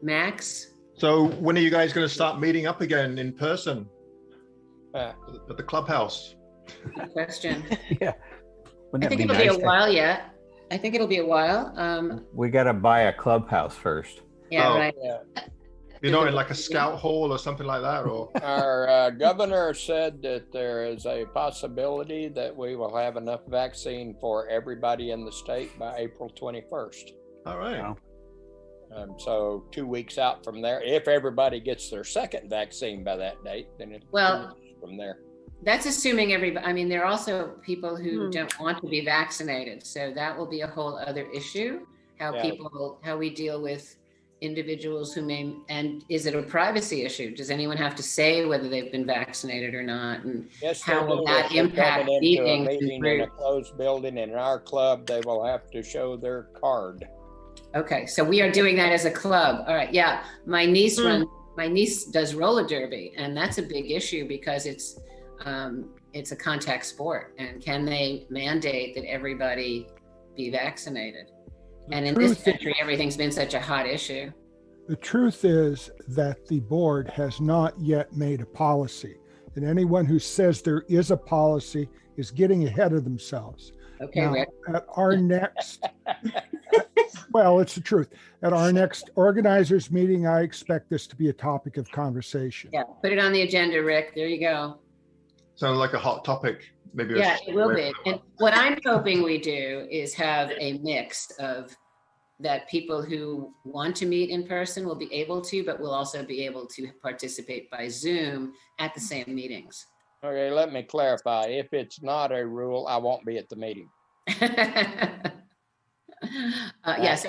Max. So when are you guys going to start meeting up again in person at the clubhouse? Good question. Yeah. I think it'll be a while yet. I think it'll be a while. We got to buy a clubhouse first. Yeah, right. Yeah. You know, in like a scout hall or something like that, or? Our governor said that there is a possibility that we will have enough vaccine for everybody in the state by April 21st. All right. Wow. So 2 weeks out from there, if everybody gets their second vaccine by that date, then it's from there. That's assuming everybody. I mean, there are also people who don't want to be vaccinated, so that will be a whole other issue. How we deal with individuals who may, and is it a privacy issue? Does anyone have to say whether they've been vaccinated or not? And yes, how will that impact meetings? In a closed building in our club, they will have to show their card. Okay, so we are doing that as a club. All right, yeah. My niece does roller derby, and that's a big issue because it's a contact sport. And can they mandate that everybody be vaccinated? And in this country, everything's been such a hot issue. The truth is that the board has not yet made a policy, and anyone who says there is a policy is getting ahead of themselves. Okay, now, Rick. at our next, well, it's the truth. At our next organizers meeting, I expect this to be a topic of conversation. Yeah, put it on the agenda, Rick. There you go. Sounds like a hot topic. Maybe. Yeah, it will be. And what I'm hoping we do is have a mix of that people who want to meet in person will be able to, but will also be able to participate by Zoom at the same meetings. Okay, let me clarify. If it's not a rule, I won't be at the meeting. Yes,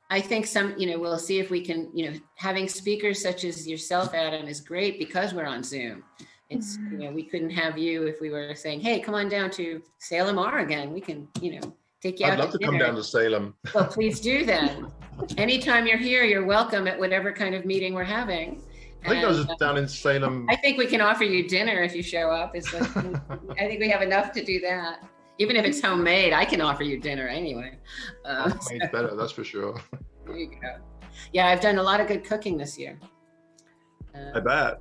I think some, we'll see if we can, having speakers such as yourself, Adam, is great because we're on Zoom. It's, we couldn't have you if we were saying, hey, come on down to Salem, Oregon. We can, take you out. I'd love to come down to Salem. Well, please do then. Anytime you're here, you're welcome at whatever kind of meeting we're having. I think I was down in Salem. I think we can offer you dinner if you show up. I think we have enough to do that. Even if it's homemade, I can offer you dinner anyway. Homemade's better, that's for sure. There you go. Yeah, I've done a lot of good cooking this year. I bet.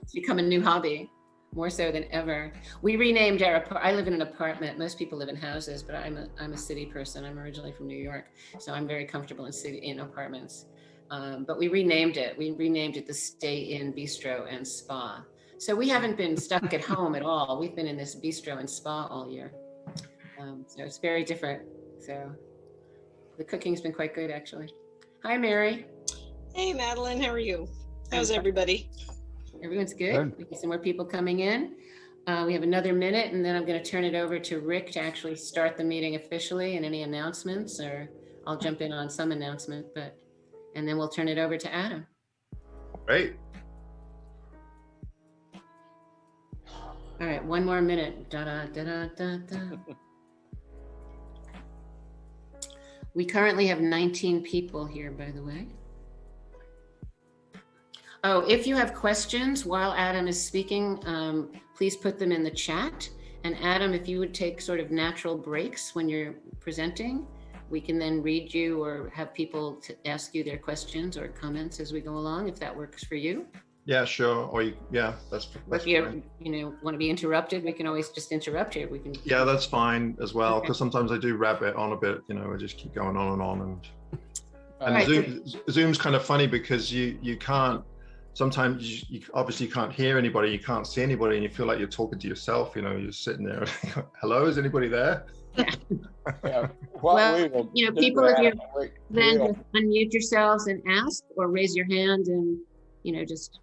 It's become a new hobby, more so than ever. We renamed I live in an apartment. Most people live in houses, but I'm a city person. I'm originally from New York, so I'm very comfortable in apartments. But we renamed it. We renamed it the Stay In Bistro and Spa. So we haven't been stuck at home at all. We've been in this bistro and spa all year. So it's very different. So The cooking's been quite good, actually. Hi, Mary. Hey, Madeline, how are you? How's everybody? Everyone's good. We get some more people coming in. We have another minute, and then I'm going to turn it over to Rick to actually start the meeting officially, and any announcements, or I'll jump in on some announcement, and then we'll turn it over to Adam. Great. All right, one more minute. Da, da, da, da, da, da. We currently have 19 people here, by the way. Oh, if you have questions while Adam is speaking, please put them in the chat. And Adam, if you would take sort of natural breaks when you're presenting, we can then read you or have people to ask you their questions or comments as we go along, if that works for you. Yeah, sure. Or that's if you want to be interrupted, we can always just interrupt you. We can. Yeah, that's fine as well, because sometimes I do rabbit on a bit. I just keep going on and Right. Zoom's kind of funny because you can't. Sometimes you obviously can't hear anybody, you can't see anybody, and you feel like you're talking to yourself. You're sitting there. Hello, is anybody there? Yeah. Well, people, if you then just unmute yourselves and ask, or raise your hand and just